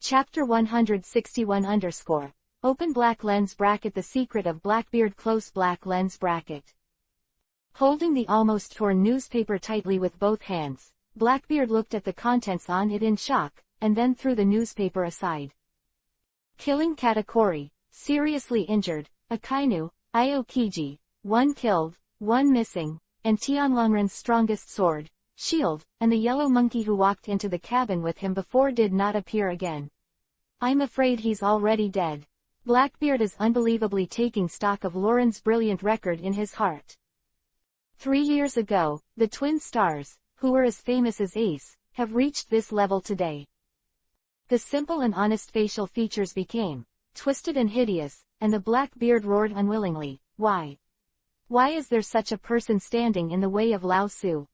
Chapter 161 _ Open black lens bracket. The secret of Blackbeard. Close black lens bracket. Holding the almost torn newspaper tightly with both hands, Blackbeard looked at the contents on it in shock, and then threw the newspaper aside. Killing Katakori, seriously injured, Akainu, Iokiji, 1 killed, 1 missing, and Tianlongren's strongest sword, shield, and the yellow monkey who walked into the cabin with him before did not appear again. I'm afraid he's already dead. Blackbeard is unbelievably taking stock of Lauren's brilliant record in his heart. 3 years ago, the twin stars, who were as famous as Ace, have reached this level today. The simple and honest facial features became twisted and hideous, and the Blackbeard roared unwillingly, Why? Why is there such a person standing in the way of Lao Tzu?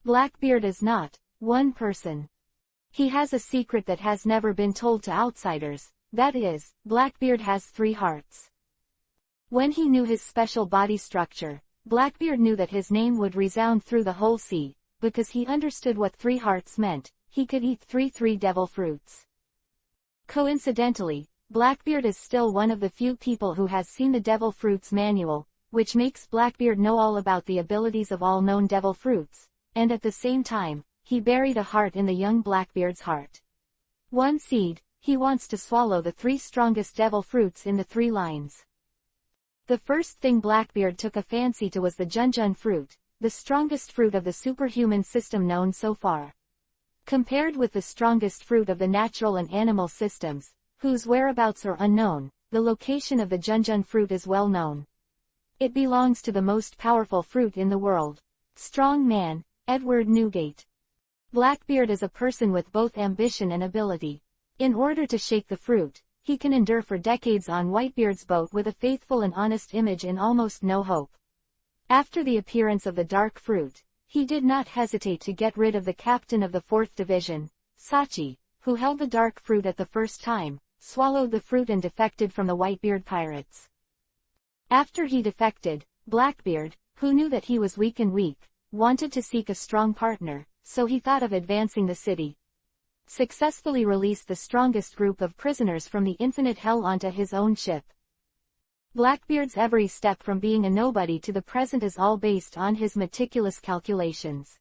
Blackbeard is not one person. He has a secret that has never been told to outsiders, that is, Blackbeard has 3 hearts. When he knew his special body structure, Blackbeard knew that his name would resound through the whole sea, because he understood what 3 hearts meant. He could eat 3 devil fruits. Coincidentally, Blackbeard is still one of the few people who has seen the devil fruits manual, which makes Blackbeard know all about the abilities of all known devil fruits, and at the same time, he buried a heart in the young Blackbeard's heart. 1 seed, he wants to swallow the 3 strongest devil fruits in the 3 lines. The first thing Blackbeard took a fancy to was the Junjun fruit, the strongest fruit of the superhuman system known so far. Compared with the strongest fruit of the natural and animal systems, whose whereabouts are unknown, the location of the Junjun fruit is well known. It belongs to the most powerful fruit in the world. Strong man, Edward Newgate. Blackbeard is a person with both ambition and ability. In order to shake the fruit, he can endure for decades on Whitebeard's boat with a faithful and honest image and almost no hope. After the appearance of the dark fruit, he did not hesitate to get rid of the captain of the 4th Division, Sachi, who held the dark fruit at the first time, swallowed the fruit and defected from the Whitebeard pirates. After he defected, Blackbeard, who knew that he was weak, wanted to seek a strong partner, so he thought of advancing the city. Successfully released the strongest group of prisoners from the infinite hell onto his own ship. Blackbeard's every step from being a nobody to the present is all based on his meticulous calculations.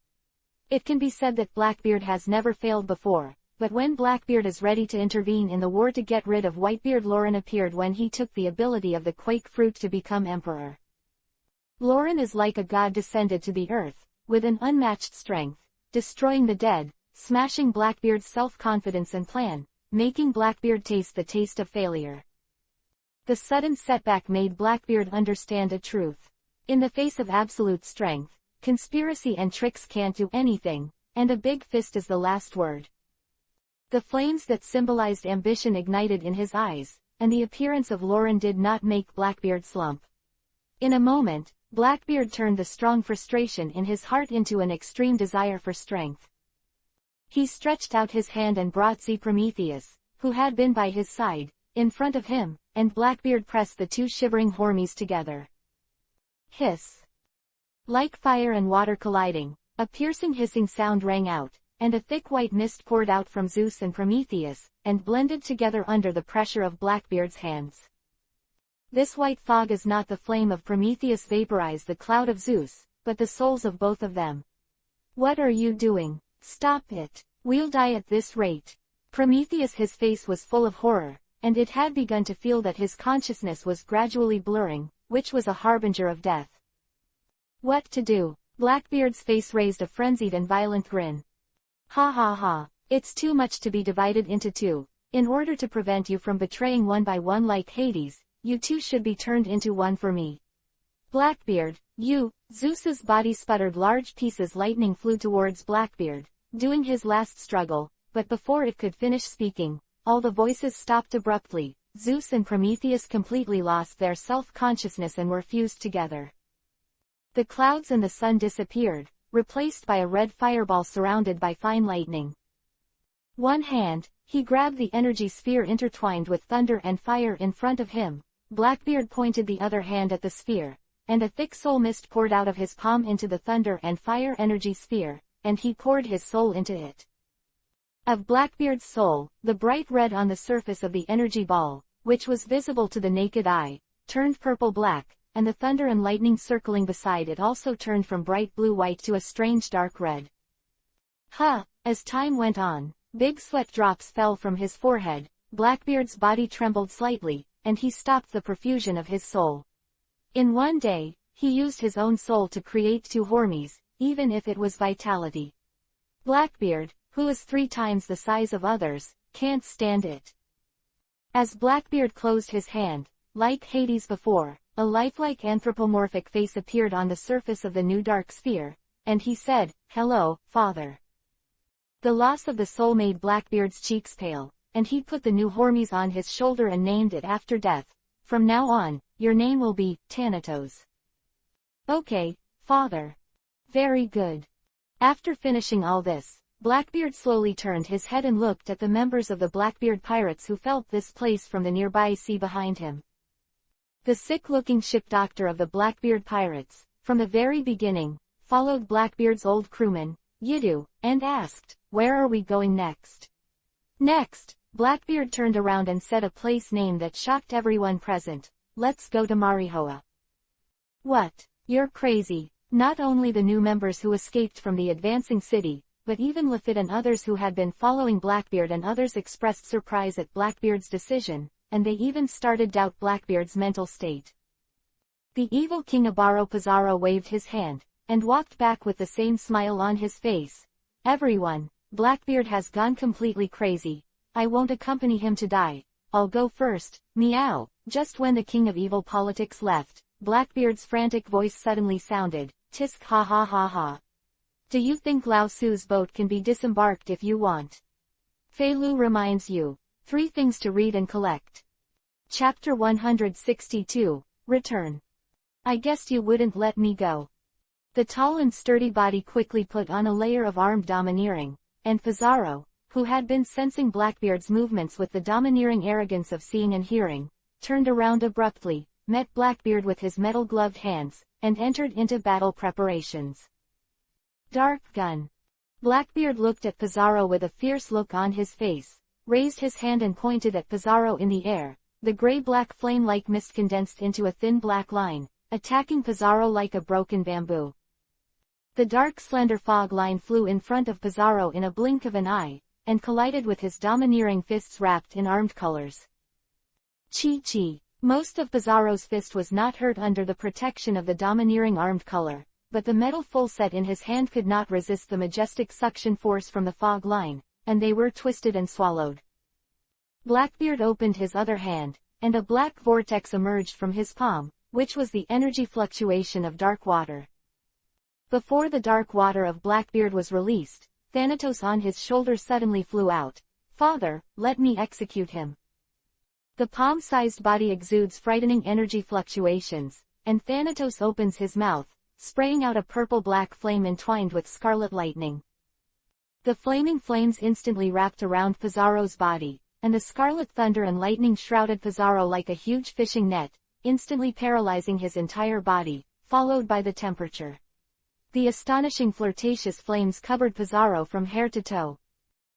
It can be said that Blackbeard has never failed before, but when Blackbeard is ready to intervene in the war to get rid of Whitebeard, Lauren appeared when he took the ability of the Quake fruit to become emperor. Lauren is like a god descended to the earth, with an unmatched strength, destroying the dead, smashing Blackbeard's self-confidence and plan, making Blackbeard taste the taste of failure. The sudden setback made Blackbeard understand a truth. In the face of absolute strength, conspiracy and tricks can't do anything, and a big fist is the last word. The flames that symbolized ambition ignited in his eyes, and the appearance of Lauren did not make Blackbeard slump. In a moment, Blackbeard turned the strong frustration in his heart into an extreme desire for strength. He stretched out his hand and brought Prometheus, who had been by his side, in front of him, and Blackbeard pressed the 2 shivering hormies together. Hiss! Like fire and water colliding, a piercing hissing sound rang out, and a thick white mist poured out from Zeus and Prometheus, and blended together under the pressure of Blackbeard's hands. This white fog is not the flame of Prometheus vaporize the cloud of Zeus, but the souls of both of them. What are you doing? Stop it! We'll die at this rate. Prometheus, his face was full of horror, and it had begun to feel that his consciousness was gradually blurring, which was a harbinger of death. What to do? Blackbeard's face raised a frenzied and violent grin. Ha ha ha, it's too much to be divided into 2. In order to prevent you from betraying one by one like Hades, you 2 should be turned into 1 for me. Blackbeard, you! Zeus's body sputtered large pieces. Lightning flew towards Blackbeard, doing his last struggle, but before it could finish speaking, all the voices stopped abruptly. Zeus and Prometheus completely lost their self-consciousness and were fused together. The clouds and the sun disappeared, replaced by a red fireball surrounded by fine lightning. One hand, he grabbed the energy sphere intertwined with thunder and fire in front of him. Blackbeard pointed the other hand at the sphere, and a thick soul mist poured out of his palm into the thunder and fire energy sphere, and he poured his soul into it. of Blackbeard's soul, the bright red on the surface of the energy ball, which was visible to the naked eye, turned purple-black, and the thunder and lightning circling beside it also turned from bright blue-white to a strange dark red. As time went on, big sweat drops fell from his forehead, Blackbeard's body trembled slightly, and he stopped the profusion of his soul. In one day, he used his own soul to create 2 Hormies, even if it was vitality. Blackbeard, who is 3 times the size of others, can't stand it. As Blackbeard closed his hand, like Hades before, a lifelike anthropomorphic face appeared on the surface of the new dark sphere, and he said, "Hello, Father." The loss of the soul made Blackbeard's cheeks pale, and he put the new Hormies on his shoulder and named it after death. "From now on, your name will be Thanatos." "Okay, Father." "Very good." After finishing all this, Blackbeard slowly turned his head and looked at the members of the Blackbeard pirates who felt this place from the nearby sea behind him. The sick-looking ship doctor of the Blackbeard pirates, from the very beginning, followed Blackbeard's old crewman, Yidu, and asked, "Where are we going next?" Next, Blackbeard turned around and said a place name that shocked everyone present, "Let's go to Marihoa." "What? You're crazy." Not only the new members who escaped from the advancing city, but even Lafitte and others who had been following Blackbeard and others expressed surprise at Blackbeard's decision, and they even started doubt Blackbeard's mental state. The evil King Abaro Pizarro waved his hand, and walked back with the same smile on his face. "Everyone, Blackbeard has gone completely crazy. I won't accompany him to die. I'll go first, meow." Just when the King of Evil Politics left, Blackbeard's frantic voice suddenly sounded, "Tisk ha ha ha ha. Do you think Lao Tzu's boat can be disembarked if you want? Fei Lu reminds you, 3 things to read and collect." Chapter 162, Return. "I guessed you wouldn't let me go." The tall and sturdy body quickly put on a layer of armed domineering, and Pizarro, who had been sensing Blackbeard's movements with the domineering arrogance of seeing and hearing, turned around abruptly, met Blackbeard with his metal-gloved hands, and entered into battle preparations. Dark gun. Blackbeard looked at Pizarro with a fierce look on his face, raised his hand and pointed at Pizarro in the air. The gray-black flame-like mist condensed into a thin black line, attacking Pizarro like a broken bamboo. The dark slender fog line flew in front of Pizarro in a blink of an eye, and collided with his domineering fists wrapped in armed colors. Chi-chi. Most of Pizarro's fist was not hurt under the protection of the domineering armed color, but the metal full set in his hand could not resist the majestic suction force from the fog line, and they were twisted and swallowed. Blackbeard opened his other hand, and a black vortex emerged from his palm, which was the energy fluctuation of dark water. Before the dark water of Blackbeard was released, Thanatos on his shoulder suddenly flew out. "Father, let me execute him." The palm-sized body exudes frightening energy fluctuations, and Thanatos opens his mouth, spraying out a purple-black flame entwined with scarlet lightning. The flaming flames instantly wrapped around Pizarro's body, and the scarlet thunder and lightning shrouded Pizarro like a huge fishing net, instantly paralyzing his entire body, followed by the temperature. The astonishing flirtatious flames covered Pizarro from hair to toe.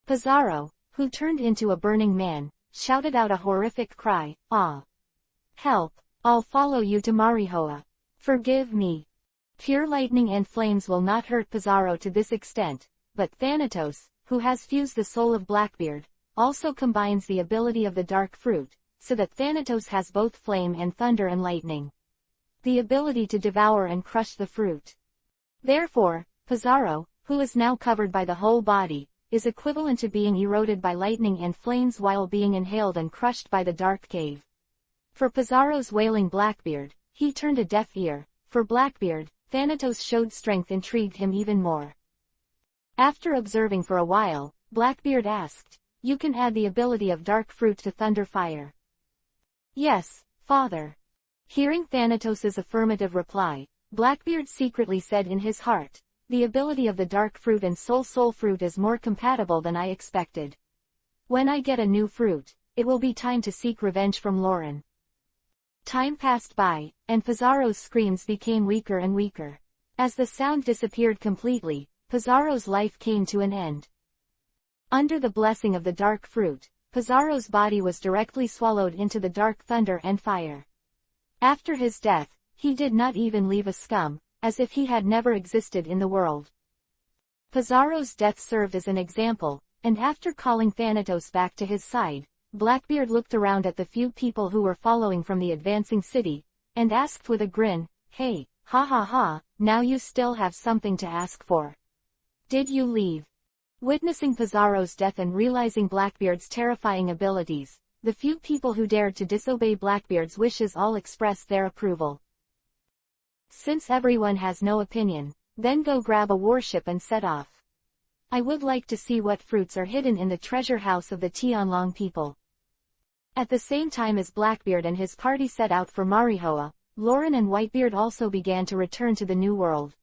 Pizarro, who turned into a burning man, shouted out a horrific cry, "Ah! Help! I'll follow you to Marihoa. Forgive me." Pure lightning and flames will not hurt Pizarro to this extent, but Thanatos, who has fused the soul of Blackbeard, also combines the ability of the dark fruit, so that Thanatos has both flame and thunder and lightning. The ability to devour and crush the fruit. Therefore, Pizarro, who is now covered by the whole body, is equivalent to being eroded by lightning and flames while being inhaled and crushed by the dark cave. For Pizarro's wailing Blackbeard, he turned a deaf ear. For Blackbeard, Thanatos showed strength intrigued him even more. After observing for a while, Blackbeard asked, "You can add the ability of dark fruit to thunder fire?" "Yes, Father." Hearing Thanatos's affirmative reply, Blackbeard secretly said in his heart, "The ability of the dark fruit and soul fruit is more compatible than I expected. When I get a new fruit, it will be time to seek revenge from Lauren." Time passed by, and Pizarro's screams became weaker and weaker. As the sound disappeared completely, Pizarro's life came to an end. Under the blessing of the dark fruit, Pizarro's body was directly swallowed into the dark thunder and fire. After his death, he did not even leave a scum, as if he had never existed in the world. Pizarro's death served as an example, and after calling Thanatos back to his side, Blackbeard looked around at the few people who were following from the advancing city, and asked with a grin, "Hey, ha ha ha, now you still have something to ask for. Did you leave?" Witnessing Pizarro's death and realizing Blackbeard's terrifying abilities, the few people who dared to disobey Blackbeard's wishes all expressed their approval. Since everyone has no opinion, then go grab a warship and set off. I would like to see what fruits are hidden in the treasure house of the Tianlong people. At the same time as Blackbeard and his party set out for Marijoa, Lauren and Whitebeard also began to return to the New World.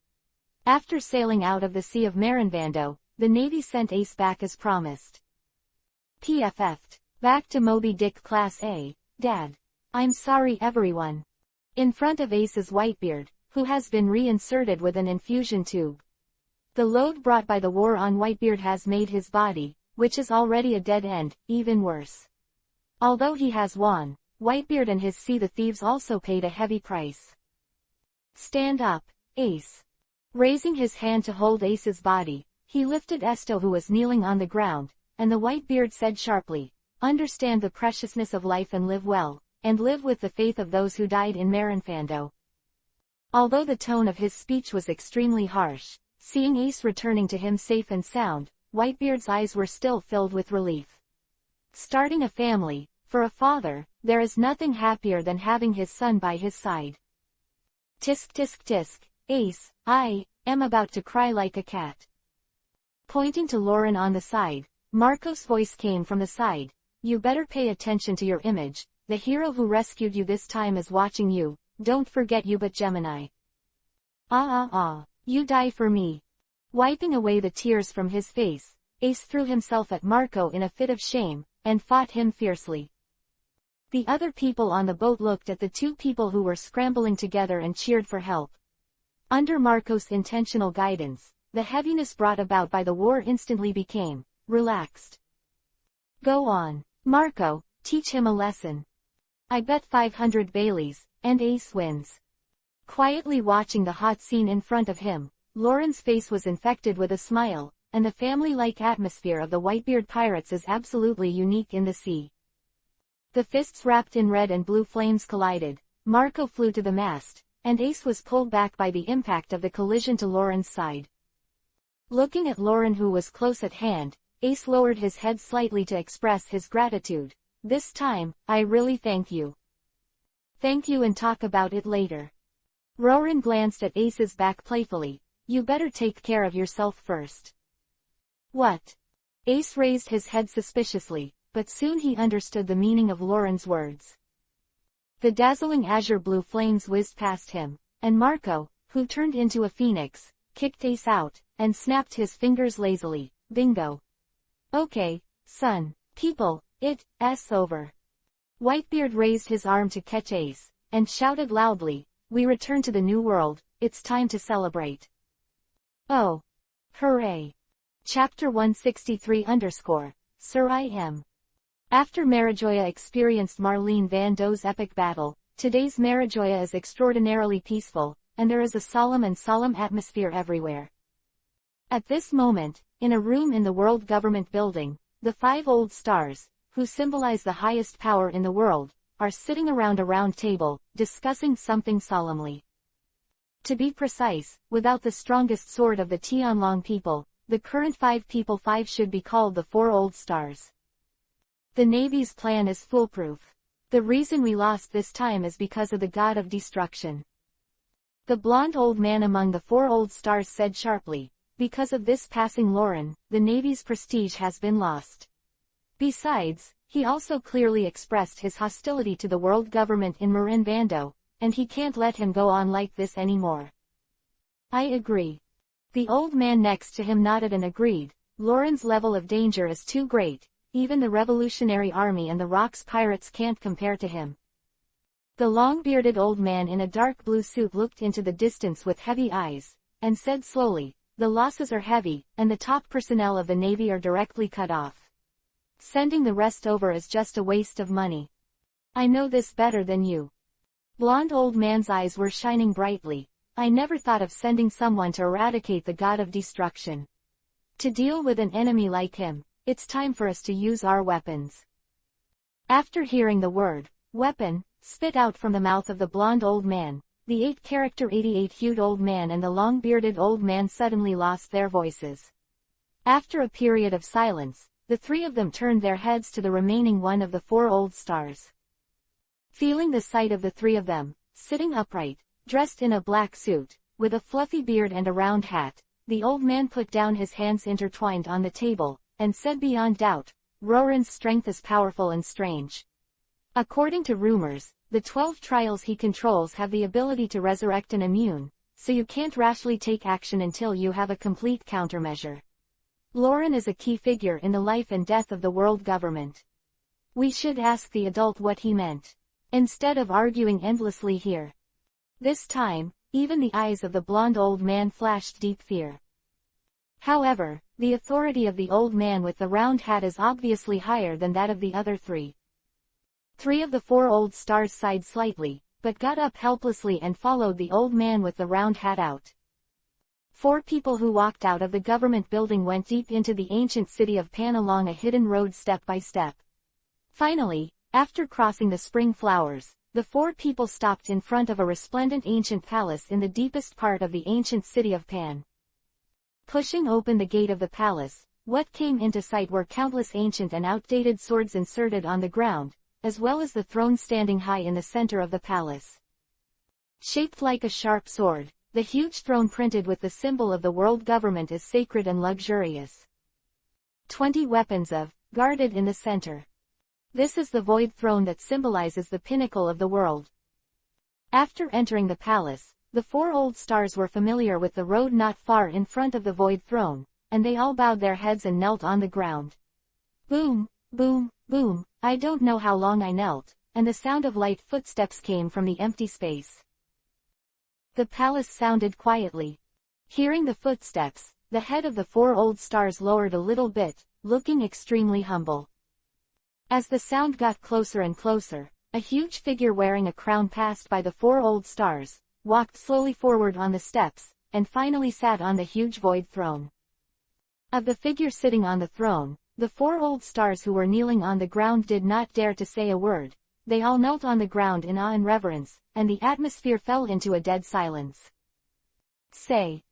After sailing out of the Sea of Marinvando, the Navy sent Ace back as promised. PFF'd. Back to Moby Dick Class A, Dad. I'm sorry everyone. In front of Ace is Whitebeard, who has been reinserted with an infusion tube. The load brought by the war on Whitebeard has made his body, which is already a dead end, even worse. Although he has won, Whitebeard and his See the Thieves also paid a heavy price. Stand up, Ace. Raising his hand to hold Ace's body, he lifted Esto who was kneeling on the ground, and the Whitebeard said sharply, "Understand the preciousness of life and live well, and live with the faith of those who died in Marinfando." Although the tone of his speech was extremely harsh, seeing Ace returning to him safe and sound, Whitebeard's eyes were still filled with relief. Starting a family, for a father, there is nothing happier than having his son by his side. Tisk tisk tisk, Ace, I am about to cry like a cat. Pointing to Lauren on the side, Marco's voice came from the side. You better pay attention to your image, the hero who rescued you this time is watching you, don't forget you but Gemini. You die for me. Wiping away the tears from his face, Ace threw himself at Marco in a fit of shame, and fought him fiercely. The other people on the boat looked at the two people who were scrambling together and cheered for help. Under Marco's intentional guidance, the heaviness brought about by the war instantly became relaxed. Go on, Marco, teach him a lesson. I bet 500 Baileys, and Ace wins. Quietly watching the hot scene in front of him, Lauren's face was infected with a smile, and the family-like atmosphere of the Whitebeard pirates is absolutely unique in the sea. The fists wrapped in red and blue flames collided, Marco flew to the mast, and Ace was pulled back by the impact of the collision to Lauren's side. Looking at Lauren who was close at hand, Ace lowered his head slightly to express his gratitude. This time, I really thank you. Thank you and talk about it later. Lauren glanced at Ace's back playfully. You better take care of yourself first. What? Ace raised his head suspiciously, but soon he understood the meaning of Lauren's words. The dazzling azure blue flames whizzed past him, and Marco, who turned into a phoenix, kicked Ace out, and snapped his fingers lazily. Bingo. Okay, son, people, it's over. Whitebeard raised his arm to catch Ace, and shouted loudly, we return to the New World, it's time to celebrate. Oh. Hooray. Chapter 163 Sir I Am. After Marijoa experienced Marlene Van Doe's epic battle, today's Marijoa is extraordinarily peaceful, and there is a solemn atmosphere everywhere. At this moment, in a room in the World Government Building, the 5 old stars, who symbolize the highest power in the world, are sitting around a round table, discussing something solemnly. To be precise, without the strongest sword of the Tianlong people, the current 5 people 5 should be called the 4 old stars. The Navy's plan is foolproof. The reason we lost this time is because of the god of destruction. The blonde old man among the 4 old stars said sharply, because of this passing Lauren, the Navy's prestige has been lost. Besides, he also clearly expressed his hostility to the world government in Marinvando, and he can't let him go on like this anymore. I agree. The old man next to him nodded and agreed. Lauren's level of danger is too great, even the Revolutionary Army and the Rocks pirates can't compare to him. The long-bearded old man in a dark blue suit looked into the distance with heavy eyes, and said slowly, the losses are heavy, and the top personnel of the Navy are directly cut off. Sending the rest over is just a waste of money. I know this better than you. Blonde old man's eyes were shining brightly. I never thought of sending someone to eradicate the god of destruction. To deal with an enemy like him, it's time for us to use our weapons. After hearing the word, weapon, spit out from the mouth of the blonde old man, the 8-character 88-hued old man and the long-bearded old man suddenly lost their voices. After a period of silence, the three of them turned their heads to the remaining one of the 4 old stars. Feeling the sight of the 3 of them, sitting upright, dressed in a black suit, with a fluffy beard and a round hat, the old man put down his hands intertwined on the table, and said beyond doubt, Roran's strength is powerful and strange. According to rumors, the 12 trials he controls have the ability to resurrect an immune, so you can't rashly take action until you have a complete countermeasure. Loran is a key figure in the life and death of the world government. We should ask the adult what he meant, instead of arguing endlessly here. This time, even the eyes of the blonde old man flashed deep fear. However, the authority of the old man with the round hat is obviously higher than that of the other 3. 3 of the 4 old stars sighed slightly, but got up helplessly and followed the old man with the round hat out. 4 people who walked out of the government building went deep into the ancient city of Pan along a hidden road step by step. Finally, after crossing the spring flowers, the 4 people stopped in front of a resplendent ancient palace in the deepest part of the ancient city of Pan. Pushing open the gate of the palace, what came into sight were countless ancient and outdated swords inserted on the ground, as well as the throne standing high in the center of the palace. Shaped like a sharp sword, the huge throne printed with the symbol of the world government is sacred and luxurious. 20 weapons of, guarded in the center. This is the void throne that symbolizes the pinnacle of the world. After entering the palace, the 4 old stars were familiar with the road not far in front of the void throne, and they all bowed their heads and knelt on the ground. Boom, boom, boom, I don't know how long I knelt, and the sound of light footsteps came from the empty space. The palace sounded quietly. Hearing the footsteps, the head of the 4 old stars lowered a little bit, looking extremely humble. As the sound got closer and closer, a huge figure wearing a crown passed by the 4 old stars, walked slowly forward on the steps, and finally sat on the huge void throne. Of the figure sitting on the throne, the 4 old stars who were kneeling on the ground did not dare to say a word. They all knelt on the ground in awe and reverence, and the atmosphere fell into a dead silence. Say.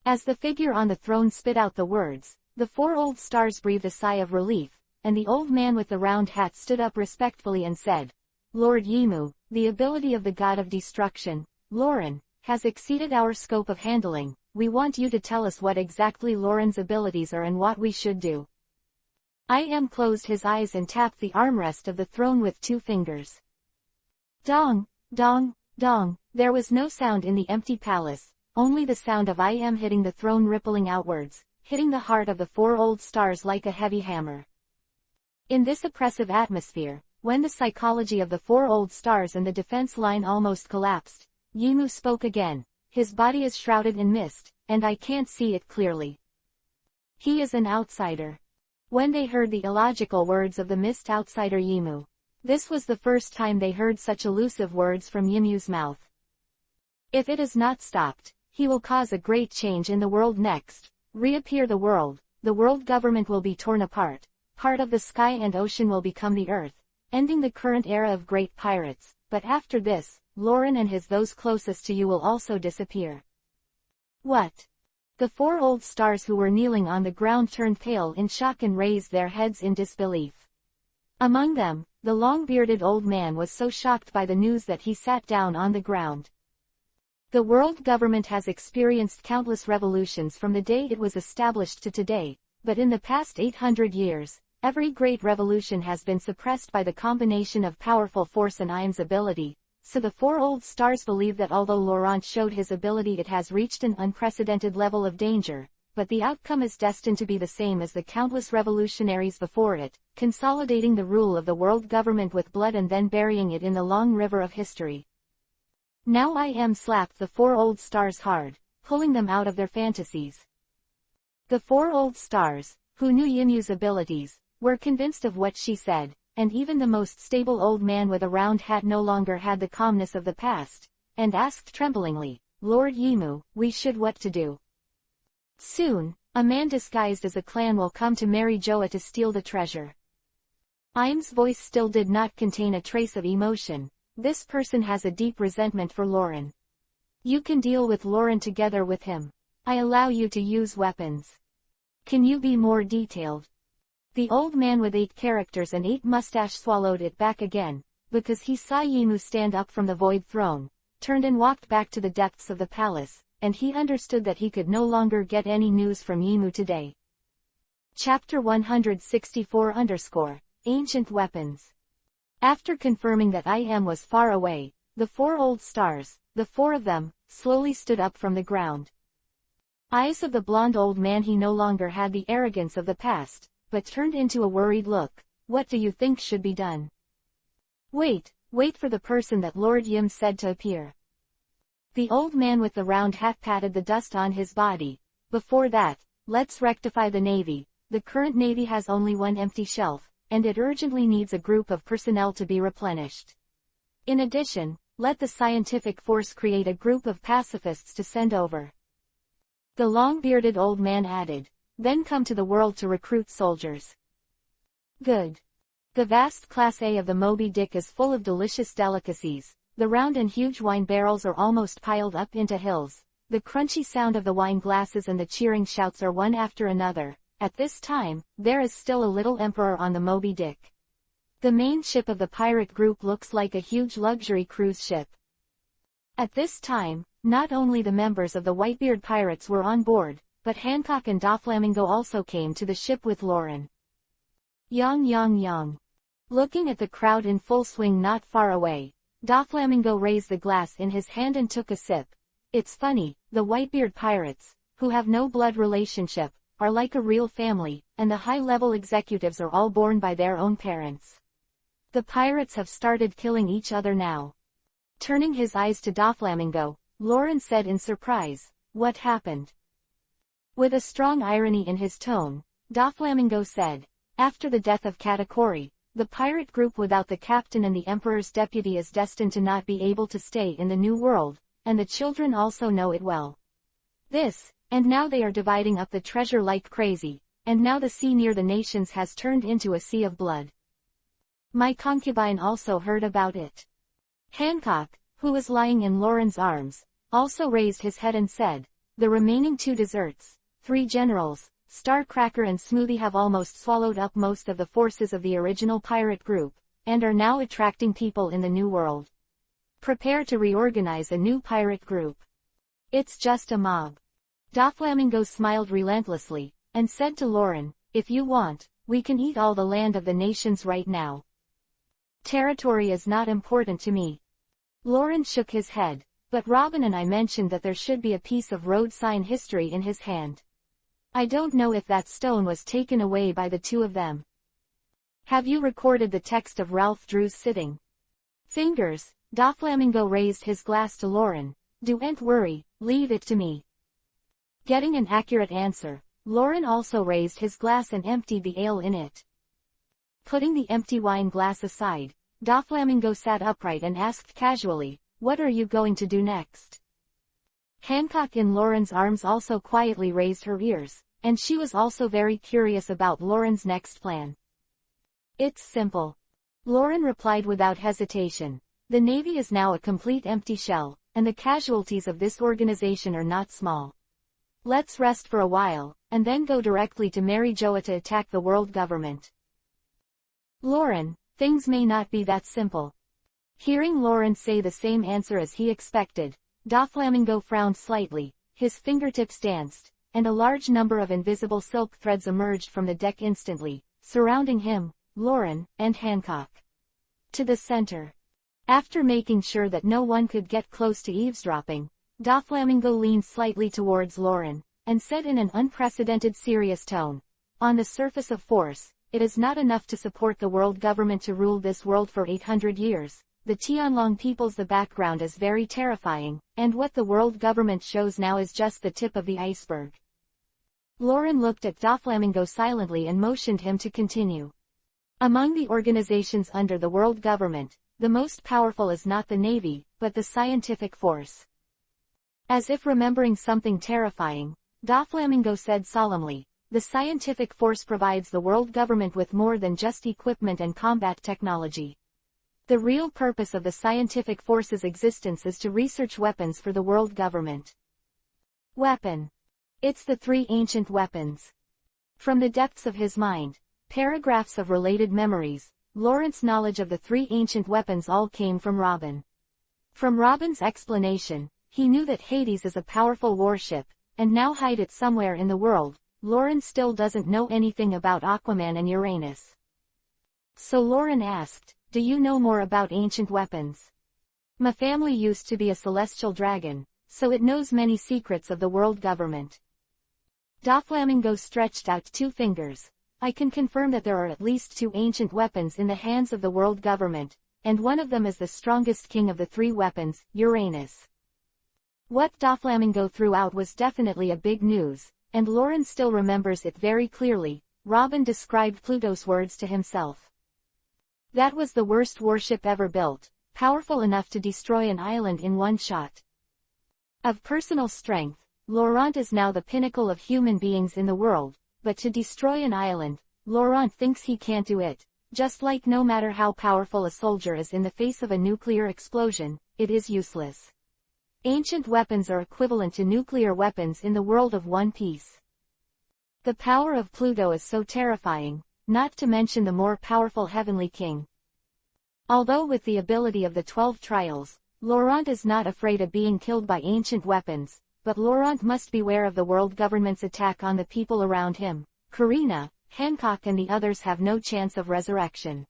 As the figure on the throne spit out the words, the 4 old stars breathed a sigh of relief, and the old man with the round hat stood up respectfully and said, Lord Yimu, the ability of the god of destruction, Loran, has exceeded our scope of handling. We want you to tell us what exactly Loran's abilities are and what we should do. I.M. closed his eyes and tapped the armrest of the throne with 2 fingers. Dong, dong, dong, there was no sound in the empty palace, only the sound of I.M. hitting the throne rippling outwards, hitting the heart of the 4 old stars like a heavy hammer. In this oppressive atmosphere, when the psychology of the 4 old stars and the defense line almost collapsed, Yimu spoke again. His body is shrouded in mist, and I can't see it clearly. He is an outsider. When they heard the illogical words of the mist outsider Yimu, this was the first time they heard such elusive words from Yimu's mouth. If it is not stopped, he will cause a great change in the world next. Reappear the world government will be torn apart, part of the sky and ocean will become the earth, ending the current era of great pirates, but after this, Loran and those closest to you will also disappear. What? The 4 old stars who were kneeling on the ground turned pale in shock and raised their heads in disbelief. Among them, the long-bearded old man was so shocked by the news that he sat down on the ground. The world government has experienced countless revolutions from the day it was established to today, but in the past 800 years, every great revolution has been suppressed by the combination of powerful force and IM's ability. So the 4 old stars believe that although Laurent showed his ability, it has reached an unprecedented level of danger, but the outcome is destined to be the same as the countless revolutionaries before it, consolidating the rule of the world government with blood and then burying it in the long river of history. Now I.M. slapped the 4 old stars hard, pulling them out of their fantasies. The four old stars, who knew Yimu's abilities, were convinced of what she said, and even the most stable old man with a round hat no longer had the calmness of the past, and asked tremblingly, "Lord Yimu, we should what to do?" "Soon, a man disguised as a clan will come to marry Joa to steal the treasure." Im's voice still did not contain a trace of emotion. "This person has a deep resentment for Lauren. You can deal with Lauren together with him. I allow you to use weapons. Can you be more detailed?" The old man with 8 characters and 8 mustache swallowed it back again, because he saw Yimu stand up from the void throne, turned and walked back to the depths of the palace, and he understood that he could no longer get any news from Yimu today. Chapter 164 Ancient Weapons. After confirming that Im was far away, the 4 old stars, the 4 of them, slowly stood up from the ground. Eyes of the blonde old man, he no longer had the arrogance of the past, but turned into a worried look. "What do you think should be done?" Wait for the person that Lord Yim said to appear." The old man with the round hat patted the dust on his body. "Before that, let's rectify the navy. The current navy has only 1 empty shelf, and it urgently needs a group of personnel to be replenished. In addition, let the scientific force create a group of pacifists to send over." The long-bearded old man added, "Then come to the world to recruit soldiers." Good. The vast Class A of the Moby Dick is full of delicious delicacies. The round and huge wine barrels are almost piled up into hills. The crunchy sound of the wine glasses and the cheering shouts are one after another. At this time, there is still a little emperor on the Moby Dick. The main ship of the pirate group looks like a huge luxury cruise ship. At this time, not only the members of the Whitebeard pirates were on board, but Hancock and Doflamingo also came to the ship with Lauren. Yang. Looking at the crowd in full swing not far away, Doflamingo raised the glass in his hand and took a sip. "It's funny, the Whitebeard pirates, who have no blood relationship, are like a real family, and the high-level executives are all born by their own parents. The pirates have started killing each other now." Turning his eyes to Doflamingo, Lauren said in surprise, "What happened?" With a strong irony in his tone, Doflamingo said, "After the death of Katakori, the pirate group without the captain and the emperor's deputy is destined to not be able to stay in the New World, and the children also know it well. And now they are dividing up the treasure like crazy, and now the sea near the nations has turned into a sea of blood. My concubine also heard about it." Hancock, who was lying in Lauren's arms, also raised his head and said, "The remaining 2 desserts, 3 generals, Starcracker and Smoothie, have almost swallowed up most of the forces of the original pirate group, and are now attracting people in the New World. Prepare to reorganize a new pirate group. It's just a mob." Doflamingo smiled relentlessly, and said to Lauren, "If you want, we can eat all the land of the nations right now. Territory is not important to me." Lauren shook his head, but Robin and I mentioned that there should be a piece of road sign history in his hand. I don't know if that stone was taken away by the 2 of them. Have you recorded the text of Ralph Drew's sitting? Fingers. Doflamingo raised his glass to Lauren. "Don't worry, leave it to me." Getting an accurate answer, Lauren also raised his glass and emptied the ale in it. Putting the empty wine glass aside, Doflamingo sat upright and asked casually, "What are you going to do next?" Hancock in Lauren's arms also quietly raised her ears, and she was also very curious about Lauren's next plan. "It's simple," Lauren replied without hesitation. "The Navy is now a complete empty shell, and the casualties of this organization are not small. Let's rest for a while, and then go directly to Mary Joa to attack the world government." "Lauren, things may not be that simple." Hearing Lauren say the same answer as he expected, Doflamingo frowned slightly, his fingertips danced, and a large number of invisible silk threads emerged from the deck instantly, surrounding him, Lauren, and Hancock. To the center. After making sure that no one could get close to eavesdropping, Doflamingo leaned slightly towards Lauren, and said in an unprecedented serious tone, "On the surface of force, it is not enough to support the world government to rule this world for 800 years. The Tianlong people's the background is very terrifying, and what the world government shows now is just the tip of the iceberg. Lauren looked at Doflamingo silently and motioned him to continue. Among the organizations under the world government, the most powerful is not the Navy, but the scientific force. As if remembering something terrifying, Doflamingo said solemnly, the scientific force provides the world government with more than just equipment and combat technology. The real purpose of the scientific force's existence is to research weapons for the world government. Weapon. It's the three ancient weapons. From the depths of his mind, paragraphs of related memories, Lauren's knowledge of the three ancient weapons all came from Robin. From Robin's explanation, he knew that Hades is a powerful warship, and now hide it somewhere in the world. Lauren still doesn't know anything about Aquaman and Uranus. So Lauren asked, do you know more about ancient weapons? My family used to be a celestial dragon, so it knows many secrets of the world government. Doflamingo stretched out 2 fingers. I can confirm that there are at least 2 ancient weapons in the hands of the world government, and one of them is the strongest king of the 3 weapons, Uranus. What Doflamingo threw out was definitely a big news, and Lauren still remembers it very clearly. Robin described Pluto's words to himself. That was the worst warship ever built, powerful enough to destroy an island in one shot. Of personal strength, Laurent is now the pinnacle of human beings in the world, but to destroy an island, Laurent thinks he can't do it, just like no matter how powerful a soldier is in the face of a nuclear explosion, it is useless. Ancient weapons are equivalent to nuclear weapons in the world of One Piece. The power of Pluto is so terrifying, not to mention the more powerful Heavenly King. Although with the ability of the 12 trials, Laurent is not afraid of being killed by ancient weapons, but Laurent must beware of the world government's attack on the people around him. Karina, Hancock and the others have no chance of resurrection.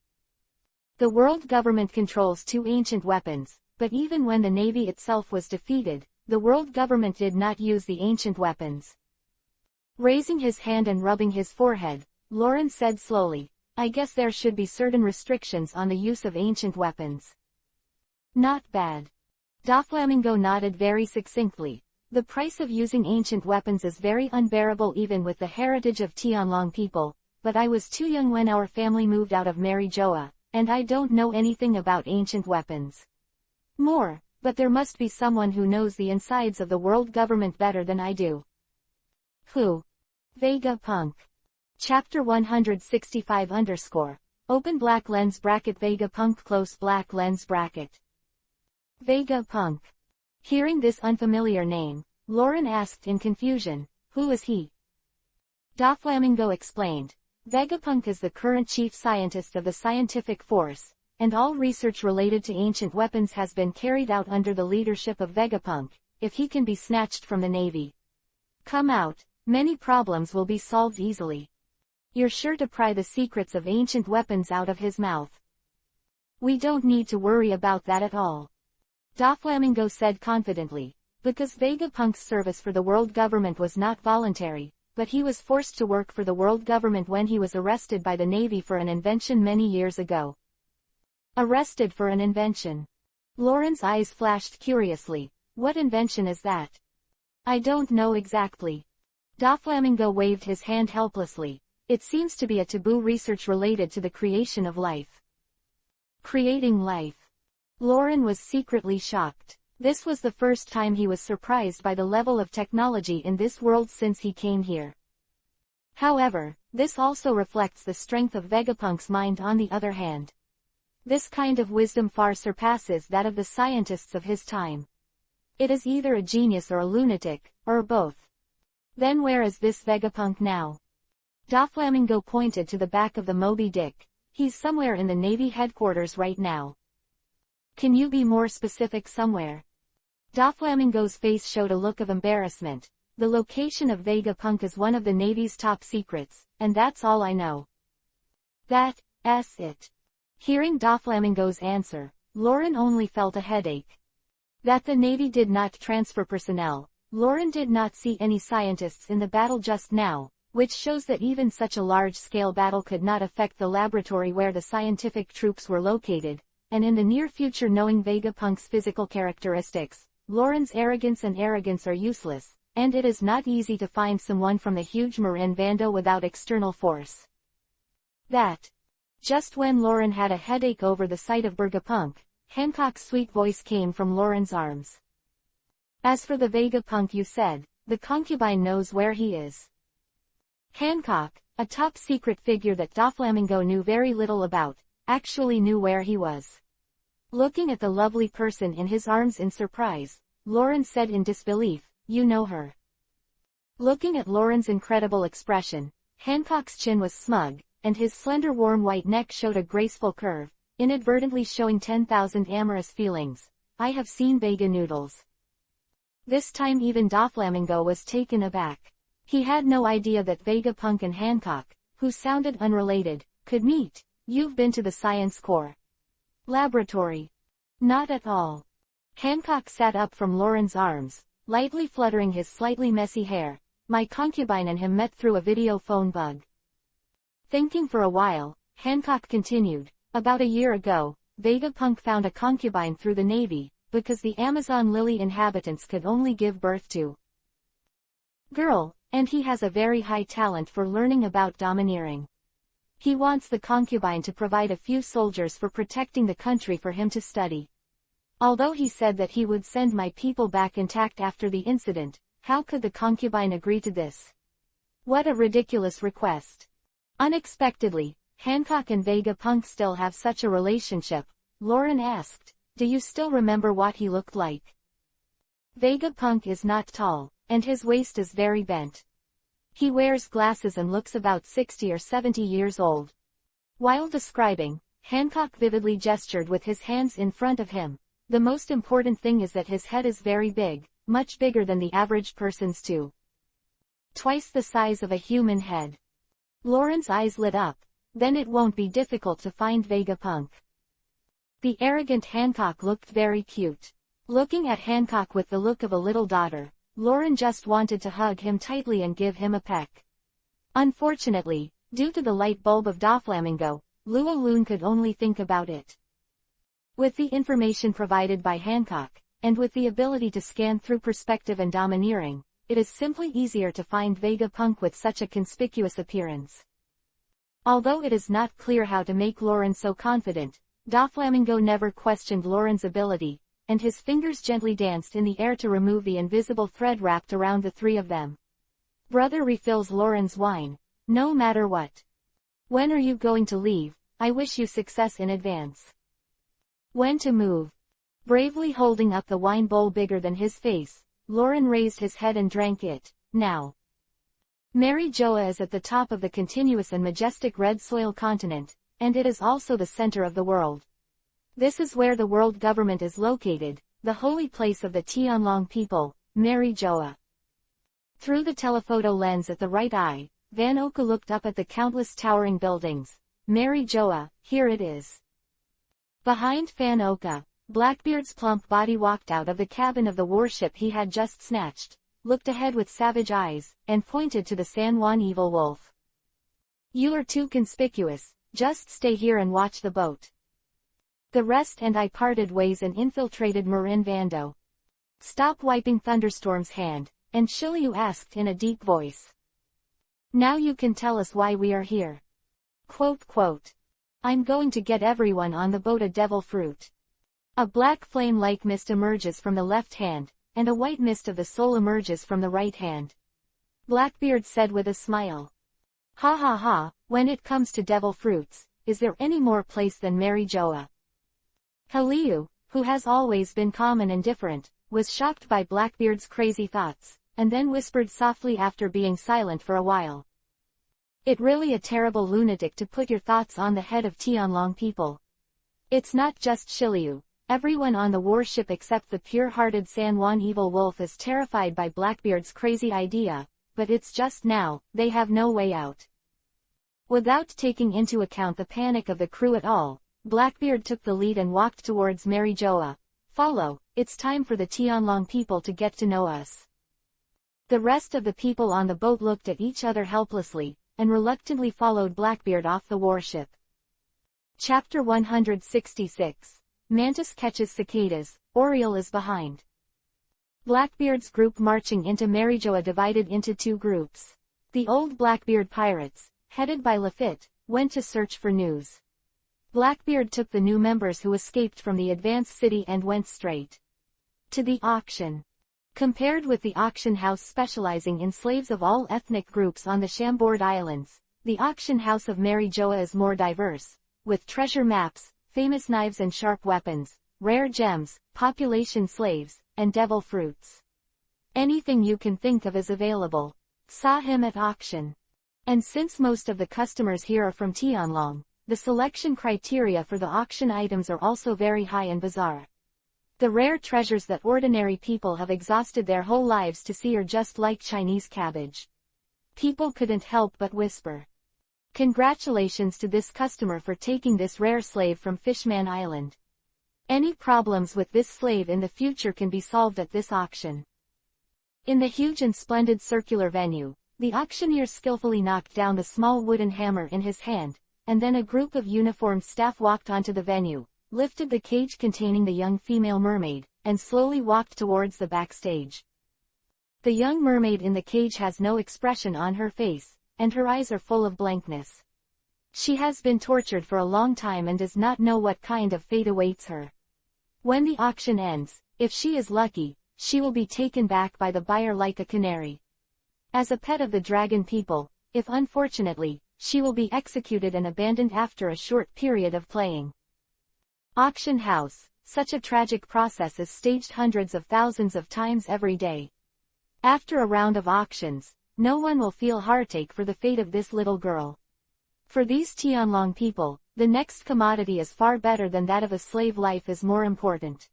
The world government controls 2 ancient weapons, but even when the Navy itself was defeated, the world government did not use the ancient weapons. Raising his hand and rubbing his forehead, Lauren said slowly, I guess there should be certain restrictions on the use of ancient weapons. Not bad. Doflamingo nodded very succinctly. The price of using ancient weapons is very unbearable even with the heritage of Tianlong people, but I was too young when our family moved out of Marijoa, and I don't know anything about ancient weapons. More, but there must be someone who knows the insides of the world government better than I do. Who? Vegapunk. Chapter 165 open black lens bracket Vegapunk close black lens bracket. Vegapunk. Hearing this unfamiliar name, Lauren asked in confusion, who is he? Doflamingo explained, Vegapunk is the current chief scientist of the scientific force, and all research related to ancient weapons has been carried out under the leadership of Vegapunk. If he can be snatched from the Navy, come out, many problems will be solved easily. You're sure to pry the secrets of ancient weapons out of his mouth. We don't need to worry about that at all. Doflamingo said confidently, because Vegapunk's service for the world government was not voluntary, but he was forced to work for the world government when he was arrested by the Navy for an invention many years ago. Arrested for an invention. Lauren's eyes flashed curiously. What invention is that? I don't know exactly. Doflamingo waved his hand helplessly. It seems to be a taboo research related to the creation of life. Creating life. Lauren was secretly shocked. This was the first time he was surprised by the level of technology in this world since he came here. However, this also reflects the strength of Vegapunk's mind on the other hand. This kind of wisdom far surpasses that of the scientists of his time. It is either a genius or a lunatic, or both. Then where is this Vegapunk now? Doflamingo pointed to the back of the Moby Dick. He's somewhere in the Navy headquarters right now. Can you be more specific somewhere? Doflamingo's face showed a look of embarrassment. The location of Vegapunk is one of the Navy's top secrets, and that's all I know. That's it. Hearing Doflamingo's answer, Lauren only felt a headache. That the Navy did not transfer personnel. Lauren did not see any scientists in the battle just now, which shows that even such a large-scale battle could not affect the laboratory where the scientific troops were located, and in the near future knowing Vegapunk's physical characteristics, Lauren's arrogance are useless. and it is not easy to find someone from the huge Marin Vando without external force. That. Just when Lauren had a headache over the sight of Vegapunk, Hancock's sweet voice came from Lauren's arms. As for the Vegapunk you said, the concubine knows where he is. Hancock, a top-secret figure that Doflamingo knew very little about, actually knew where he was. Looking at the lovely person in his arms in surprise, Lauren said in disbelief, "You know her." Looking at Lauren's incredible expression, Hancock's chin was smug, and his slender warm white neck showed a graceful curve, inadvertently showing 10,000 amorous feelings. "I have seen Vega noodles." This time even Doflamingo was taken aback. He had no idea that Vegapunk and Hancock, who sounded unrelated, could meet. "You've been to the Science Corps laboratory?" "Not at all." Hancock sat up from Lauren's arms, lightly fluttering his slightly messy hair. "My concubine and him met through a video phone bug." Thinking for a while, Hancock continued, "About a year ago, Vegapunk found a concubine through the Navy, because the Amazon lily inhabitants could only give birth to girl, and he has a very high talent for learning about domineering. He wants the concubine to provide a few soldiers for protecting the country for him to study. Although he said that he would send my people back intact after the incident, how could the concubine agree to this? What a ridiculous request." Unexpectedly, Hancock and Vegapunk still have such a relationship. Lauren asked, "Do you still remember what he looked like?" Vegapunk is not tall, and his waist is very bent. He wears glasses and looks about 60 or 70 years old. While describing, Hancock vividly gestured with his hands in front of him. "The most important thing is that his head is very big, much bigger than the average person's too. Twice the size of a human head." Lauren's eyes lit up. "Then it won't be difficult to find Vegapunk." The arrogant Hancock looked very cute. Looking at Hancock with the look of a little daughter, Lauren just wanted to hug him tightly and give him a peck. Unfortunately, due to the light bulb of Doflamingo, Luo could only think about it. With the information provided by Hancock, and with the ability to scan through perspective and domineering, it is simply easier to find Vegapunk with such a conspicuous appearance. Although it is not clear how to make Lauren so confident, Doflamingo never questioned Lauren's ability, and his fingers gently danced in the air to remove the invisible thread wrapped around the three of them. Brother refills Lauren's wine. "No matter what. When are you going to leave? I wish you success in advance." "When to move?" Bravely holding up the wine bowl bigger than his face, Lauren raised his head and drank it. "Now. Mary Joa is at the top of the continuous and majestic red soil continent, and it is also the center of the world. This is where the world government is located, the holy place of the Tianlong people, Mary Joa." Through the telephoto lens at the right eye, Van Oka looked up at the countless towering buildings. "Mary Joa, here it is." Behind Van Oka, Blackbeard's plump body walked out of the cabin of the warship he had just snatched, looked ahead with savage eyes, and pointed to the San Juan evil wolf. "You are too conspicuous, just stay here and watch the boat." The rest and I parted ways and infiltrated Marin Vando. "Stop wiping Thunderstorm's hand," and Shiryu asked in a deep voice. "Now you can tell us why we are here." Quote, "I'm going to get everyone on the boat a devil fruit." A black flame-like mist emerges from the left hand, and a white mist of the soul emerges from the right hand. Blackbeard said with a smile. "Ha ha ha, when it comes to devil fruits, is there any more place than Mary Joa?" Haliu, who has always been calm and indifferent, was shocked by Blackbeard's crazy thoughts, and then whispered softly after being silent for a while. "It really a terrible lunatic to put your thoughts on the head of Tianlong people. It's not just Shiryu. Everyone on the warship except the pure-hearted San Juan evil wolf is terrified by Blackbeard's crazy idea, but it's just now, they have no way out." Without taking into account the panic of the crew at all, Blackbeard took the lead and walked towards Mary Joa. "Follow, it's time for the Tianlong people to get to know us." The rest of the people on the boat looked at each other helplessly, and reluctantly followed Blackbeard off the warship. Chapter 166. Mantis catches cicadas, Oriole is behind. Blackbeard's group marching into Marijoa divided into two groups. The old Blackbeard pirates, headed by Lafitte, went to search for news. Blackbeard took the new members who escaped from the advanced city and went straight to the auction. Compared with the auction house specializing in slaves of all ethnic groups on the Chambord Islands, the auction house of Marijoa is more diverse, with treasure maps, famous knives and sharp weapons, rare gems, population slaves, and devil fruits. Anything you can think of is available. Saw him at auction. And since most of the customers here are from Tianlong, the selection criteria for the auction items are also very high and bizarre. The rare treasures that ordinary people have exhausted their whole lives to see are just like Chinese cabbage. People couldn't help but whisper. Congratulations to this customer for taking this rare slave from Fishman Island. Any problems with this slave in the future can be solved at this auction. In the huge and splendid circular venue, the auctioneer skillfully knocked down the small wooden hammer in his hand, and then a group of uniformed staff walked onto the venue, lifted the cage containing the young female mermaid, and slowly walked towards the backstage. The young mermaid in the cage has no expression on her face, and her eyes are full of blankness. She has been tortured for a long time and does not know what kind of fate awaits her. When the auction ends, if she is lucky, she will be taken back by the buyer like a canary. As a pet of the dragon people, if unfortunately, she will be executed and abandoned after a short period of playing. Auction house. Such a tragic process is staged hundreds of thousands of times every day. After a round of auctions, no one will feel heartache for the fate of this little girl. For these Tianlong people, the next commodity is far better than that of a slave. Life is more important.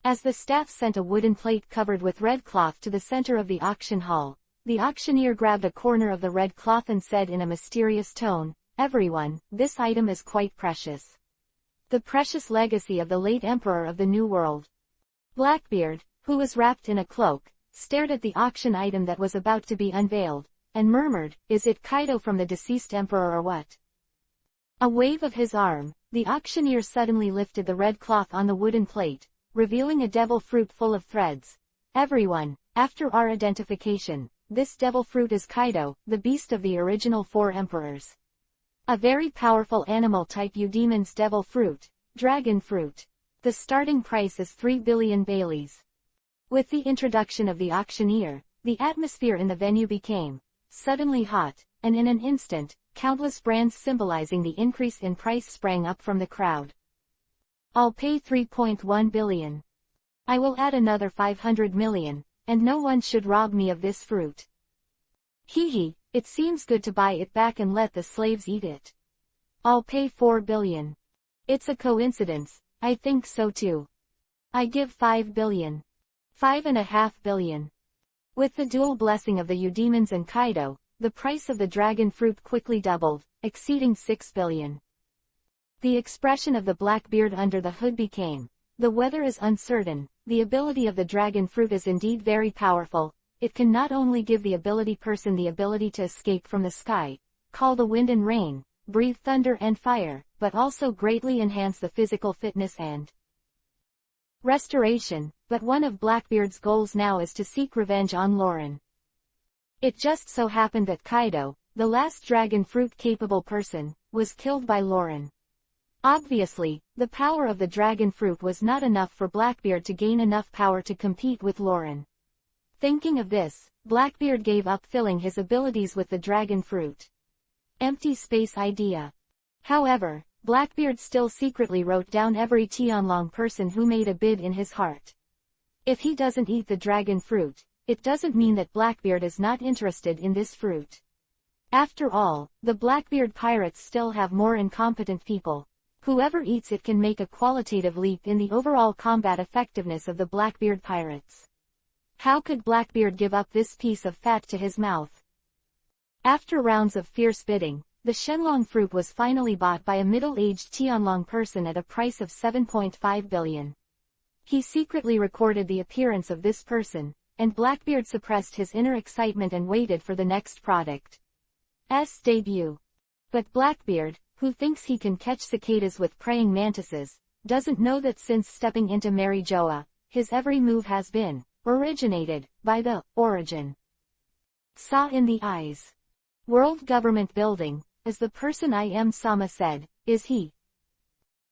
As the staff sent a wooden plate covered with red cloth to the center of the auction hall, the auctioneer grabbed a corner of the red cloth and said in a mysterious tone, "Everyone, this item is quite precious. The precious legacy of the late emperor of the New World." Blackbeard, who was wrapped in a cloak, stared at the auction item that was about to be unveiled, and murmured, "Is it Kaido from the deceased emperor or what?" A wave of his arm, the auctioneer suddenly lifted the red cloth on the wooden plate, revealing a devil fruit full of threads. "Everyone, after our identification, this devil fruit is Kaido, the beast of the original 4 emperors. A very powerful animal type Eudemon's devil fruit, dragon fruit. The starting price is 3 billion Baileys." With the introduction of the auctioneer, the atmosphere in the venue became suddenly hot, and in an instant, countless brands symbolizing the increase in price sprang up from the crowd. "I'll pay 3.1 billion. I will add another 500 million, and no one should rob me of this fruit. Hee, it seems good to buy it back and let the slaves eat it. I'll pay 4 billion. It's a coincidence, I think so too. I give 5 billion. 5.5 billion. With the dual blessing of the Eudemons and Kaido, the price of the dragon fruit quickly doubled, exceeding 6 billion. The expression of the Blackbeard under the hood became, "The weather is uncertain, the ability of the dragon fruit is indeed very powerful. It can not only give the ability person the ability to escape from the sky, call the wind and rain, breathe thunder and fire, but also greatly enhance the physical fitness and restoration." But one of Blackbeard's goals now is to seek revenge on Lauren. It just so happened that Kaido, the last dragon fruit capable person, was killed by Lauren. Obviously, the power of the dragon fruit was not enough for Blackbeard to gain enough power to compete with Lauren. Thinking of this, Blackbeard gave up filling his abilities with the dragon fruit. Empty space idea. However, Blackbeard still secretly wrote down every Tianlong person who made a bid in his heart. If he doesn't eat the dragon fruit, it doesn't mean that Blackbeard is not interested in this fruit. After all, the Blackbeard pirates still have more incompetent people. Whoever eats it can make a qualitative leap in the overall combat effectiveness of the Blackbeard pirates. How could Blackbeard give up this piece of fat to his mouth? After rounds of fierce bidding, the Shenlong fruit was finally bought by a middle-aged Tianlong person at a price of 7.5 billion. He secretly recorded the appearance of this person, and Blackbeard suppressed his inner excitement and waited for the next product's debut. But Blackbeard, who thinks he can catch cicadas with praying mantises, doesn't know that since stepping into Marijoa, his every move has been Originated, by the, origin. Saw in the eyes. World Government Building, as the person I am Sama said, is he.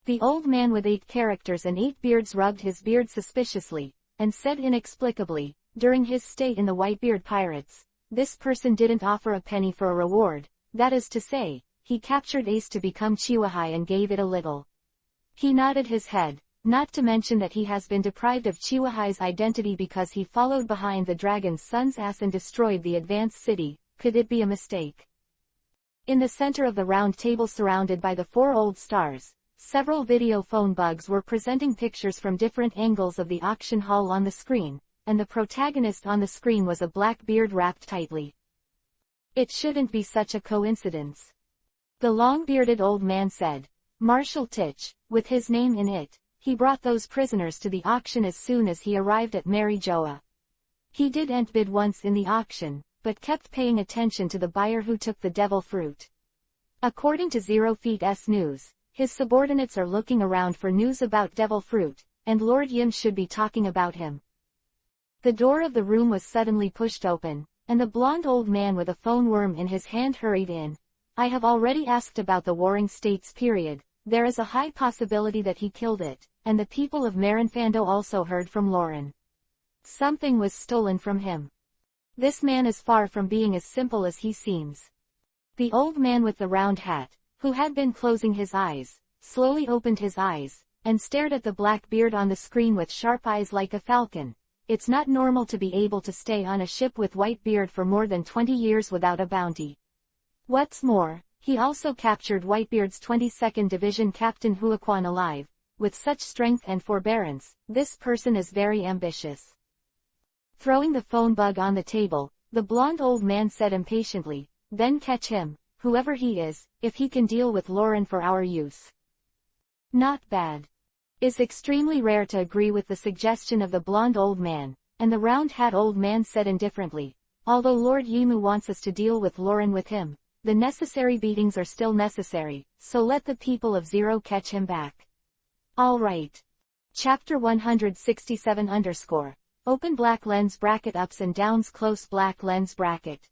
The old man with 8 characters and 8 beards rubbed his beard suspiciously, and said inexplicably, during his stay in the Whitebeard Pirates, this person didn't offer a penny for a reward, that is to say, he captured Ace to become Chiwahai and gave it a little. He nodded his head, not to mention that he has been deprived of Chiwahai's identity because he followed behind the dragon's son's ass and destroyed the advanced city. Could it be a mistake? In the center of the round table surrounded by the 4 old stars, several video phone bugs were presenting pictures from different angles of the auction hall on the screen, and the protagonist on the screen was a black beard wrapped tightly. It shouldn't be such a coincidence. The long-bearded old man said. Marshal Titch, with his name in it, he brought those prisoners to the auction as soon as he arrived at Mary Joa. He didn't bid once in the auction, but kept paying attention to the buyer who took the devil fruit. According to Zero Feet's news, his subordinates are looking around for news about devil fruit, and Lord Yim should be talking about him. The door of the room was suddenly pushed open, and the blonde old man with a phone worm in his hand hurried in. I have already asked about the Warring States period. There is a high possibility that he killed it, and the people of Marinfando also heard from Lauren. Something was stolen from him. This man is far from being as simple as he seems. The old man with the round hat, who had been closing his eyes, slowly opened his eyes, and stared at the black beard on the screen with sharp eyes like a falcon. It's not normal to be able to stay on a ship with Whitebeard for more than 20 years without a bounty. What's more, he also captured Whitebeard's 22nd Division Captain Huaquan alive. With such strength and forbearance, this person is very ambitious. Throwing the phone bug on the table, the blonde old man said impatiently, then catch him, whoever he is, if he can deal with Lauren for our use. Not bad. Is extremely rare to agree with the suggestion of the blonde old man, and the round hat old man said indifferently, although Lord Yimu wants us to deal with Lauren with him, the necessary beatings are still necessary, so let the people of Zero catch him back. All right. Chapter 167 Open black lens bracket ups and downs close black lens bracket.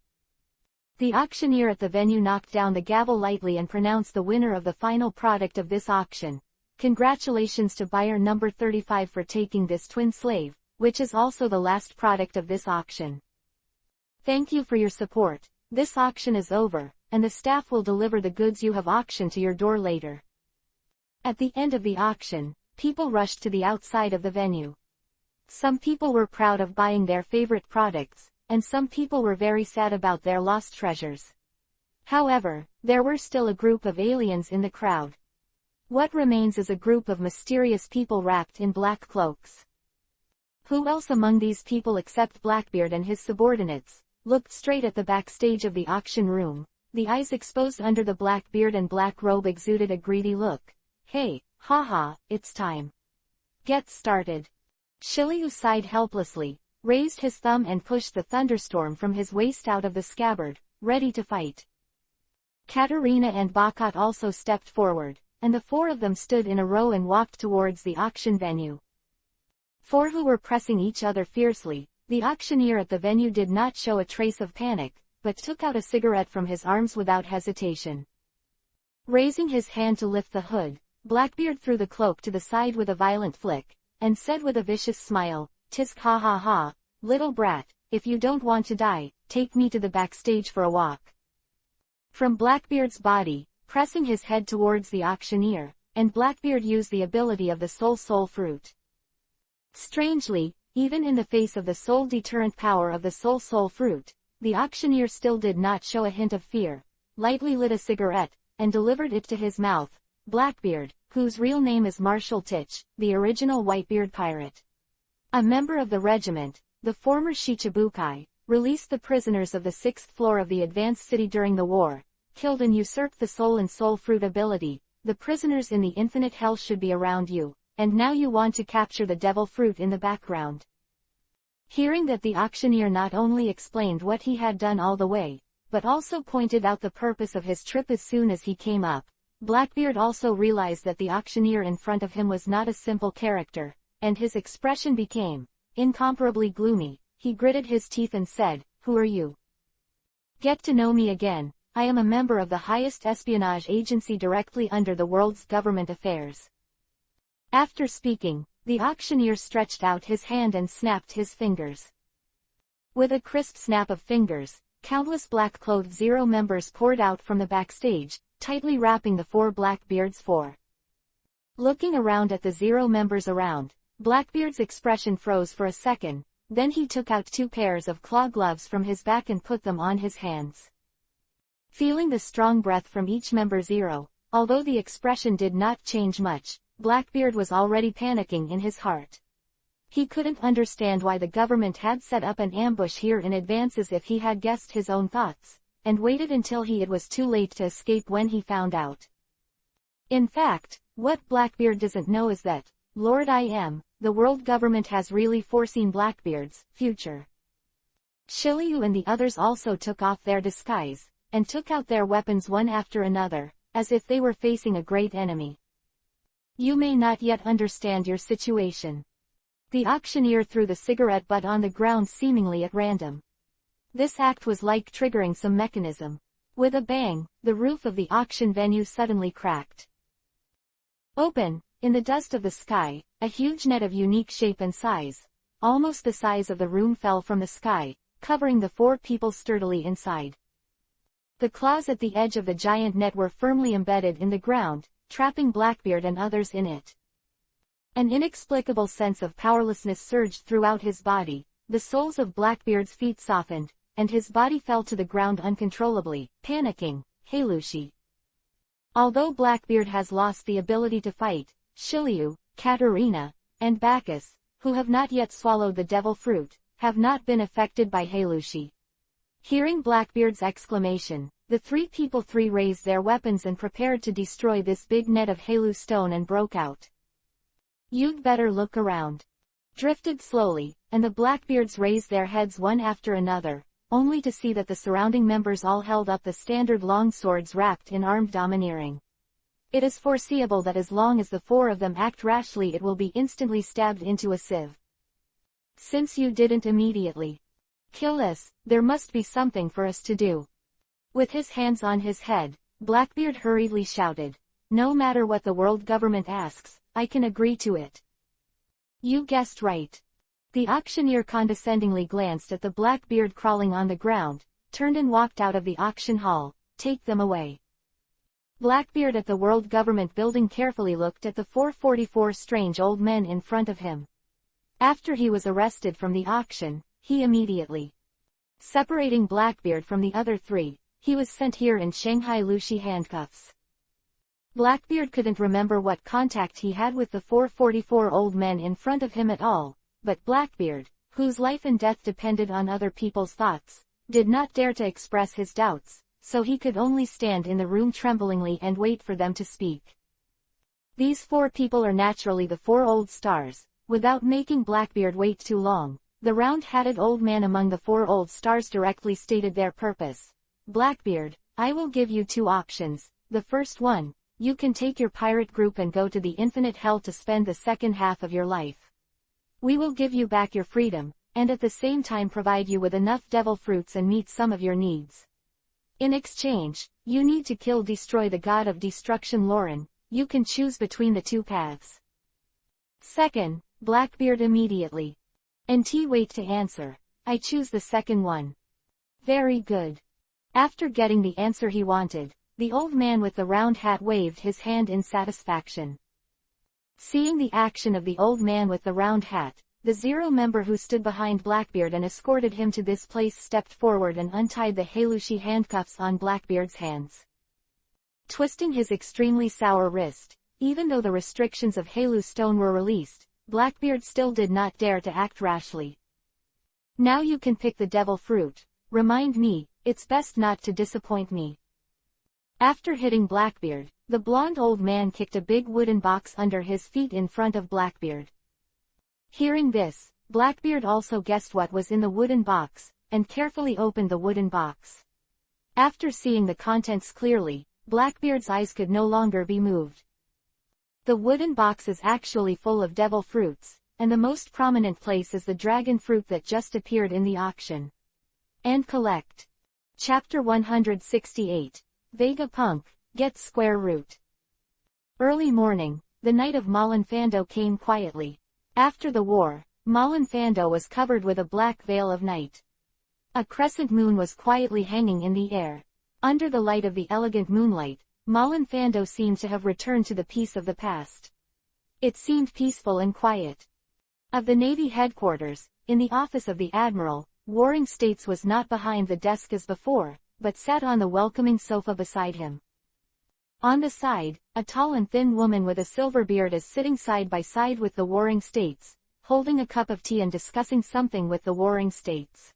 The auctioneer at the venue knocked down the gavel lightly and pronounced the winner of the final product of this auction. Congratulations to buyer number 35 for taking this twin slave, which is also the last product of this auction. Thank you for your support. This auction is over, and the staff will deliver the goods you have auctioned to your door later. At the end of the auction, people rushed to the outside of the venue. Some people were proud of buying their favorite products, and some people were very sad about their lost treasures. However, there were still a group of aliens in the crowd. What remains is a group of mysterious people wrapped in black cloaks. Who else among these people except Blackbeard and his subordinates, looked straight at the backstage of the auction room. The eyes exposed under the black beard and black robe exuded a greedy look. Hey, haha, it's time. Get started. Shiryu sighed helplessly, raised his thumb and pushed the thunderstorm from his waist out of the scabbard, ready to fight. Katerina and Bakat also stepped forward, and the 4 of them stood in a row and walked towards the auction venue. 4 who were pressing each other fiercely. The auctioneer at the venue did not show a trace of panic, but took out a cigarette from his arms without hesitation. Raising his hand to lift the hood, Blackbeard threw the cloak to the side with a violent flick, and said with a vicious smile, "Tisk ha ha ha, little brat, if you don't want to die, take me to the backstage for a walk." From Blackbeard's body, pressing his head towards the auctioneer, and Blackbeard used the ability of the soul fruit. Strangely, even in the face of the soul deterrent power of the soul fruit, the auctioneer still did not show a hint of fear, lightly lit a cigarette, and delivered it to his mouth. Blackbeard, whose real name is Marshal Titch, the original Whitebeard pirate. A member of the regiment, the former Shichibukai, released the prisoners of the 6th floor of the advanced city during the war, killed and usurped the soul and soul fruit ability. The prisoners in the infinite hell should be around you, and now you want to capture the devil fruit in the background. Hearing that the auctioneer not only explained what he had done all the way, but also pointed out the purpose of his trip as soon as he came up, Blackbeard also realized that the auctioneer in front of him was not a simple character, and his expression became incomparably gloomy, he gritted his teeth and said, "Who are you? Get to know me again. I am a member of the highest espionage agency directly under the world's government affairs." After speaking, the auctioneer stretched out his hand and snapped his fingers. With a crisp snap of fingers, countless black-clothed Zero members poured out from the backstage, tightly wrapping the four Blackbeard's four. Looking around at the Zero members around, Blackbeard's expression froze for a second, then he took out 2 pairs of claw gloves from his back and put them on his hands. Feeling the strong breath from each member Zero, although the expression did not change much, Blackbeard was already panicking in his heart. He couldn't understand why the government had set up an ambush here in advance as if he had guessed his own thoughts, and waited until it was too late to escape when he found out. In fact, what Blackbeard doesn't know is that, Lord I am, the world government has really foreseen Blackbeard's future. Shiryu and the others also took off their disguise, and took out their weapons one after another, as if they were facing a great enemy. "You may not yet understand your situation." The auctioneer threw the cigarette butt on the ground seemingly at random. This act was like triggering some mechanism. With a bang, the roof of the auction venue suddenly cracked open. In the dust of the sky, a huge net of unique shape and size, almost the size of the room, fell from the sky, covering the 4 people sturdily inside. The claws at the edge of the giant net were firmly embedded in the ground, trapping Blackbeard and others in it. An inexplicable sense of powerlessness surged throughout his body, the soles of Blackbeard's feet softened, and his body fell to the ground uncontrollably, panicking, "Heilushi." Although Blackbeard has lost the ability to fight, Shiryu, Katarina, and Bacchus, who have not yet swallowed the devil fruit, have not been affected by Heilushi. Hearing Blackbeard's exclamation, the 3 people raised their weapons and prepared to destroy this big net of Heilu stone and broke out. "You'd better look around." Drifted slowly, and the Blackbeards raised their heads one after another, only to see that the surrounding members all held up the standard long swords wrapped in armed domineering. It is foreseeable that as long as the 4 of them act rashly, it will be instantly stabbed into a sieve. "Since you didn't immediately kill us, there must be something for us to do." With his hands on his head, Blackbeard hurriedly shouted, "No matter what the world government asks, I can agree to it." "You guessed right." The auctioneer condescendingly glanced at the Blackbeard crawling on the ground, turned and walked out of the auction hall. "Take them away." Blackbeard at the World Government Building carefully looked at the 444 strange old men in front of him. After he was arrested from the auction, he immediately separating Blackbeard from the other 3, he was sent here in Shanghai Lushi handcuffs. Blackbeard couldn't remember what contact he had with the 444 old men in front of him at all, but Blackbeard, whose life and death depended on other people's thoughts, did not dare to express his doubts, so he could only stand in the room tremblingly and wait for them to speak. These 4 people are naturally the 4 old stars. Without making Blackbeard wait too long, the round-hatted old man among the 4 old stars directly stated their purpose. "Blackbeard, I will give you 2 options. The first one, you can take your pirate group and go to the infinite hell to spend the second half of your life. We will give you back your freedom, and at the same time provide you with enough devil fruits and meet some of your needs. In exchange, you need to destroy the god of destruction Lauren. You can choose between the 2 paths." "Second," Blackbeard immediately. Wait to answer. "I choose the second one." "Very good." After getting the answer he wanted, the old man with the round hat waved his hand in satisfaction. Seeing the action of the old man with the round hat, the 0 member who stood behind Blackbeard and escorted him to this place stepped forward and untied the Heilushi handcuffs on Blackbeard's hands. Twisting his extremely sour wrist, even though the restrictions of Heilu stone were released, Blackbeard still did not dare to act rashly. "Now you can pick the devil fruit. Remind me, it's best not to disappoint me." After hitting Blackbeard, the blonde old man kicked a big wooden box under his feet in front of Blackbeard. Hearing this, Blackbeard also guessed what was in the wooden box, and carefully opened the wooden box. After seeing the contents clearly, Blackbeard's eyes could no longer be moved. The wooden box is actually full of devil fruits, and the most prominent place is the dragon fruit that just appeared in the auction. And collect. Chapter 168. Vegapunk gets square root. Early morning, the night of Malin Fando came quietly. After the war, Malin Fando was covered with a black veil of night. A crescent moon was quietly hanging in the air. Under the light of the elegant moonlight, Malin Fando seemed to have returned to the peace of the past. It seemed peaceful and quiet. Of the Navy headquarters, in the office of the Admiral, Warring States was not behind the desk as before, but sat on the welcoming sofa beside him. On the side, a tall and thin woman with a silver beard is sitting side by side with the Warring States, holding a cup of tea and discussing something with the Warring States.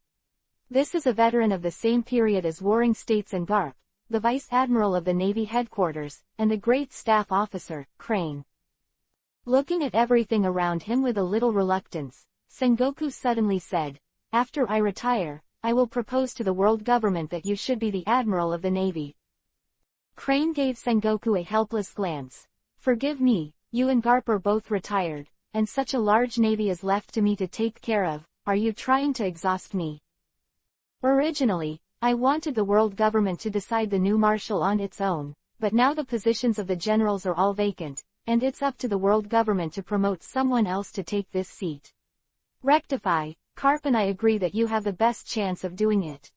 This is a veteran of the same period as Warring States and Garp, the Vice Admiral of the Navy headquarters, and the great staff officer, Crane. Looking at everything around him with a little reluctance, Sengoku suddenly said, "After I retire, I will propose to the world government that you should be the Admiral of the Navy." Crane gave Sengoku a helpless glance. "Forgive me, you and Garp are both retired, and such a large navy is left to me to take care of. Are you trying to exhaust me?" "Originally, I wanted the world government to decide the new marshal on its own, but now the positions of the generals are all vacant, and it's up to the world government to promote someone else to take this seat. Rectify, Garp and I agree that you have the best chance of doing it.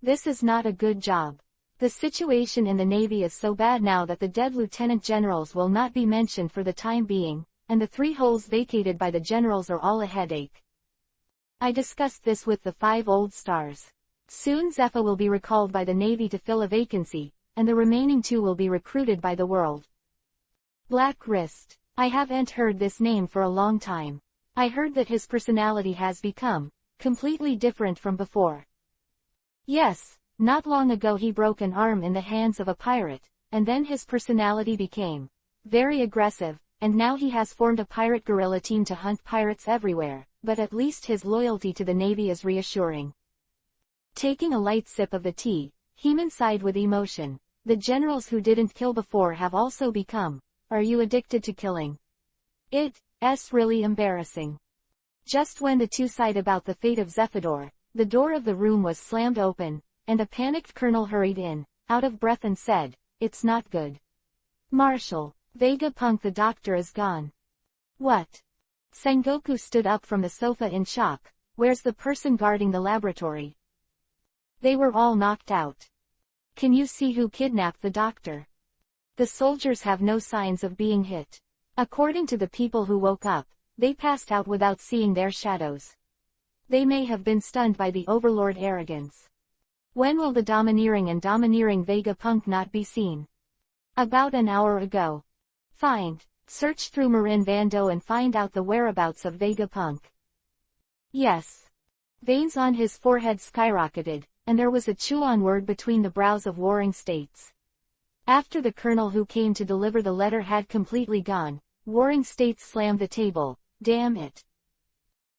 This is not a good job. The situation in the Navy is so bad now that the dead lieutenant generals will not be mentioned for the time being, and the 3 holes vacated by the generals are all a headache. I discussed this with the 5 old stars. Soon Zephyr will be recalled by the Navy to fill a vacancy, and the remaining 2 will be recruited by the world." Black Wrist. I haven't heard this name for a long time. I heard that his personality has become completely different from before. Yes, not long ago he broke an arm in the hands of a pirate, and then his personality became very aggressive, and now he has formed a pirate guerrilla team to hunt pirates everywhere, but at least his loyalty to the Navy is reassuring. Taking a light sip of the tea, Heeman sighed with emotion. The generals who didn't kill before have also become. Are you addicted to killing? It's really embarrassing. Just when the 2 sighed about the fate of Zephyr, the door of the room was slammed open, and a panicked colonel hurried in, out of breath and said, "It's not good. Marshal, Vegapunk the doctor is gone." "What?" Sengoku stood up from the sofa in shock. "Where's the person guarding the laboratory?" "They were all knocked out." "Can you see who kidnapped the doctor?" "The soldiers have no signs of being hit. According to the people who woke up, they passed out without seeing their shadows. They may have been stunned by the overlord arrogance." "When will the domineering Vegapunk not be seen?" "About an hour ago." Search through Marin Vando and find out the whereabouts of Vegapunk." "Yes." Veins on his forehead skyrocketed, and there was a chew-on word between the brows of Warring States. After the colonel who came to deliver the letter had completely gone, Warring States slammed the table. "Damn it."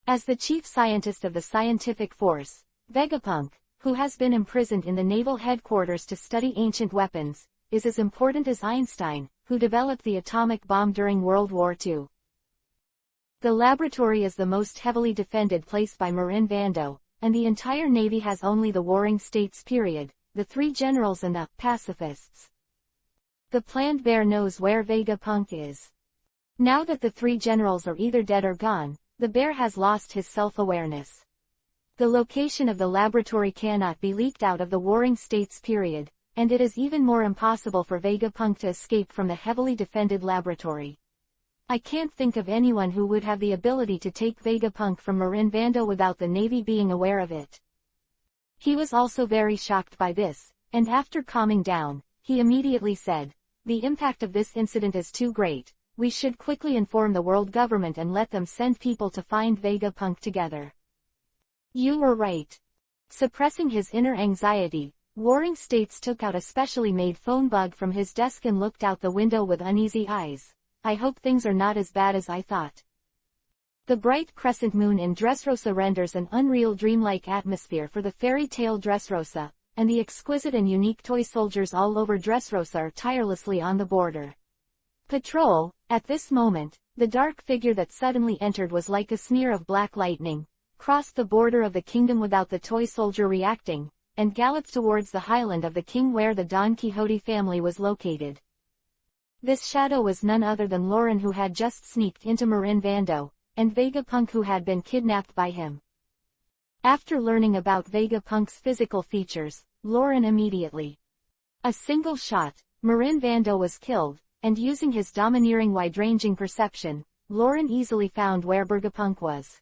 As the chief scientist of the scientific force, Vegapunk, who has been imprisoned in the naval headquarters to study ancient weapons, is as important as Einstein, who developed the atomic bomb during World War II. The laboratory is the most heavily defended place by Marin Vando, and the entire Navy has only the Warring States period, the 3 generals and the pacifists. The planned bear knows where Vegapunk is. Now that the 3 generals are either dead or gone, the bear has lost his self-awareness. The location of the laboratory cannot be leaked out of the Warring States period, and it is even more impossible for Vegapunk to escape from the heavily defended laboratory. I can't think of anyone who would have the ability to take Vegapunk from Marin Vando without the Navy being aware of it. He was also very shocked by this, and after calming down, he immediately said, "The impact of this incident is too great. We should quickly inform the world government and let them send people to find Vegapunk together." "You were right." Suppressing his inner anxiety, Warring States took out a specially made phone bug from his desk and looked out the window with uneasy eyes. "I hope things are not as bad as I thought." The bright crescent moon in Dressrosa renders an unreal dreamlike atmosphere for the fairy tale Dressrosa, and the exquisite and unique toy soldiers all over Dressrosa are tirelessly on the border. Patrol. At this moment, the dark figure that suddenly entered was like a smear of black lightning, crossed the border of the kingdom without the toy soldier reacting, and galloped towards the highland of the king where the Don Quixote family was located. This shadow was none other than Lauren, who had just sneaked into Marin Vando, and Vegapunk, who had been kidnapped by him. After learning about Vegapunk's physical features, Lauren immediately. A single shot, Marin Vando was killed, and using his domineering wide-ranging perception, Lauren easily found where Vegapunk was.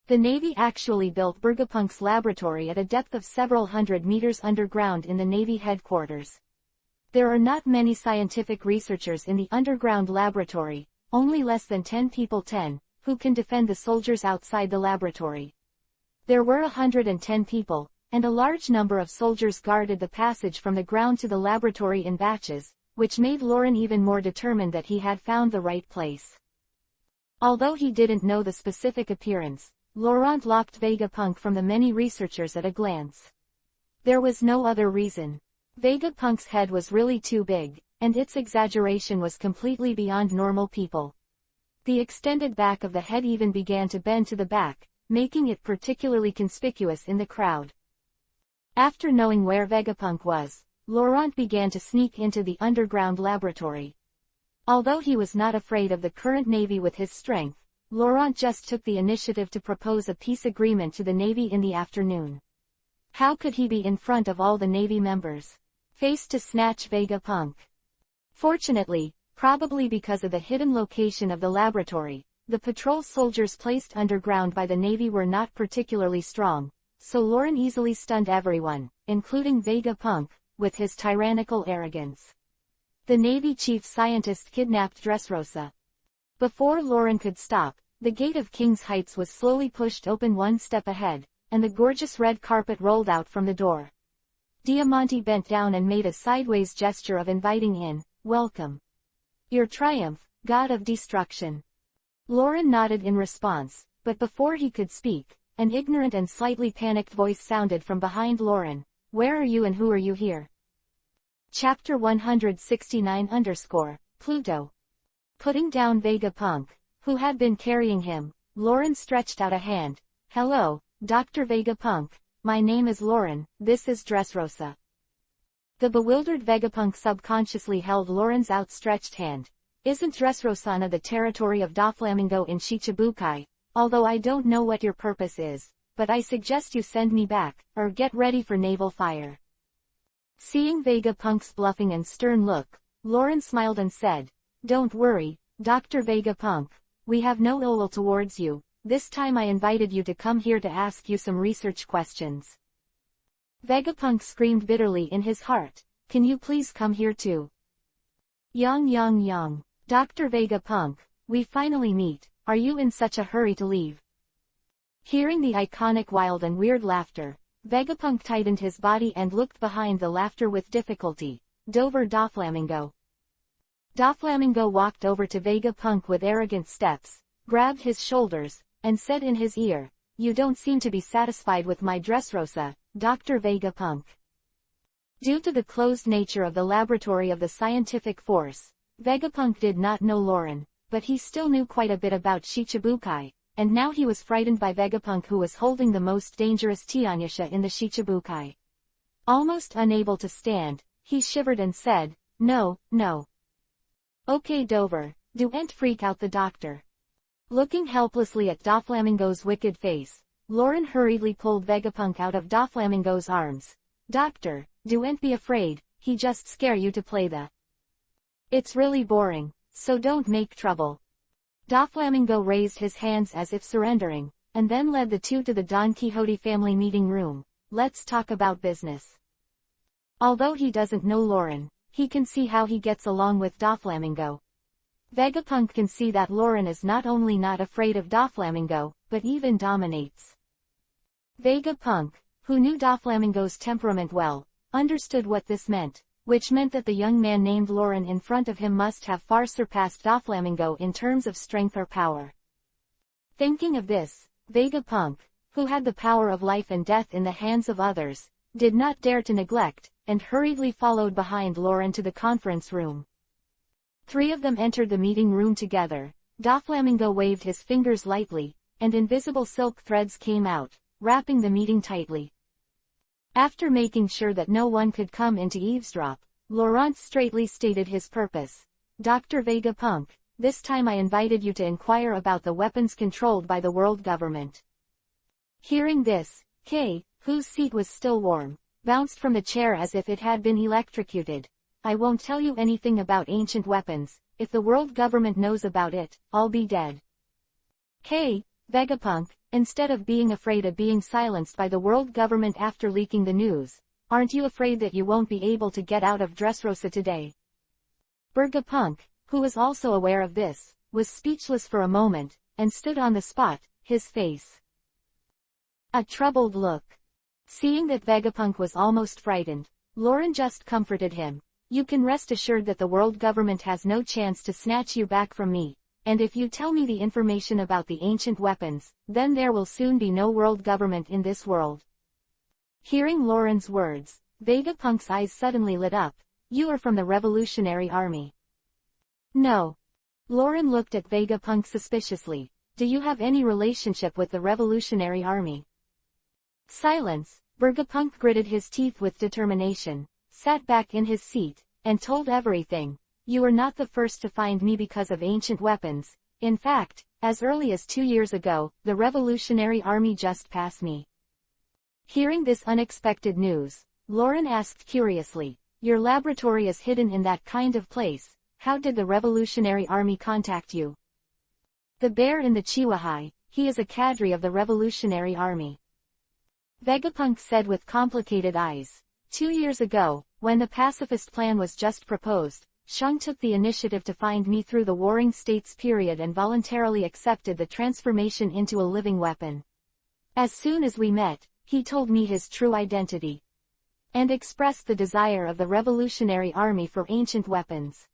The Navy actually built Vegapunk's laboratory at a depth of several hundred meters underground in the Navy headquarters. There are not many scientific researchers in the underground laboratory, only less than 10 people, who can defend the soldiers outside the laboratory. There were 110 people, and a large number of soldiers guarded the passage from the ground to the laboratory in batches, which made Lauren even more determined that he had found the right place. Although he didn't know the specific appearance, Laurent locked Vegapunk from the many researchers at a glance. There was no other reason. Vegapunk's head was really too big, and its exaggeration was completely beyond normal people. The extended back of the head even began to bend to the back, making it particularly conspicuous in the crowd. After knowing where Vegapunk was, Laurent began to sneak into the underground laboratory. Although he was not afraid of the current Navy with his strength, Laurent just took the initiative to propose a peace agreement to the Navy in the afternoon. How could he be in front of all the Navy members, face to snatch Vegapunk? Fortunately, probably because of the hidden location of the laboratory, the patrol soldiers placed underground by the Navy were not particularly strong, so Lauren easily stunned everyone, including Vegapunk, with his tyrannical arrogance. The Navy chief scientist kidnapped Dressrosa. Before Lauren could stop, the gate of King's Heights was slowly pushed open one step ahead, and the gorgeous red carpet rolled out from the door. Diamante bent down and made a sideways gesture of inviting in. Welcome. Your triumph, God of Destruction. Lauren nodded in response, but before he could speak, an ignorant and slightly panicked voice sounded from behind Lauren. Where are you and who are you here? Chapter 169 Pluto. Putting down Vegapunk, who had been carrying him, Lauren stretched out a hand. Hello, Dr. Vegapunk, my name is Lauren, this is Dressrosa. The bewildered Vegapunk subconsciously held Lauren's outstretched hand. Isn't Dressrosa the territory of Doflamingo in Shichibukai? Although I don't know what your purpose is, but I suggest you send me back, or get ready for naval fire. Seeing Vegapunk's bluffing and stern look, Lauren smiled and said, Don't worry, Dr. Vegapunk, we have no ill will towards you. This time I invited you to come here to ask you some research questions. Vegapunk screamed bitterly in his heart, Can you please come here too? Yang. Dr. Vegapunk, we finally meet, are you in such a hurry to leave? Hearing the iconic wild and weird laughter, Vegapunk tightened his body and looked behind the laughter with difficulty. Dover Doflamingo. Doflamingo walked over to Vegapunk with arrogant steps, grabbed his shoulders, and said in his ear, You don't seem to be satisfied with my Dressrosa, Dr. Vegapunk. Due to the closed nature of the laboratory of the scientific force, Vegapunk did not know Lauren, but he still knew quite a bit about Shichibukai, and now he was frightened by Vegapunk, who was holding the most dangerous Tianyasha in the Shichibukai. Almost unable to stand, he shivered and said, No. Okay Dover, don't freak out the doctor. Looking helplessly at Doflamingo's wicked face, Lauren hurriedly pulled Vegapunk out of Doflamingo's arms. Doctor, don't be afraid, he just scare you to play the. It's really boring, so don't make trouble. Doflamingo raised his hands as if surrendering, and then led the two to the Don Quixote family meeting room. Let's talk about business. Although he doesn't know Lauren, he can see how he gets along with Doflamingo. Vegapunk can see that Lauren is not only not afraid of Doflamingo, but even dominates. Vegapunk, who knew Doflamingo's temperament well, understood what this meant, which meant that the young man named Lauren in front of him must have far surpassed Doflamingo in terms of strength or power. Thinking of this, Vegapunk, who had the power of life and death in the hands of others, did not dare to neglect, and hurriedly followed behind Lauren to the conference room. Three of them entered the meeting room together. Doflamingo waved his fingers lightly, and invisible silk threads came out, wrapping the meeting tightly. After making sure that no one could come in to eavesdrop, Laurent straightly stated his purpose. Dr. Vegapunk, this time I invited you to inquire about the weapons controlled by the world government. Hearing this, Kay, whose seat was still warm, bounced from the chair as if it had been electrocuted. I won't tell you anything about ancient weapons. If the world government knows about it, I'll be dead. Kay, Vegapunk, instead of being afraid of being silenced by the world government after leaking the news, aren't you afraid that you won't be able to get out of Dressrosa today? Vegapunk, who was also aware of this, was speechless for a moment, and stood on the spot, his face a troubled look. Seeing that Vegapunk was almost frightened, Laurent just comforted him. You can rest assured that the world government has no chance to snatch you back from me, and if you tell me the information about the ancient weapons, then there will soon be no world government in this world. Hearing Laurent's words, Vegapunk's eyes suddenly lit up. You are from the Revolutionary Army. No. Laurent looked at Vegapunk suspiciously. Do you have any relationship with the Revolutionary Army? Silence. Vegapunk gritted his teeth with determination, sat back in his seat, and told everything. You are not the first to find me because of ancient weapons. In fact, as early as 2 years ago, the Revolutionary Army just passed me. Hearing this unexpected news, Laurent asked curiously, your laboratory is hidden in that kind of place. How did the Revolutionary Army contact you? The bear in the Chihuahua, he is a cadre of the Revolutionary Army. Vegapunk said with complicated eyes. 2 years ago, when the pacifist plan was just proposed, Shang took the initiative to find me through the Warring States period and voluntarily accepted the transformation into a living weapon. As soon as we met, he told me his true identity and expressed the desire of the Revolutionary Army for ancient weapons.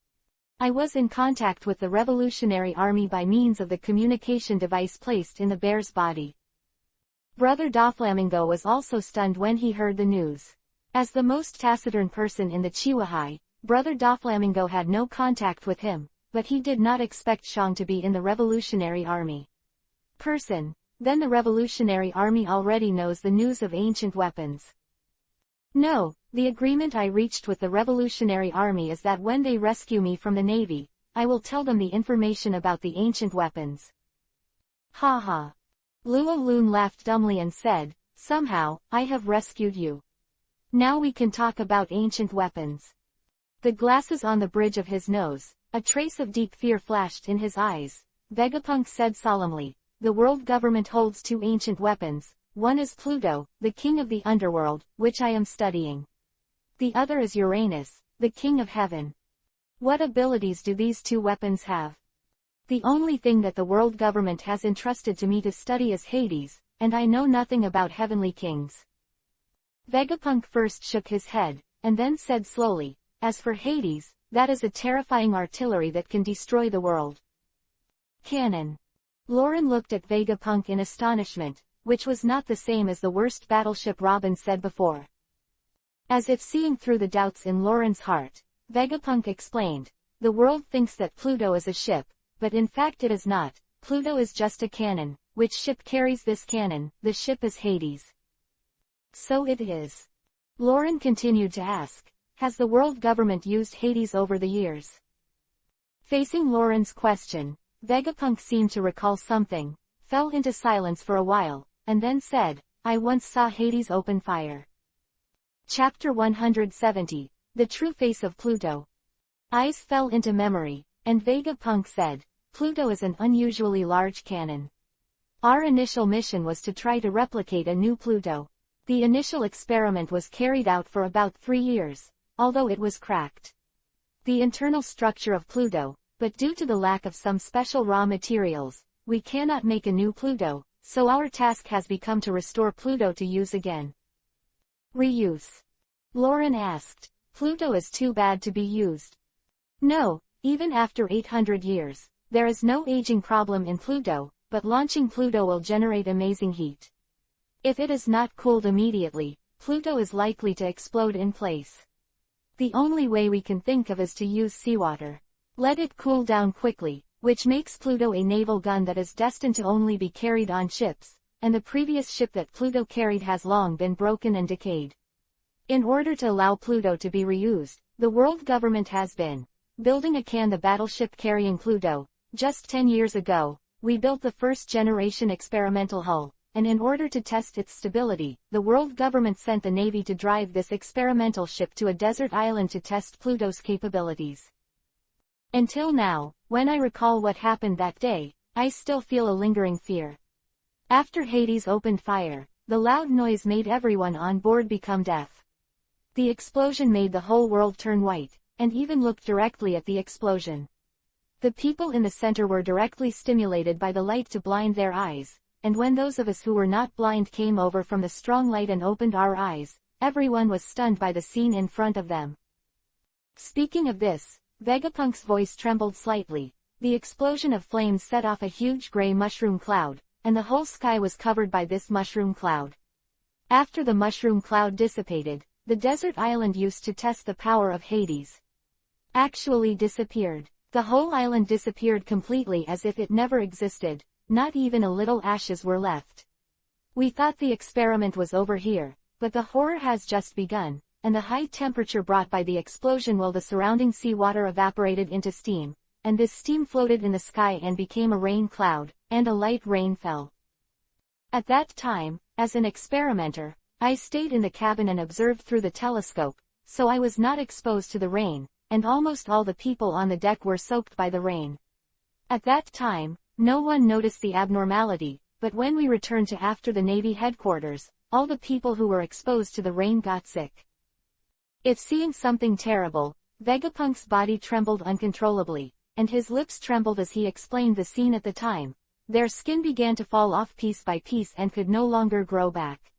I was in contact with the Revolutionary Army by means of the communication device placed in the bear's body. Brother Doflamingo was also stunned when he heard the news. As the most taciturn person in the Chihuahua, Brother Doflamingo had no contact with him, but he did not expect Shang to be in the Revolutionary Army. Then the Revolutionary Army already knows the news of ancient weapons. No, the agreement I reached with the Revolutionary Army is that when they rescue me from the Navy, I will tell them the information about the ancient weapons. Ha ha. Luo Lun laughed dumbly and said, somehow, I have rescued you. Now we can talk about ancient weapons. The glasses on the bridge of his nose, a trace of deep fear flashed in his eyes. Vegapunk said solemnly, the world government holds 2 ancient weapons. One is Pluto, the king of the underworld, which I am studying. The other is Uranus, the king of heaven. What abilities do these 2 weapons have? The only thing that the world government has entrusted to me to study is Hades, and I know nothing about heavenly kings. Vegapunk first shook his head, and then said slowly, as for Hades, that is a terrifying artillery that can destroy the world. Cannon. Laurent looked at Vegapunk in astonishment, which was not the same as the worst battleship Robin said before. As if seeing through the doubts in Laurent's heart, Vegapunk explained, the world thinks that Pluto is a ship, but in fact it is not. Pluto is just a cannon. Which ship carries this cannon? The ship is Hades. So it is. Laurent continued to ask, has the world government used Hades over the years? Facing Laurent's question, Vegapunk seemed to recall something, fell into silence for a while, and then said, I once saw Hades open fire. Chapter 170, The True Face of Pluto. Eyes fell into memory, and Vegapunk said, Pluto is an unusually large cannon. Our initial mission was to try to replicate a new Pluto. The initial experiment was carried out for about 3 years, although it was cracked. The internal structure of Pluto, but due to the lack of some special raw materials, we cannot make a new Pluto, so our task has become to restore Pluto to use again. Reuse. Laurent asked, Pluto is too bad to be used. No, even after 800 years, there is no aging problem in Pluto, but launching Pluto will generate amazing heat. If it is not cooled immediately, Pluto is likely to explode in place. The only way we can think of is to use seawater. Let it cool down quickly, which makes Pluto a naval gun that is destined to only be carried on ships, and the previous ship that Pluto carried has long been broken and decayed. In order to allow Pluto to be reused, the world government has been building the battleship carrying Pluto. Just 10 years ago, we built the first-generation experimental hull, and in order to test its stability, the world government sent the Navy to drive this experimental ship to a desert island to test Pluto's capabilities. Until now, when I recall what happened that day, I still feel a lingering fear. After Hades opened fire, the loud noise made everyone on board become deaf. The explosion made the whole world turn white, and even looked directly at the explosion. The people in the center were directly stimulated by the light to blind their eyes, and when those of us who were not blind came over from the strong light and opened our eyes, everyone was stunned by the scene in front of them. Speaking of this, Vegapunk's voice trembled slightly. The explosion of flames set off a huge gray mushroom cloud, and the whole sky was covered by this mushroom cloud. After the mushroom cloud dissipated, the desert island used to test the power of Hades actually disappeared. The whole island disappeared completely as if it never existed, not even a little ashes were left. We thought the experiment was over here, but the horror has just begun, and the high temperature brought by the explosion while the surrounding seawater evaporated into steam, and this steam floated in the sky and became a rain cloud, and a light rain fell. At that time, as an experimenter, I stayed in the cabin and observed through the telescope, so I was not exposed to the rain, and almost all the people on the deck were soaked by the rain. At that time, no one noticed the abnormality, but when we returned to after the Navy headquarters, all the people who were exposed to the rain got sick. If seeing something terrible, Vegapunk's body trembled uncontrollably, and his lips trembled as he explained the scene at the time. Their skin began to fall off piece by piece and could no longer grow back.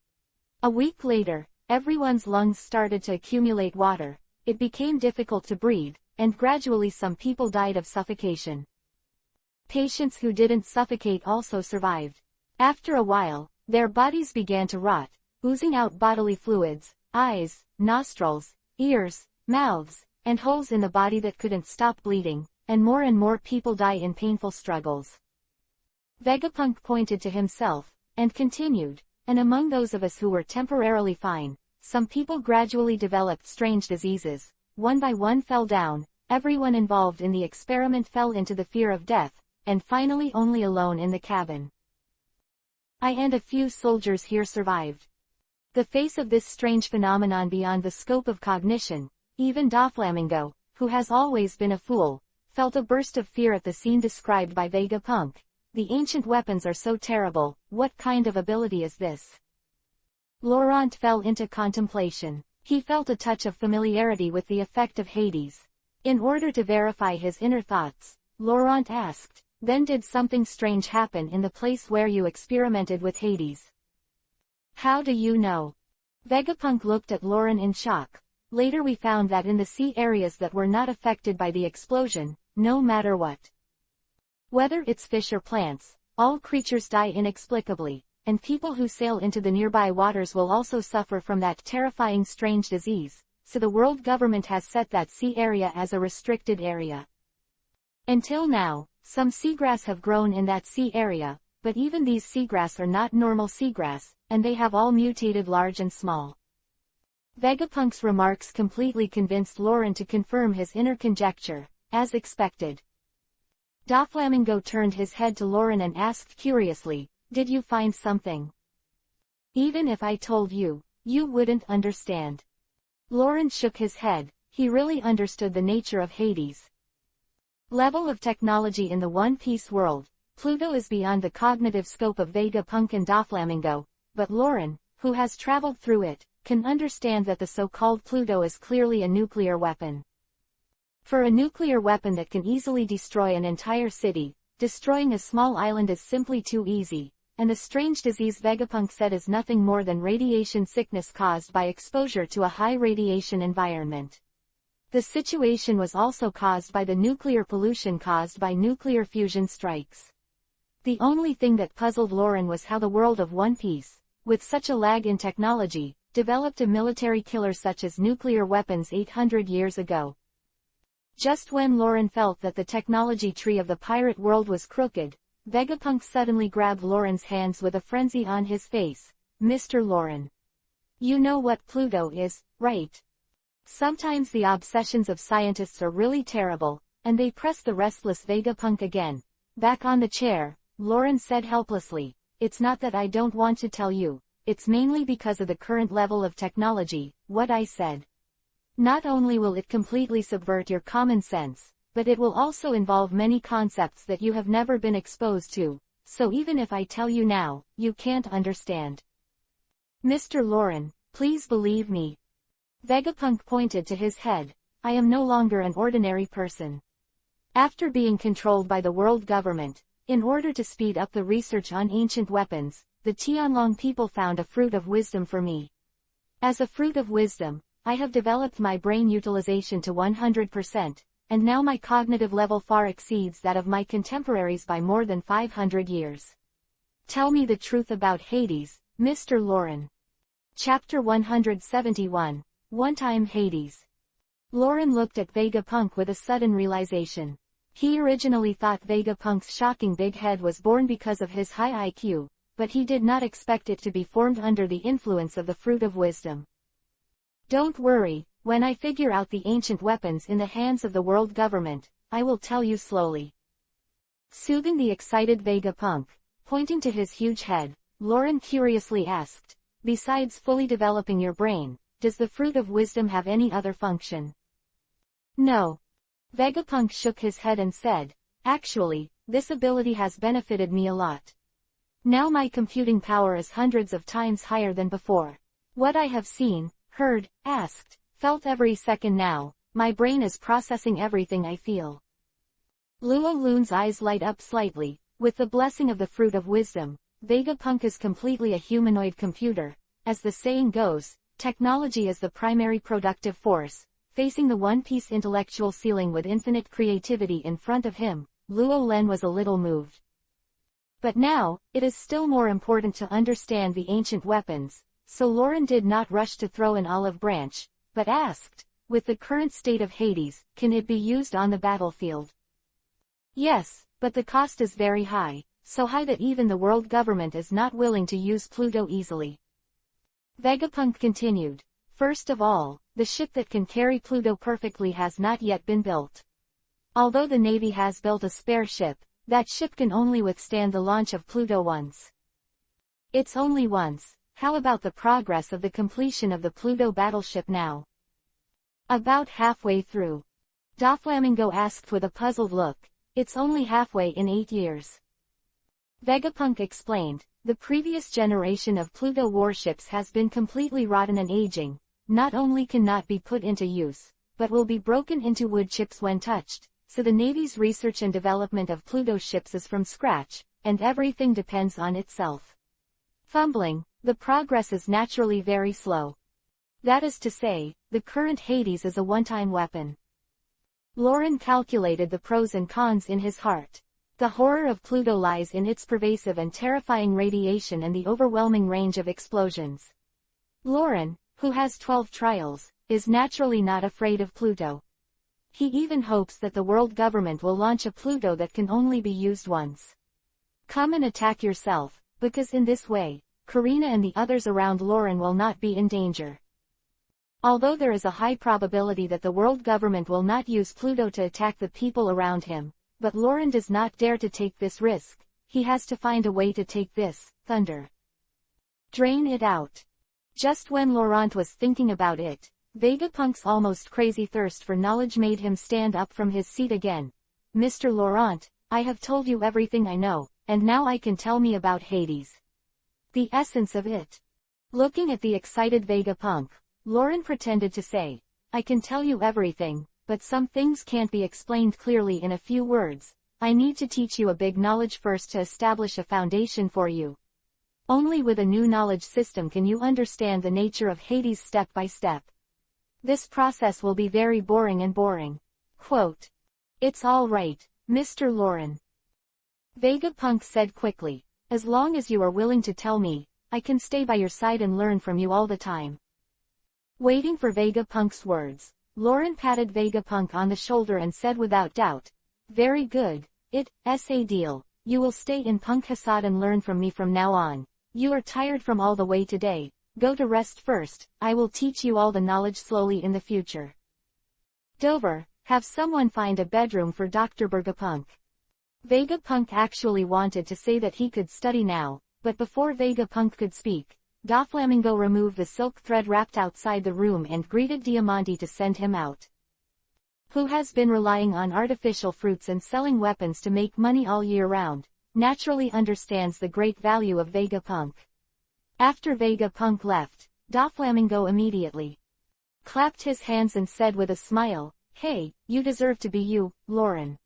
A week later, everyone's lungs started to accumulate water. It became difficult to breathe, and gradually some people died of suffocation. Patients who didn't suffocate also survived. After a while, their bodies began to rot, oozing out bodily fluids, eyes, nostrils, ears, mouths, and holes in the body that couldn't stop bleeding, and more people die in painful struggles. Vegapunk pointed to himself, and continued, and among those of us who were temporarily fine, some people gradually developed strange diseases. One by one fell down, everyone involved in the experiment fell into the fear of death, and finally only alone in the cabin. I and a few soldiers here survived. The face of this strange phenomenon beyond the scope of cognition, even Doflamingo, who has always been a fool, felt a burst of fear at the scene described by Vegapunk. The ancient weapons are so terrible, what kind of ability is this? Laurent fell into contemplation. He felt a touch of familiarity with the effect of Hades. In order to verify his inner thoughts, Laurent asked, "Then did something strange happen in the place where you experimented with Hades?" "How do you know?" Vegapunk looked at Lauren in shock. Later we found that in the sea areas that were not affected by the explosion, no matter what, whether it's fish or plants, all creatures die inexplicably, and people who sail into the nearby waters will also suffer from that terrifying strange disease, so the world government has set that sea area as a restricted area. Until now, some seagrass have grown in that sea area, but even these seagrass are not normal seagrass, and they have all mutated large and small. Vegapunk's remarks completely convinced Lauren to confirm his inner conjecture, as expected. Doflamingo turned his head to Lauren and asked curiously, "Did you find something? Even if I told you, you wouldn't understand." Lauren shook his head. He really understood the nature of Hades' level of technology in the One Piece world. Pluto is beyond the cognitive scope of Vegapunk and Doflamingo, but Lauren, who has traveled through it, can understand that the so-called Pluto is clearly a nuclear weapon. For a nuclear weapon that can easily destroy an entire city, destroying a small island is simply too easy, and the strange disease Vegapunk said is nothing more than radiation sickness caused by exposure to a high radiation environment. The situation was also caused by the nuclear pollution caused by nuclear fusion strikes. The only thing that puzzled Lauren was how the world of One Piece, with such a lag in technology, developed a military killer such as nuclear weapons 800 years ago. Just when Lauren felt that the technology tree of the pirate world was crooked, Vegapunk suddenly grabbed Lauren's hands with a frenzy on his face. "Mr. Lauren. You know what Pluto is, right? Sometimes the obsessions of scientists are really terrible," and they pressed the restless Vegapunk again. Back on the chair, Lauren said helplessly, "It's not that I don't want to tell you, it's mainly because of the current level of technology, what I said. Not only will it completely subvert your common sense, but it will also involve many concepts that you have never been exposed to, so even if I tell you now, you can't understand. Mr. Lauren, please believe me." Vegapunk pointed to his head. "I am no longer an ordinary person. After being controlled by the world government, in order to speed up the research on ancient weapons, the Tianlong people found a fruit of wisdom for me. As a fruit of wisdom, I have developed my brain utilization to 100%, and now my cognitive level far exceeds that of my contemporaries by more than 500 years. Tell me the truth about Hades, Mr. Lauren." Chapter 171. One Time Hades. Lauren looked at Vegapunk with a sudden realization. He originally thought Vegapunk's shocking big head was born because of his high IQ, but he did not expect it to be formed under the influence of the fruit of wisdom. "Don't worry, when I figure out the ancient weapons in the hands of the world government, I will tell you slowly." Soothing the excited Vegapunk, pointing to his huge head, Lauren curiously asked, "Besides fully developing your brain, does the fruit of wisdom have any other function?" "No." Vegapunk shook his head and said, "Actually, this ability has benefited me a lot. Now my computing power is hundreds of times higher than before. What I have seen, heard, asked, felt every second now, my brain is processing everything I feel." Luo Lun's eyes light up slightly. With the blessing of the fruit of wisdom, Vegapunk is completely a humanoid computer. As the saying goes, technology is the primary productive force, facing the one-piece intellectual ceiling with infinite creativity in front of him. Luo Len was a little moved. But now, it is still more important to understand the ancient weapons, so Lauren did not rush to throw an olive branch, but asked, "With the current state of Hades, can it be used on the battlefield?" "Yes, but the cost is very high, so high that even the world government is not willing to use Pluto easily." Vegapunk continued, "First of all, the ship that can carry Pluto perfectly has not yet been built. Although the Navy has built a spare ship, that ship can only withstand the launch of Pluto once. It's only once. How about the progress of the completion of the Pluto battleship now?" "About halfway through." Doflamingo asked with a puzzled look. "It's only halfway in 8 years." Vegapunk explained, "The previous generation of Pluto warships has been completely rotten and aging, not only cannot be put into use, but will be broken into wood chips when touched, so the Navy's research and development of Pluto ships is from scratch, and everything depends on itself. Fumbling, the progress is naturally very slow. That is to say, the current Hades is a one-time weapon." Lauren calculated the pros and cons in his heart. The horror of Pluto lies in its pervasive and terrifying radiation and the overwhelming range of explosions. Lauren, who has 12 trials, is naturally not afraid of Pluto. He even hopes that the world government will launch a Pluto that can only be used once. Come and attack yourself, because in this way, Karina and the others around Lauren will not be in danger. Although there is a high probability that the world government will not use Pluto to attack the people around him, but Lauren does not dare to take this risk. He has to find a way to take this thunder. Drain it out. Just when Laurent was thinking about it, Vegapunk's almost crazy thirst for knowledge made him stand up from his seat again. "Mr. Laurent, I have told you everything I know, and now I can tell me about Hades. The essence of it." Looking at the excited Vegapunk, Lauren pretended to say, "I can tell you everything, but some things can't be explained clearly in a few words. I need to teach you a big knowledge first to establish a foundation for you. Only with a new knowledge system can you understand the nature of Hades step by step. This process will be very boring and boring." Quote, "It's all right, Mr. Lauren," Vegapunk said quickly. "As long as you are willing to tell me, I can stay by your side and learn from you all the time." Waiting for Vegapunk's words, Lauren patted Vegapunk on the shoulder and said without doubt, "Very good, it's a deal. You will stay in Punk Hasad and learn from me from now on. You are tired from all the way today. Go to rest first, I will teach you all the knowledge slowly in the future." Dover, have someone find a bedroom for Dr. Vegapunk. Vegapunk actually wanted to say that he could study now, but before Vegapunk could speak, Doflamingo removed the silk thread wrapped outside the room and greeted Diamante to send him out. Who has been relying on artificial fruits and selling weapons to make money all year round, naturally understands the great value of Vegapunk. After Vegapunk left, Doflamingo immediately clapped his hands and said with a smile, "Hey, you deserve to be you, Lauren."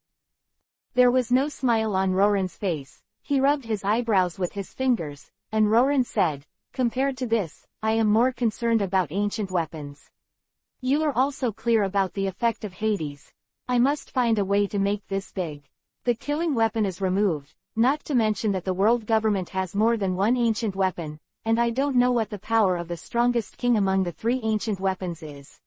There was no smile on Roran's face. He rubbed his eyebrows with his fingers, and Roran said, "Compared to this, I am more concerned about ancient weapons. You are also clear about the effect of Hades. I must find a way to make this big. The killing weapon is removed, not to mention that the world government has more than one ancient weapon, and I don't know what the power of the strongest king among the three ancient weapons is."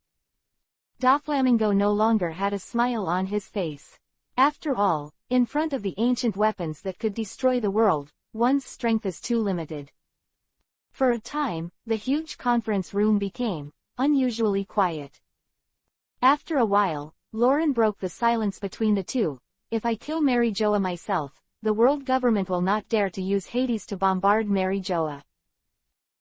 Doflamingo no longer had a smile on his face. After all, in front of the ancient weapons that could destroy the world, one's strength is too limited. For a time, the huge conference room became unusually quiet. After a while, Lauren broke the silence between the two. "If I kill Mary Joa myself, the world government will not dare to use Hades to bombard Mary Joa."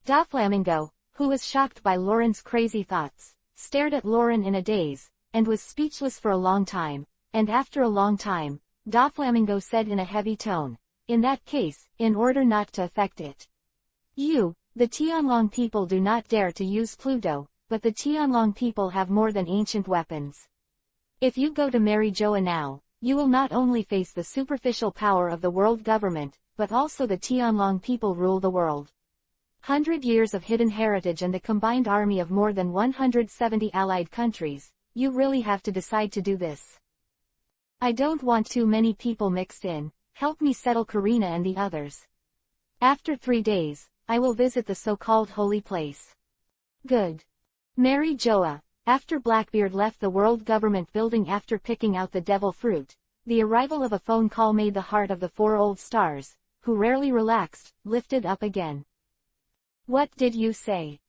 Doflamingo, who was shocked by Lauren's crazy thoughts, stared at Lauren in a daze, and was speechless for a long time, and after a long time, Doflamingo said in a heavy tone, "In that case, in order not to affect it, the Tianlong people do not dare to use Pluto, but the Tianlong people have more than ancient weapons. If you go to Mary Joa now, you will not only face the superficial power of the world government, but also the Tianlong people rule the world. 100 years of hidden heritage and the combined army of more than 170 allied countries, you really have to decide to do this. I don't want too many people mixed in, help me settle Karina and the others. After 3 days, I will visit the so-called holy place." Good. Mary Joa, after Blackbeard left the world government building after picking out the devil fruit, the arrival of a phone call made the heart of the 4 old stars, who rarely relaxed, lifted up again. "What did you say?"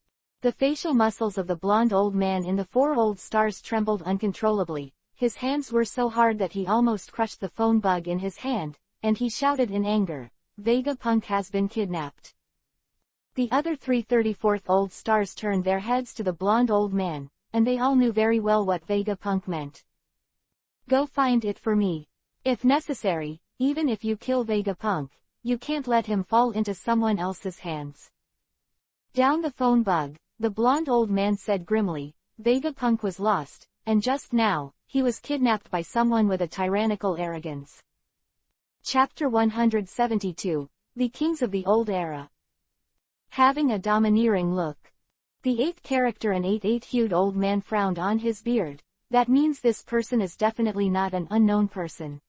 The facial muscles of the blonde old man in the 4 old stars trembled uncontrollably. His hands were so hard that he almost crushed the phone bug in his hand, and he shouted in anger, "Vegapunk has been kidnapped." The other 334th old stars turned their heads to the blonde old man, and they all knew very well what Vegapunk meant. "Go find it for me. If necessary, even if you kill Vegapunk, you can't let him fall into someone else's hands." Down the phone bug, the blonde old man said grimly, "Vegapunk was lost, and just now, he was kidnapped by someone with a tyrannical arrogance." Chapter 172, The Kings of the Old Era. Having a domineering look. The 8th character, an 8-8-hued old man, frowned on his beard. That means this person is definitely not an unknown person.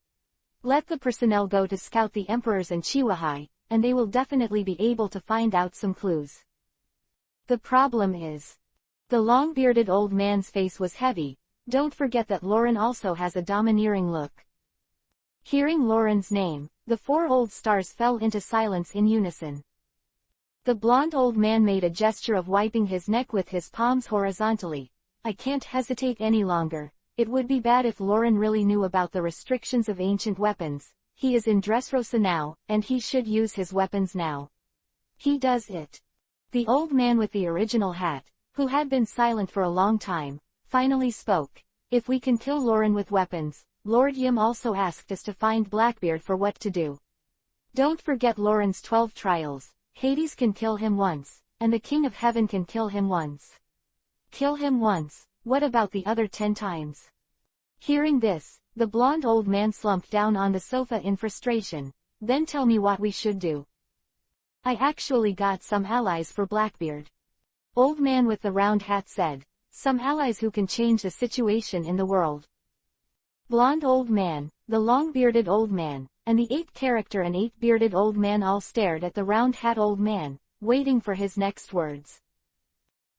Let the personnel go to scout the emperors and Chihuahai, and they will definitely be able to find out some clues. The problem is, the long-bearded old man's face was heavy. Don't forget that Lauren also has a domineering look. Hearing Lauren's name, the 4 old stars fell into silence in unison. The blonde old man made a gesture of wiping his neck with his palms horizontally. "I can't hesitate any longer. It would be bad if Lauren really knew about the restrictions of ancient weapons. He is in Dressrosa now, and he should use his weapons now. He does it." The old man with the original hat, who had been silent for a long time, finally spoke. "If we can kill Lauren with weapons, Lord Yim also asked us to find Blackbeard for what to do. Don't forget Lauren's 12 trials. Hades can kill him once, and the King of Heaven can kill him once. Kill him once, what about the other 10 times? Hearing this, the blonde old man slumped down on the sofa in frustration. "Then tell me what we should do." "I actually got some allies for Blackbeard." Old man with the round hat said, "Some allies who can change the situation in the world." Blonde old man, the long-bearded old man, and the 8th character, an 8-bearded old man, all stared at the round hat old man, waiting for his next words.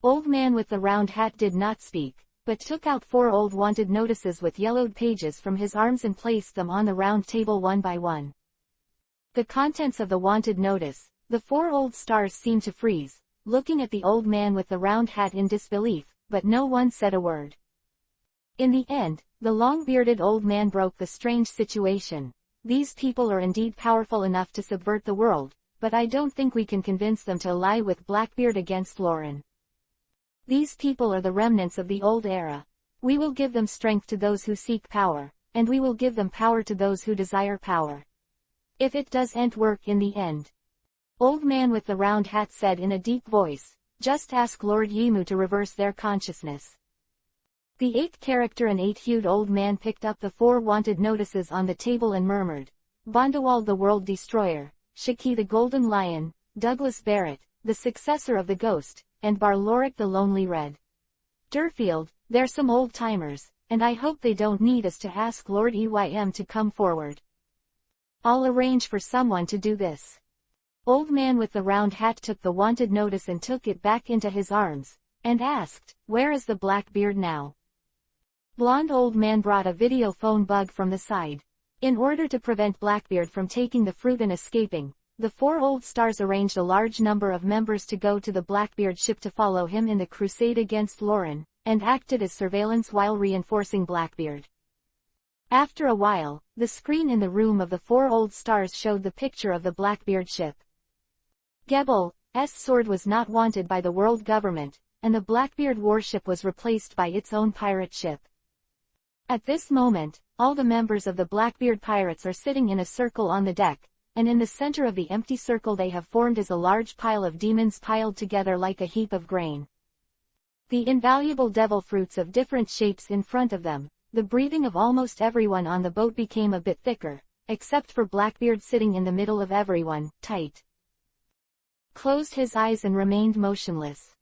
Old man with the round hat did not speak, but took out 4 old wanted notices with yellowed pages from his arms and placed them on the round table one by one. The contents of the wanted notice. The 4 old stars seemed to freeze, looking at the old man with the round hat in disbelief, but no one said a word. In the end, the long-bearded old man broke the strange situation. These people are indeed powerful enough to subvert the world, but I don't think we can convince them to ally with Blackbeard against Lauren. These people are the remnants of the old era. We will give them strength to those who seek power, and we will give them power to those who desire power. If it doesn't work in the end. Old man with the round hat said in a deep voice, just ask Lord Yimu to reverse their consciousness. The 8th character, an 8-hued old man, picked up the 4 wanted notices on the table and murmured, Bondewald the World Destroyer, Shiki the Golden Lion, Douglas Barrett, the successor of the Ghost, and Barloric the Lonely Red. Durfield, they're some old-timers, and I hope they don't need us to ask Lord EYM to come forward. I'll arrange for someone to do this. Old man with the round hat took the wanted notice and took it back into his arms, and asked, where is the Blackbeard now? Blonde old man brought a video phone bug from the side. In order to prevent Blackbeard from taking the fruit and escaping, the 4 old stars arranged a large number of members to go to the Blackbeard ship to follow him in the crusade against Lauren, and acted as surveillance while reinforcing Blackbeard. After a while, the screen in the room of the 4 old stars showed the picture of the Blackbeard ship. Gebel's sword was not wanted by the world government, and the Blackbeard warship was replaced by its own pirate ship. At this moment, all the members of the Blackbeard pirates are sitting in a circle on the deck, and in the center of the empty circle they have formed is a large pile of demons piled together like a heap of grain. The invaluable devil fruits of different shapes in front of them. The breathing of almost everyone on the boat became a bit thicker, except for Blackbeard sitting in the middle of everyone, tight. Closed his eyes and remained motionless.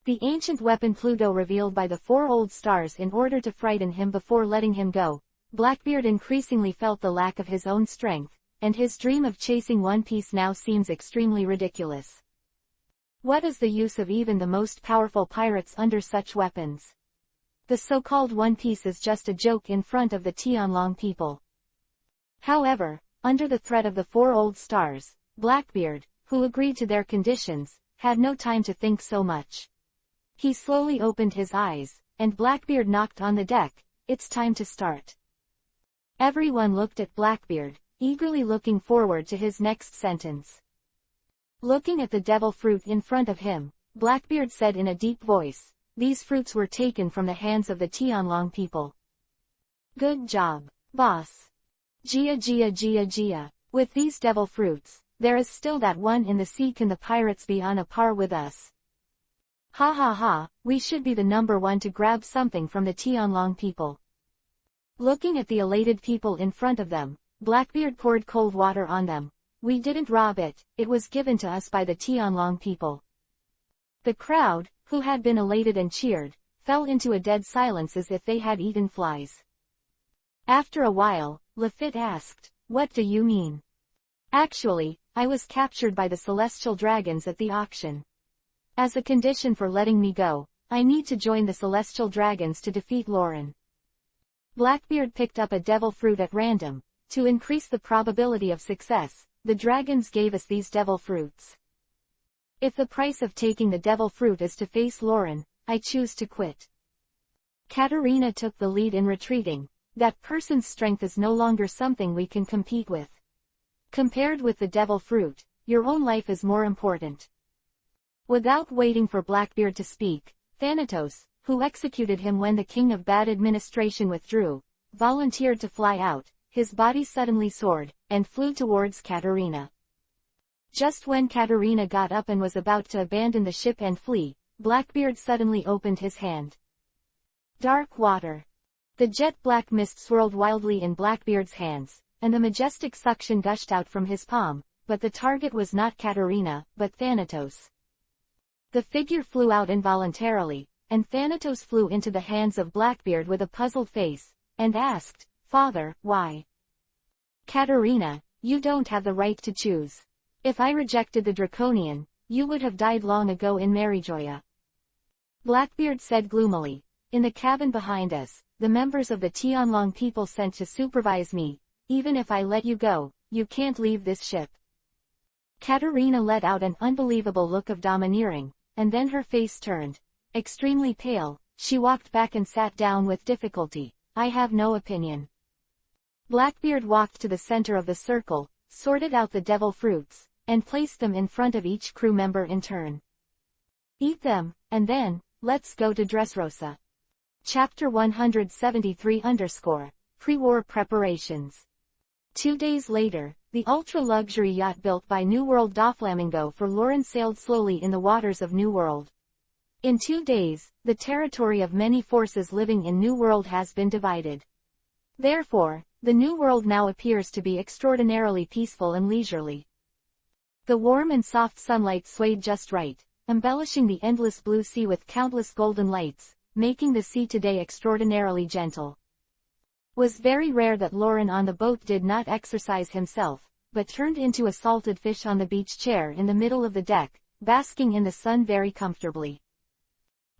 The ancient weapon Pluto revealed by the 4 old stars in order to frighten him before letting him go. Blackbeard increasingly felt the lack of his own strength, and his dream of chasing One Piece now seems extremely ridiculous. What is the use of even the most powerful pirates under such weapons? The so-called One Piece is just a joke in front of the Tianlong people. However, under the threat of the 4 old stars, Blackbeard, who agreed to their conditions, had no time to think so much. He slowly opened his eyes, and Blackbeard knocked on the deck. It's time to start. Everyone looked at Blackbeard, eagerly looking forward to his next sentence. Looking at the devil fruit in front of him, Blackbeard said in a deep voice, these fruits were taken from the hands of the Tianlong people. Good job, boss. Gia. With these devil fruits, there is still that one in the sea. Can the pirates be on a par with us? Ha ha ha, we should be the number 1 to grab something from the Tianlong people. Looking at the elated people in front of them, Blackbeard poured cold water on them. We didn't rob it, it was given to us by the Tianlong people. The crowd, who had been elated and cheered, fell into a dead silence as if they had eaten flies. After a while, Lafitte asked, what do you mean? Actually, I was captured by the celestial dragons at the auction. As a condition for letting me go, I need to join the celestial dragons to defeat Lauren. Blackbeard picked up a devil fruit at random. To increase the probability of success, the dragons gave us these devil fruits. If the price of taking the devil fruit is to face Lauren, I choose to quit. Katerina took the lead in retreating. That person's strength is no longer something we can compete with. Compared with the devil fruit, your own life is more important. Without waiting for Blackbeard to speak, Thanatos, who executed him when the King of Bad Administration withdrew, volunteered to fly out. His body suddenly soared, and flew towards Katerina. Just when Katerina got up and was about to abandon the ship and flee, Blackbeard suddenly opened his hand. Dark water. The jet-black mist swirled wildly in Blackbeard's hands, and the majestic suction gushed out from his palm, but the target was not Katerina, but Thanatos. The figure flew out involuntarily, and Thanatos flew into the hands of Blackbeard with a puzzled face, and asked, Father, why? Katerina, you don't have the right to choose. If I rejected the Draconian, you would have died long ago in Marijoya. Blackbeard said gloomily, in the cabin behind us, the members of the Tianlong people sent to supervise me. Even if I let you go, you can't leave this ship. Katerina let out an unbelievable look of domineering, and then her face turned. Extremely pale, she walked back and sat down with difficulty. I have no opinion. Blackbeard walked to the center of the circle, sorted out the devil fruits, and placed them in front of each crew member in turn. Eat them, and then, let's go to Dressrosa. Chapter 173 Pre-War Preparations. 2 days later, the ultra-luxury yacht built by New World Doflamingo for Lauren sailed slowly in the waters of New World. In 2 days, the territory of many forces living in New World has been divided. Therefore, the New World now appears to be extraordinarily peaceful and leisurely. The warm and soft sunlight swayed just right, embellishing the endless blue sea with countless golden lights, making the sea today extraordinarily gentle. Was very rare that Lauren on the boat did not exercise himself, but turned into a salted fish on the beach chair in the middle of the deck, basking in the sun very comfortably.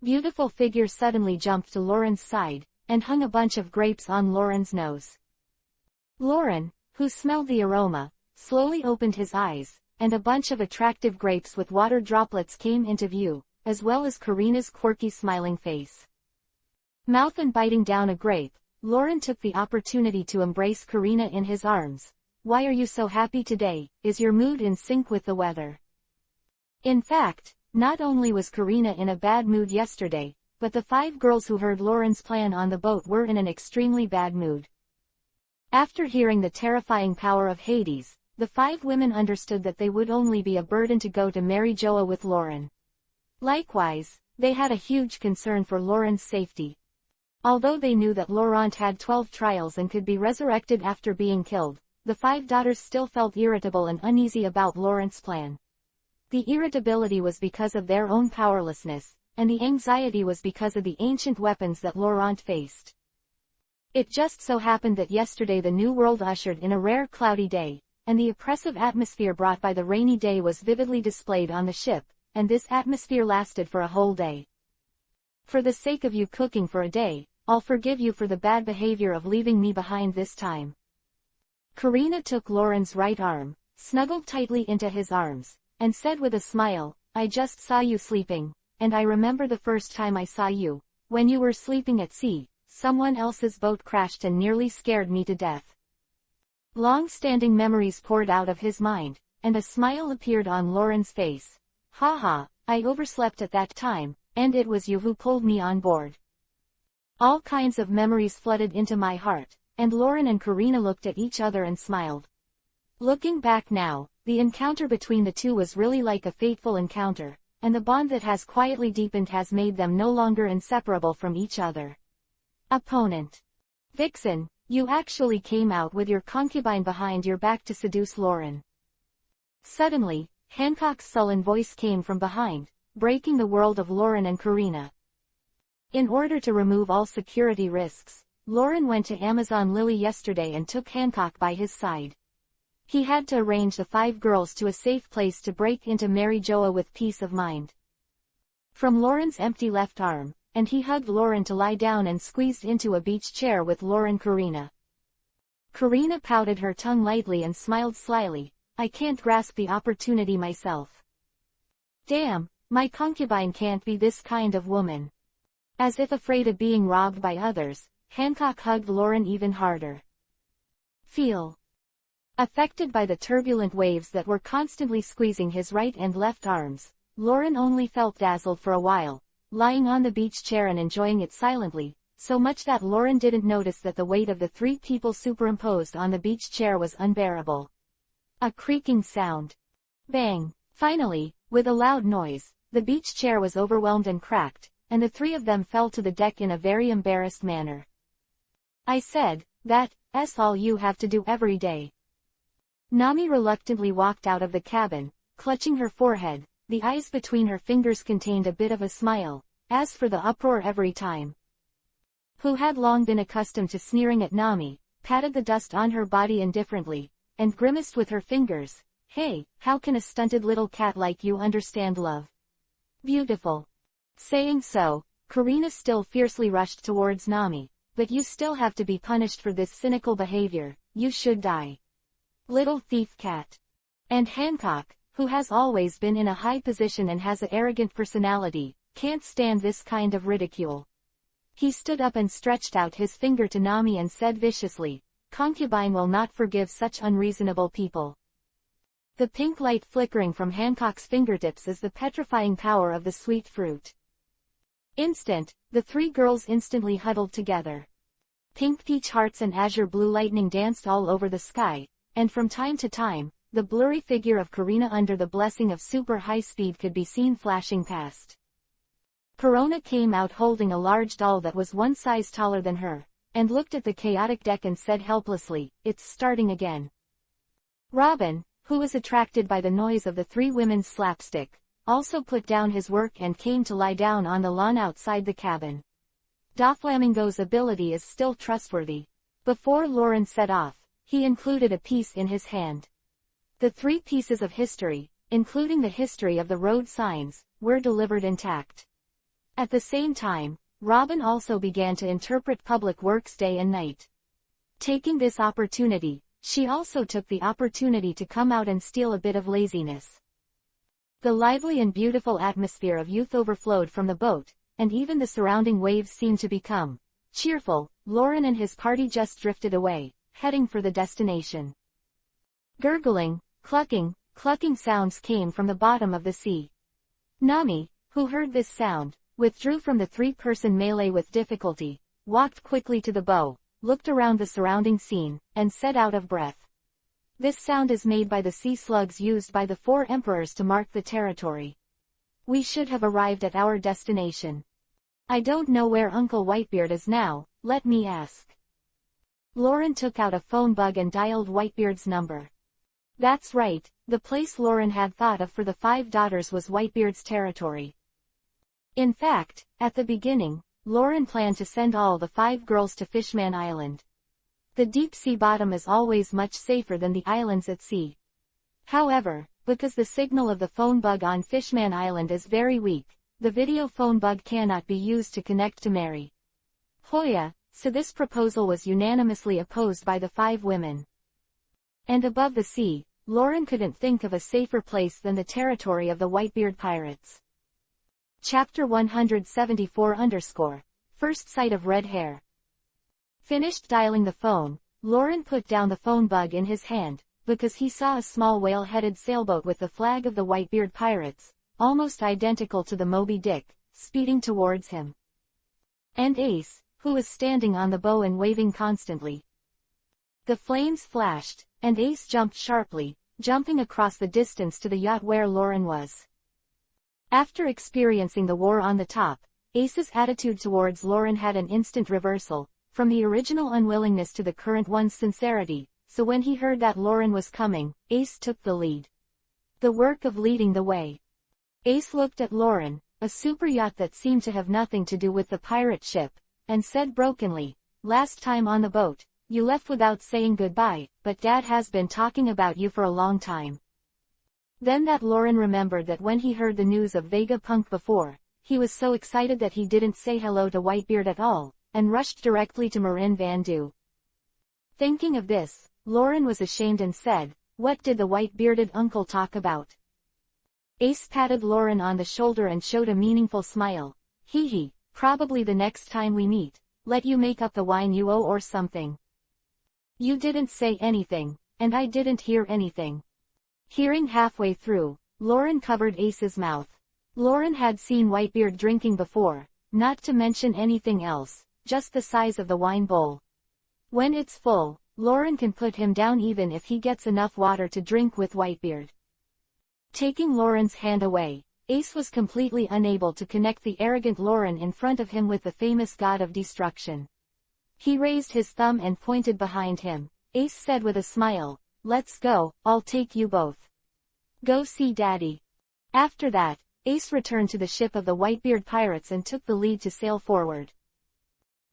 Beautiful figure suddenly jumped to Lauren's side, and hung a bunch of grapes on Lauren's nose. Lauren, who smelled the aroma, slowly opened his eyes, and a bunch of attractive grapes with water droplets came into view, as well as Karina's quirky smiling face. Mouth and biting down a grape, Lauren took the opportunity to embrace Karina in his arms. Why are you so happy today? Is your mood in sync with the weather? In fact, not only was Karina in a bad mood yesterday, but the 5 girls who heard Lauren's plan on the boat were in an extremely bad mood. After hearing the terrifying power of Hades, the 5 women understood that they would only be a burden to go to Mary Joa with Lauren. Likewise, they had a huge concern for Lauren's safety. Although they knew that Laurent had 12 trials and could be resurrected after being killed, the 5 daughters still felt irritable and uneasy about Laurent's plan. The irritability was because of their own powerlessness, and the anxiety was because of the ancient weapons that Laurent faced. It just so happened that yesterday the New World ushered in a rare cloudy day, and the oppressive atmosphere brought by the rainy day was vividly displayed on the ship, and this atmosphere lasted for a whole day. For the sake of you cooking for a day, I'll forgive you for the bad behavior of leaving me behind this time. Karina took Lauren's right arm, snuggled tightly into his arms, and said with a smile, I just saw you sleeping, and I remember the first time I saw you, when you were sleeping at sea, someone else's boat crashed and nearly scared me to death. Long-standing memories poured out of his mind, and a smile appeared on Lauren's face. Haha, I overslept at that time, and it was you who pulled me on board. All kinds of memories flooded into my heart, and Lauren and Karina looked at each other and smiled. Looking back now, the encounter between the two was really like a fateful encounter, and the bond that has quietly deepened has made them no longer inseparable from each other. Opponent. Vixen, you actually came out with your concubine behind your back to seduce Lauren. Suddenly, Hancock's sullen voice came from behind, breaking the world of Lauren and Karina. In order to remove all security risks, Lauren went to Amazon Lily yesterday and took Hancock by his side. He had to arrange the 5 girls to a safe place to break into Mary Joa with peace of mind. From Lauren's empty left arm, and he hugged Lauren to lie down and squeezed into a beach chair with Lauren Karina. Karina pouted her tongue lightly and smiled slyly, I can't grasp the opportunity myself. Damn, my concubine can't be this kind of woman. As if afraid of being robbed by others, Hancock hugged Lauren even harder. Feel. Affected by the turbulent waves that were constantly squeezing his right and left arms, Lauren only felt dazzled for a while, lying on the beach chair and enjoying it silently, so much that Lauren didn't notice that the weight of the 3 people superimposed on the beach chair was unbearable. A creaking sound. Bang! Finally, with a loud noise, the beach chair was overwhelmed and cracked, and the 3 of them fell to the deck in a very embarrassed manner. I said, that's all you have to do every day. Nami reluctantly walked out of the cabin, clutching her forehead, the eyes between her fingers contained a bit of a smile, as for the uproar every time. Who had long been accustomed to sneering at Nami, patted the dust on her body indifferently, and grimaced with her fingers. Hey, how can a stunted little cat like you understand love? Beautiful. Saying so, Karina still fiercely rushed towards Nami. But you still have to be punished for this cynical behavior, you should die. Little thief cat. And Hancock, who has always been in a high position and has an arrogant personality, can't stand this kind of ridicule. He stood up and stretched out his finger to Nami and said viciously, "Concubine will not forgive such unreasonable people." The pink light flickering from Hancock's fingertips is the petrifying power of the sweet fruit. Instant, the three girls instantly huddled together. Pink peach hearts and azure blue lightning danced all over the sky, and from time to time, the blurry figure of Karina under the blessing of super high speed could be seen flashing past. Corona came out holding a large doll that was one size taller than her, and looked at the chaotic deck and said helplessly, "It's starting again." Robin, who was attracted by the noise of the three women's slapstick, also put down his work and came to lie down on the lawn outside the cabin. Doflamingo's ability is still trustworthy. Before Lauren set off, he included a piece in his hand. The 3 pieces of history, including the history of the road signs, were delivered intact. At the same time, Robin also began to interpret public works day and night. Taking this opportunity, she also took the opportunity to come out and steal a bit of laziness. The lively and beautiful atmosphere of youth overflowed from the boat, and even the surrounding waves seemed to become cheerful. Lauren and his party just drifted away, heading for the destination. Gurgling, clucking sounds came from the bottom of the sea. Nami, who heard this sound, withdrew from the 3-person melee with difficulty, walked quickly to the bow, looked around the surrounding scene, and said out of breath. This sound is made by the sea slugs used by the 4 emperors to mark the territory. We should have arrived at our destination. I don't know where Uncle Whitebeard is now, let me ask. Lauren took out a phone bug and dialed Whitebeard's number. That's right, the place Lauren had thought of for the 5 daughters was Whitebeard's territory. In fact, at the beginning, Lauren planned to send all the 5 girls to Fishman Island. The deep sea bottom is always much safer than the islands at sea. However, because the signal of the phone bug on Fishman Island is very weak, the video phone bug cannot be used to connect to Mary Hoya, so this proposal was unanimously opposed by the 5 women. And above the sea, Lauren couldn't think of a safer place than the territory of the Whitebeard pirates. Chapter 174 First Sight of Red Hair. Finished dialing the phone, Lauren put down the phone bug in his hand, because he saw a small whale-headed sailboat with the flag of the Whitebeard pirates, almost identical to the Moby Dick, speeding towards him. And Ace, who was standing on the bow and waving constantly. The flames flashed, and Ace jumped sharply, jumping across the distance to the yacht where Lauren was. After experiencing the war on the top, Ace's attitude towards Lauren had an instant reversal, from the original unwillingness to the current one's sincerity, so when he heard that Lauren was coming, Ace took the lead. The work of leading the way. Ace looked at Lauren, a super yacht that seemed to have nothing to do with the pirate ship, and said brokenly, "Last time on the boat, you left without saying goodbye, but Dad has been talking about you for a long time." Then that Lauren remembered that when he heard the news of Vegapunk before, he was so excited that he didn't say hello to Whitebeard at all, and rushed directly to Marin Van Du. Thinking of this, Lauren was ashamed and said, "What did the white-bearded uncle talk about?" Ace patted Lauren on the shoulder and showed a meaningful smile. Hee, probably the next time we meet, let you make up the wine you owe or something." "You didn't say anything, and I didn't hear anything." Hearing halfway through, Lauren covered Ace's mouth. Lauren had seen Whitebeard drinking before, not to mention anything else, just the size of the wine bowl. When it's full, Lauren can put him down even if he gets enough water to drink with Whitebeard. Taking Lauren's hand away, Ace was completely unable to connect the arrogant Lauren in front of him with the famous god of destruction. He raised his thumb and pointed behind him. Ace said with a smile, "Let's go, I'll take you both. Go see Daddy." After that, Ace returned to the ship of the Whitebeard pirates and took the lead to sail forward.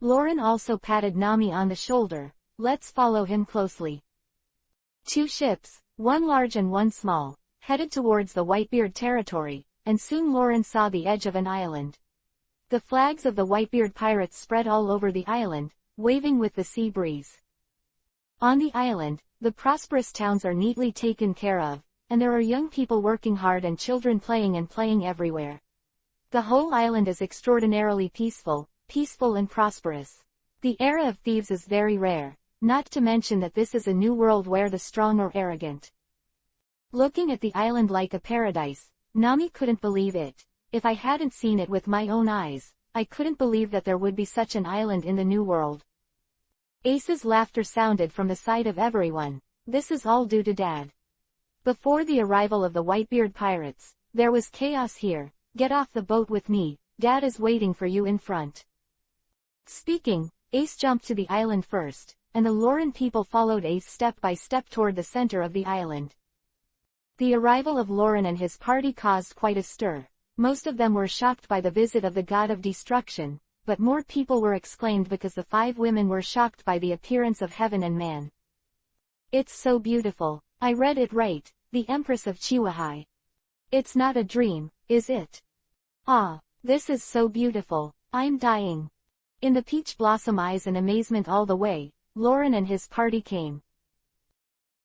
Lauren also patted Nami on the shoulder. "Let's follow him closely." 2 ships, one large and one small, headed towards the Whitebeard territory, and soon Lauren saw the edge of an island. The flags of the Whitebeard pirates spread all over the island, waving with the sea breeze. On the island, the prosperous towns are neatly taken care of, and there are young people working hard and children playing everywhere. The whole island is extraordinarily peaceful and prosperous. The era of thieves is very rare, not to mention that this is a new world where the strong are arrogant. Looking at the island like a paradise, Nami couldn't believe it. If I hadn't seen it with my own eyes, I couldn't believe that there would be such an island in the new world. Ace's laughter sounded from the side of everyone. This is all due to Dad. Before the arrival of the Whitebeard pirates, there was chaos here. Get off the boat with me, Dad is waiting for you in front. Speaking, Ace jumped to the island first, and the Lauren people followed Ace step by step toward the center of the island. The arrival of Lauren and his party caused quite a stir. Most of them were shocked by the visit of the god of destruction, but more people were exclaimed because the 5 women were shocked by the appearance of heaven and man. It's so beautiful. I read it right, the Empress of Chihuahua. It's not a dream, is it? Ah, this is so beautiful, I'm dying. In the peach blossom eyes and amazement all the way, Lauren and his party came.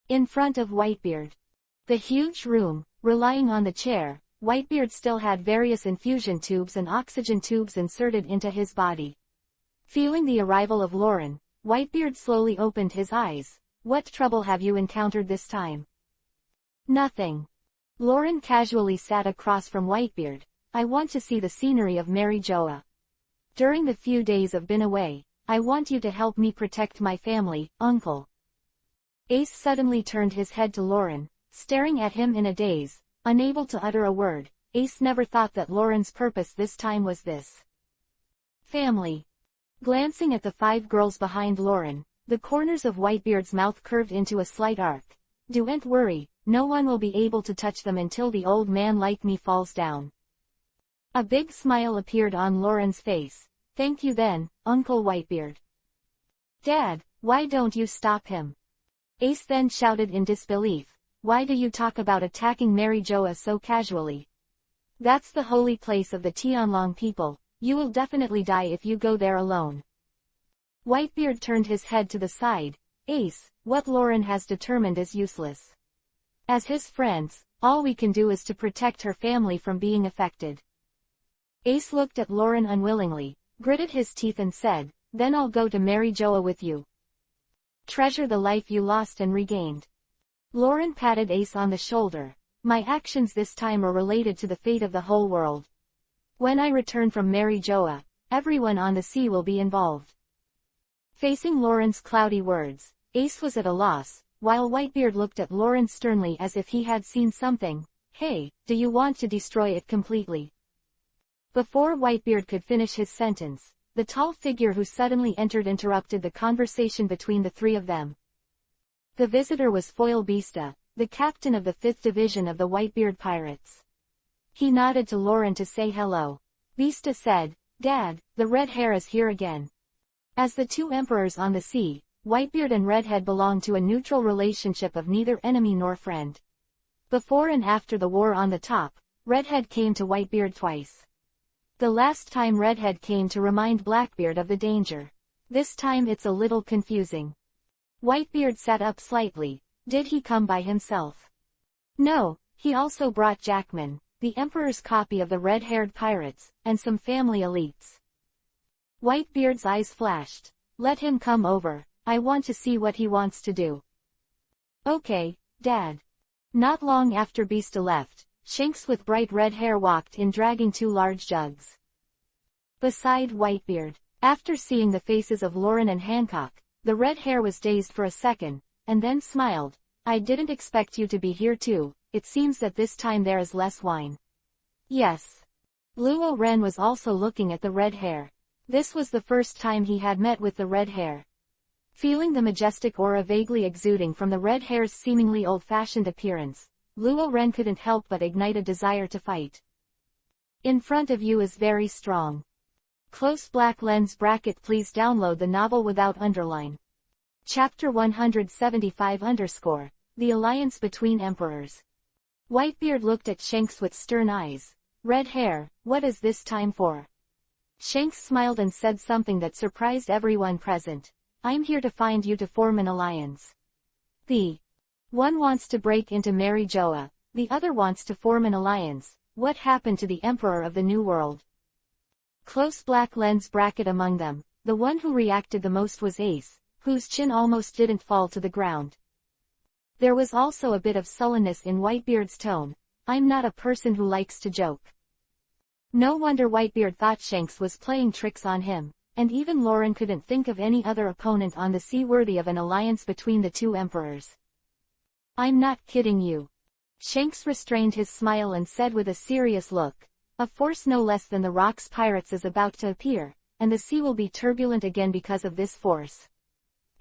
In front of Whitebeard. The huge room, relying on the chair, Whitebeard still had various infusion tubes and oxygen tubes inserted into his body. Feeling the arrival of Lauren, Whitebeard slowly opened his eyes. What trouble have you encountered this time? Nothing. Lauren casually sat across from Whitebeard. I want to see the scenery of Mary Joa. During the few days I've been away, I want you to help me protect my family, Uncle. Ace suddenly turned his head to Lauren, staring at him in a daze, unable to utter a word. Ace never thought that Lauren's purpose this time was this. Family. Glancing at the 5 girls behind Lauren, the corners of Whitebeard's mouth curved into a slight arc. Don't worry, no one will be able to touch them until the old man like me falls down. A big smile appeared on Lauren's face. Thank you then, Uncle Whitebeard. Dad, why don't you stop him? Ace then shouted in disbelief. Why do you talk about attacking Mary Joa so casually? That's the holy place of the Tianlong people. You will definitely die if you go there alone. Whitebeard turned his head to the side. Ace, what Lauren has determined is useless. As his friends, all we can do is to protect her family from being affected. Ace looked at Lauren unwillingly, gritted his teeth and said, then I'll go to Mary Joa with you. Treasure the life you lost and regained. Lauren patted Ace on the shoulder. My actions this time are related to the fate of the whole world. When I return from Mary Joa, everyone on the sea will be involved. Facing Lauren's cloudy words, Ace was at a loss, while Whitebeard looked at Lauren sternly as if he had seen something. Hey, do you want to destroy it completely? Before Whitebeard could finish his sentence, the tall figure who suddenly entered interrupted the conversation between the 3 of them. The visitor was Foil Beasta, the captain of the 5th Division of the Whitebeard Pirates. He nodded to Lauren to say hello. Beasta said, Dad, the red hair is here again. As the 2 emperors on the sea, Whitebeard and Redhead belonged to a neutral relationship of neither enemy nor friend. Before and after the war on the top, Redhead came to Whitebeard twice. The last time Redhead came to remind Blackbeard of the danger. This time it's a little confusing. Whitebeard sat up slightly. Did he come by himself? No, he also brought Jackman, the Emperor's copy of the red-haired pirates, and some family elites. Whitebeard's eyes flashed. Let him come over, I want to see what he wants to do. Okay, Dad. Not long after Beasta left, Shanks with bright red hair walked in dragging 2 large jugs. Beside Whitebeard, after seeing the faces of Lauren and Hancock, the red hair was dazed for a second, and then smiled. I didn't expect you to be here too, it seems that this time there is less wine. Yes. Luo Ren was also looking at the red hair. This was the first time he had met with the red hair. Feeling the majestic aura vaguely exuding from the red hair's seemingly old-fashioned appearance, Luo Ren couldn't help but ignite a desire to fight. In front of you is very strong. Close black lens bracket. Please download the novel without underline. Chapter 175 _ The Alliance Between Emperors. Whitebeard looked at Shanks with stern eyes. Red hair, what is this time for? Shanks smiled and said something that surprised everyone present. I'm here to find you to form an alliance. The one wants to break into Mary Joa, the other wants to form an alliance. What happened to the Emperor of the New World? Close black lens bracket among them. The one who reacted the most was Ace, whose chin almost didn't fall to the ground. There was also a bit of sullenness in Whitebeard's tone. I'm not a person who likes to joke. No wonder Whitebeard thought Shanks was playing tricks on him, and even Lauren couldn't think of any other opponent on the sea worthy of an alliance between the two emperors. I'm not kidding you. Shanks restrained his smile and said with a serious look, a force no less than the Rock's pirates is about to appear, and the sea will be turbulent again because of this force.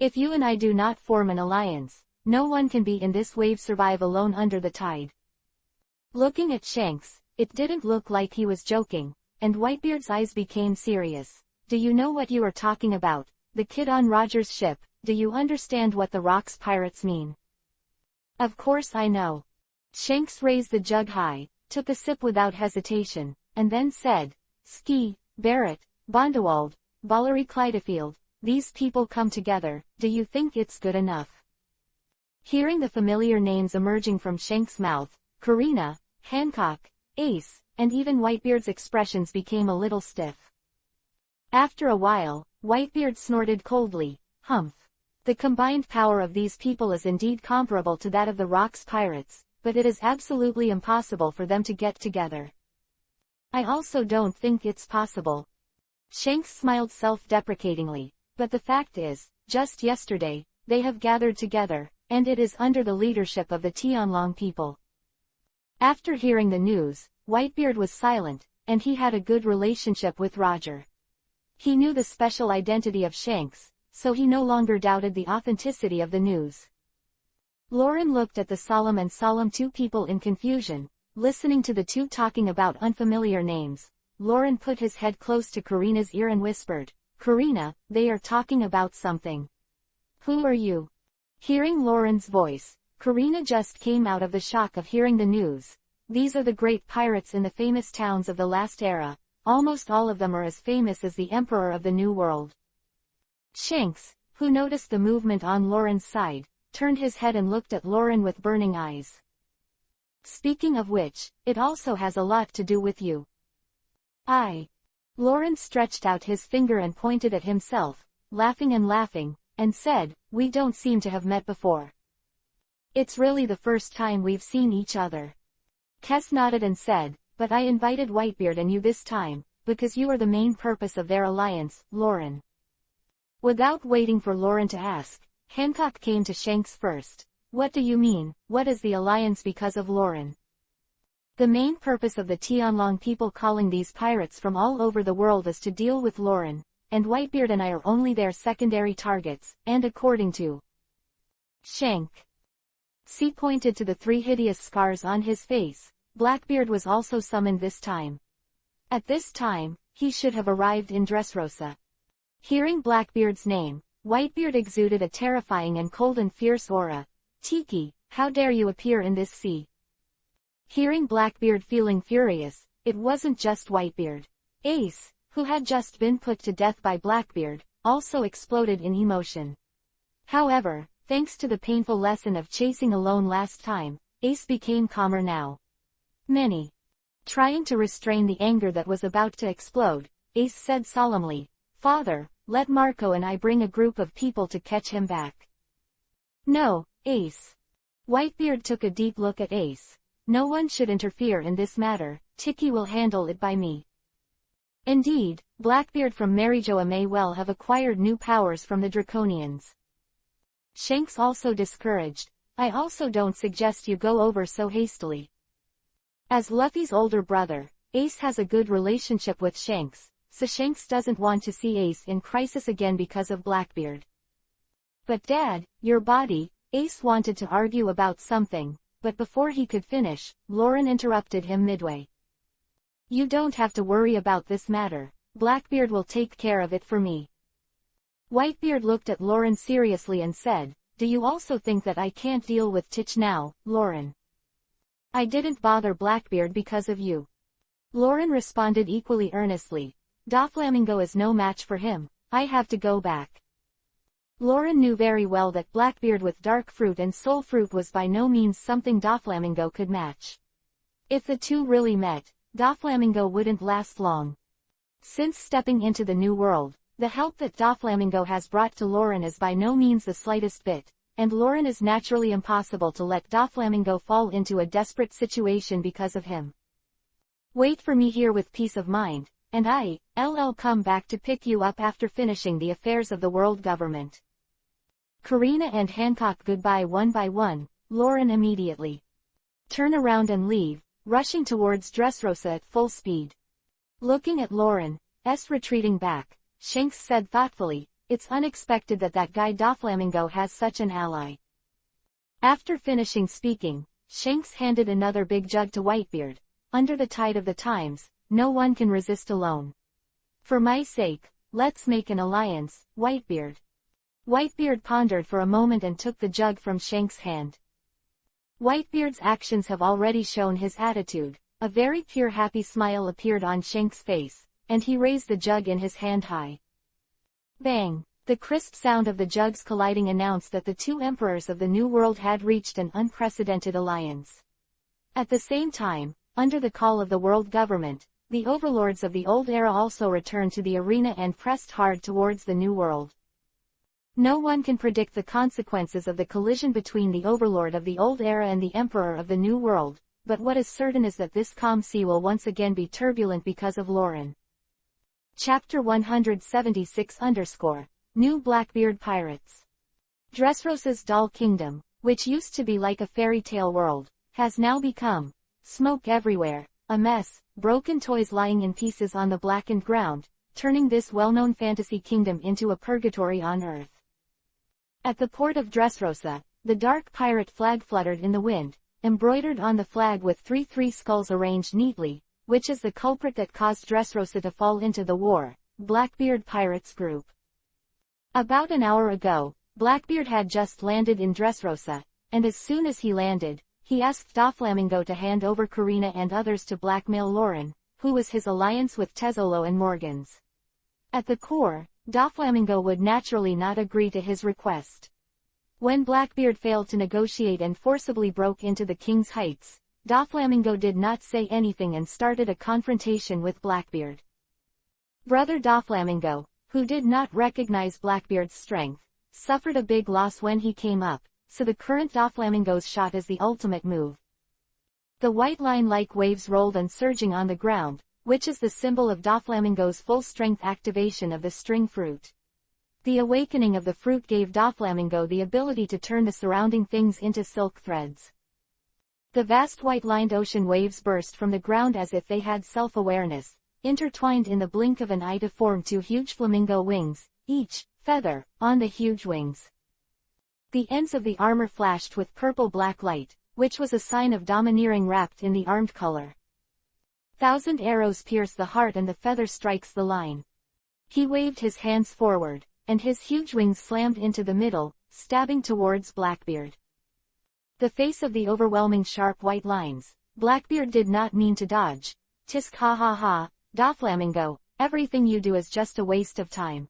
If you and I do not form an alliance, no one can be in this wave survive alone under the tide. Looking at Shanks, it didn't look like he was joking, and Whitebeard's eyes became serious. Do you know what you are talking about? The kid on Roger's ship, do you understand what the Rock's pirates mean? Of course I know. Shanks raised the jug high, took a sip without hesitation, and then said, Ski, Barrett, Bondewald, Bollery Clydefield, these people come together, do you think it's good enough? Hearing the familiar names emerging from Shanks' mouth, Karina, Hancock, Ace, and even Whitebeard's expressions became a little stiff. After a while, Whitebeard snorted coldly, humph. The combined power of these people is indeed comparable to that of the Rock's pirates, but it is absolutely impossible for them to get together. I also don't think it's possible. Shanks smiled self-deprecatingly, but the fact is, just yesterday, they have gathered together, and it is under the leadership of the Tianlong people. After hearing the news, Whitebeard was silent, and he had a good relationship with Roger. He knew the special identity of Shanks, so he no longer doubted the authenticity of the news. Lauren looked at the solemn two people in confusion, listening to the two talking about unfamiliar names. Lauren put his head close to Karina's ear and whispered, Karina, they are talking about something. Who are you? Hearing Lauren's voice, Karina just came out of the shock of hearing the news. These are the great pirates in the famous towns of the last era. Almost all of them are as famous as the Emperor of the New World. Shanks, who noticed the movement on Lauren's side, turned his head and looked at Lauren with burning eyes. Speaking of which, it also has a lot to do with you. Lauren stretched out his finger and pointed at himself, laughing, and said, we don't seem to have met before. It's really the first time we've seen each other. Kes nodded and said, but I invited Whitebeard and you this time, because you are the main purpose of their alliance, Lauren. Without waiting for Lauren to ask, Hancock came to Shanks first. What do you mean, what is the alliance because of Lauren? The main purpose of the Tianlong people calling these pirates from all over the world is to deal with Lauren, and Whitebeard and I are only their secondary targets, and according to Shank. C pointed to the 3 hideous scars on his face. Blackbeard was also summoned this time. At this time, he should have arrived in Dressrosa. Hearing Blackbeard's name, Whitebeard exuded a terrifying and cold and fierce aura. Tiki, how dare you appear in this sea? Hearing Blackbeard feeling furious, it wasn't just Whitebeard. Ace, who had just been put to death by Blackbeard, also exploded in emotion. However, thanks to the painful lesson of chasing alone last time, Ace became calmer now. Trying to restrain the anger that was about to explode, Ace said solemnly, Father, let Marco and I bring a group of people to catch him back. No, Ace. Whitebeard took a deep look at Ace. No one should interfere in this matter, Tiki will handle it by me. Indeed, Blackbeard from Maryjoa may well have acquired new powers from the Draconians. Shanks also discouraged, I also don't suggest you go over so hastily. As Luffy's older brother, Ace has a good relationship with Shanks, so Shanks doesn't want to see Ace in crisis again because of Blackbeard. But Dad, your body, Ace wanted to argue about something, but before he could finish, Lauren interrupted him midway. You don't have to worry about this matter, Blackbeard will take care of it for me. Whitebeard looked at Lauren seriously and said, do you also think that I can't deal with Titch now, Lauren? I didn't bother Blackbeard because of you. Lauren responded equally earnestly, Doflamingo is no match for him, I have to go back. Lauren knew very well that Blackbeard with dark fruit and soul fruit was by no means something Doflamingo could match. If the two really met, Doflamingo wouldn't last long. Since stepping into the new world, the help that Doflamingo has brought to Lauren is by no means the slightest bit, and Lauren is naturally impossible to let Doflamingo fall into a desperate situation because of him. Wait for me here with peace of mind, and I'll come back to pick you up after finishing the affairs of the world government. Karina and Hancock goodbye one by one, Lauren immediately turn around and leave, rushing towards Dressrosa at full speed. Looking at Lauren's retreating back, Shanks said thoughtfully, "It's unexpected that guy Doflamingo has such an ally." After finishing speaking, Shanks handed another big jug to Whitebeard. "Under the tide of the times, no one can resist alone. For my sake, let's make an alliance, Whitebeard." Whitebeard pondered for a moment and took the jug from Shanks' hand. Whitebeard's actions have already shown his attitude. A very pure happy smile appeared on Shanks' face, and he raised the jug in his hand high. Bang! The crisp sound of the jugs colliding announced that the two emperors of the New World had reached an unprecedented alliance. At the same time, under the call of the world government, the overlords of the old era also returned to the arena and pressed hard towards the new world. No one can predict the consequences of the collision between the overlord of the old era and the emperor of the new world, but what is certain is that this calm sea will once again be turbulent because of Lauren. Chapter 176 _ New Blackbeard Pirates. Dressrosa's dull kingdom, which used to be like a fairy tale world, has now become smoke everywhere, a mess, broken toys lying in pieces on the blackened ground, turning this well-known fantasy kingdom into a purgatory on earth. At the port of Dressrosa, the dark pirate flag fluttered in the wind, embroidered on the flag with three skulls arranged neatly, which is the culprit that caused Dressrosa to fall into the war, Blackbeard Pirates Group. About an hour ago, Blackbeard had just landed in Dressrosa, and as soon as he landed, he asked Doflamingo to hand over Karina and others to blackmail Lauren, who was his alliance with Tezzolo and Morgans. At the core, Doflamingo would naturally not agree to his request. When Blackbeard failed to negotiate and forcibly broke into the King's Heights, Doflamingo did not say anything and started a confrontation with Blackbeard. Brother Doflamingo, who did not recognize Blackbeard's strength, suffered a big loss when he came up, so the current Doflamingo's shot is the ultimate move. The white line-like waves rolled and surging on the ground, which is the symbol of Doflamingo's full-strength activation of the string fruit. The awakening of the fruit gave Doflamingo the ability to turn the surrounding things into silk threads. The vast white-lined ocean waves burst from the ground as if they had self-awareness, intertwined in the blink of an eye to form two huge flamingo wings, each feather on the huge wings. The ends of the armor flashed with purple-black light, which was a sign of domineering wrapped in the armed color. 1,000 arrows pierce the heart and the feather strikes the line. He waved his hands forward, and his huge wings slammed into the middle, stabbing towards Blackbeard. The face of the overwhelming sharp white lines, Blackbeard did not mean to dodge. "Tisk ha ha ha, Doflamingo, everything you do is just a waste of time."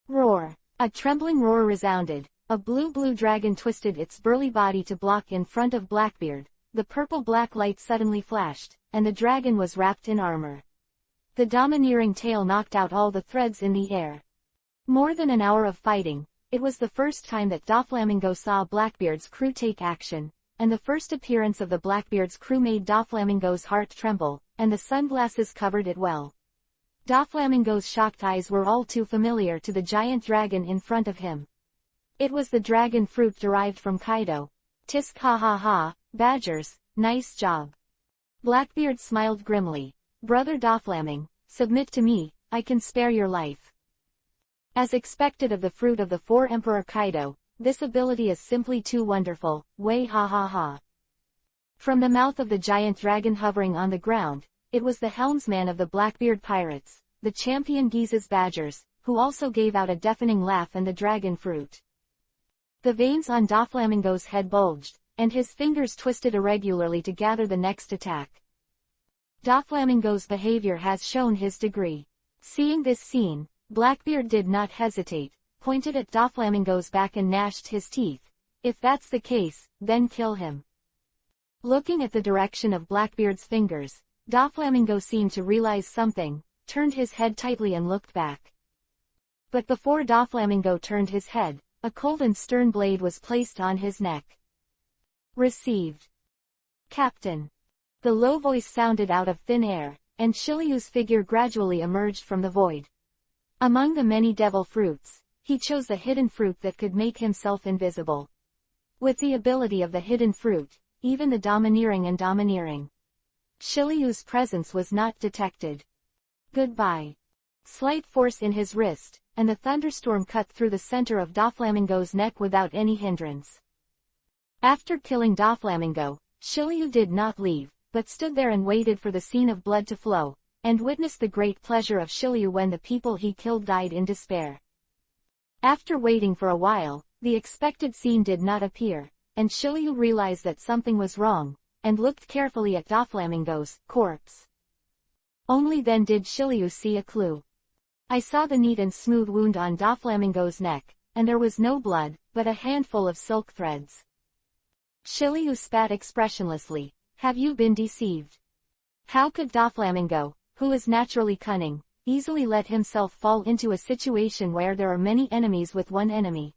Roar! A trembling roar resounded. A blue dragon twisted its burly body to block in front of Blackbeard. The purple-black light suddenly flashed, and the dragon was wrapped in armor. The domineering tail knocked out all the threads in the air. More than an hour of fighting, it was the first time that Doflamingo saw Blackbeard's crew take action, and the first appearance of the Blackbeard's crew made Doflamingo's heart tremble, and the sunglasses covered it well. Doflamingo's shocked eyes were all too familiar to the giant dragon in front of him. It was the dragon fruit derived from Kaido. "Tisk ha ha ha, badgers, nice job." Blackbeard smiled grimly. "Brother Doflamingo, submit to me, I can spare your life." As expected of the fruit of the four Emperor Kaido, this ability is simply too wonderful, way ha ha ha. From the mouth of the giant dragon hovering on the ground, it was the helmsman of the Blackbeard pirates, the champion Giza's badgers, who also gave out a deafening laugh and the dragon fruit. The veins on Doflamingo's head bulged, and his fingers twisted irregularly to gather the next attack. Doflamingo's behavior has shown his degree. Seeing this scene, Blackbeard did not hesitate, pointed at Doflamingo's back and gnashed his teeth. If that's the case, then kill him. Looking at the direction of Blackbeard's fingers, Doflamingo seemed to realize something, turned his head tightly and looked back. But before Doflamingo turned his head, a cold and stern blade was placed on his neck. Received. Captain. The low voice sounded out of thin air, and Shiliu's figure gradually emerged from the void. Among the many devil fruits, he chose the hidden fruit that could make himself invisible. With the ability of the hidden fruit, even the domineering and domineering, Shiliu's presence was not detected. Goodbye. Slight force in his wrist, and the thunderstorm cut through the center of Doflamingo's neck without any hindrance. After killing Doflamingo, Shiliu did not leave, but stood there and waited for the scene of blood to flow, and witnessed the great pleasure of Shiliu when the people he killed died in despair. After waiting for a while, the expected scene did not appear, and Shiliu realized that something was wrong, and looked carefully at Doflamingo's corpse. Only then did Shiliu see a clue. I saw the neat and smooth wound on Doflamingo's neck, and there was no blood, but a handful of silk threads. Shiliu spat expressionlessly. Have you been deceived? How could Doflamingo, who is naturally cunning, easily let himself fall into a situation where there are many enemies with one enemy?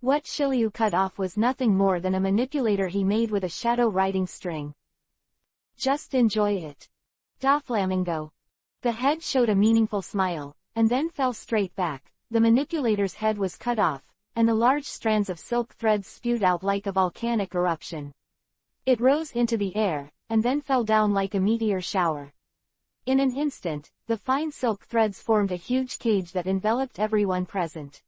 What Shiliu cut off was nothing more than a manipulator he made with a shadow writing string. Just enjoy it. Doflamingo. The head showed a meaningful smile, and then fell straight back. The manipulator's head was cut off, and the large strands of silk threads spewed out like a volcanic eruption. It rose into the air, and then fell down like a meteor shower. In an instant, the fine silk threads formed a huge cage that enveloped everyone present.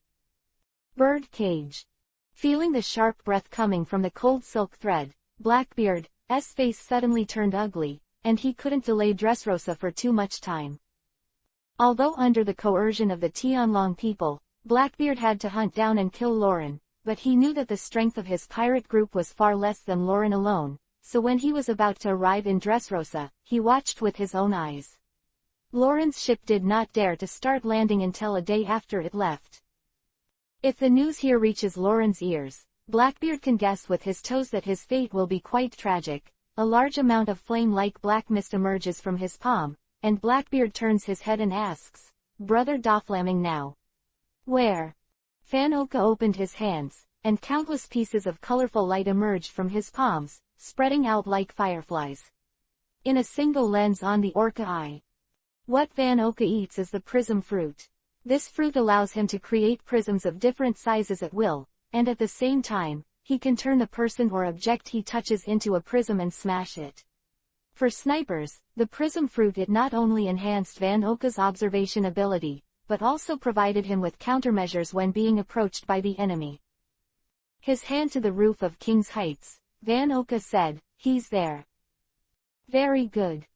Bird cage. Feeling the sharp breath coming from the cold silk thread, Blackbeard's face suddenly turned ugly, and he couldn't delay Dressrosa for too much time. Although under the coercion of the Tianlong people, Blackbeard had to hunt down and kill Lauren, but he knew that the strength of his pirate group was far less than Lauren alone, so when he was about to arrive in Dressrosa, he watched with his own eyes. Lauren's ship did not dare to start landing until a day after it left. If the news here reaches Lauren's ears, Blackbeard can guess with his toes that his fate will be quite tragic. A large amount of flame-like black mist emerges from his palm, and Blackbeard turns his head and asks, "Brother Doflaming now?" "Where?" Fanoka opened his hands, and countless pieces of colorful light emerged from his palms, spreading out like fireflies. In a single lens on the orca eye. What Fanoka eats is the prism fruit. This fruit allows him to create prisms of different sizes at will, and at the same time, he can turn the person or object he touches into a prism and smash it. For snipers, the prism fruit it not only enhanced Fanoka's observation ability, but also provided him with countermeasures when being approached by the enemy. His hand to the roof of King's Heights, Fanoka said, "He's there." Very good.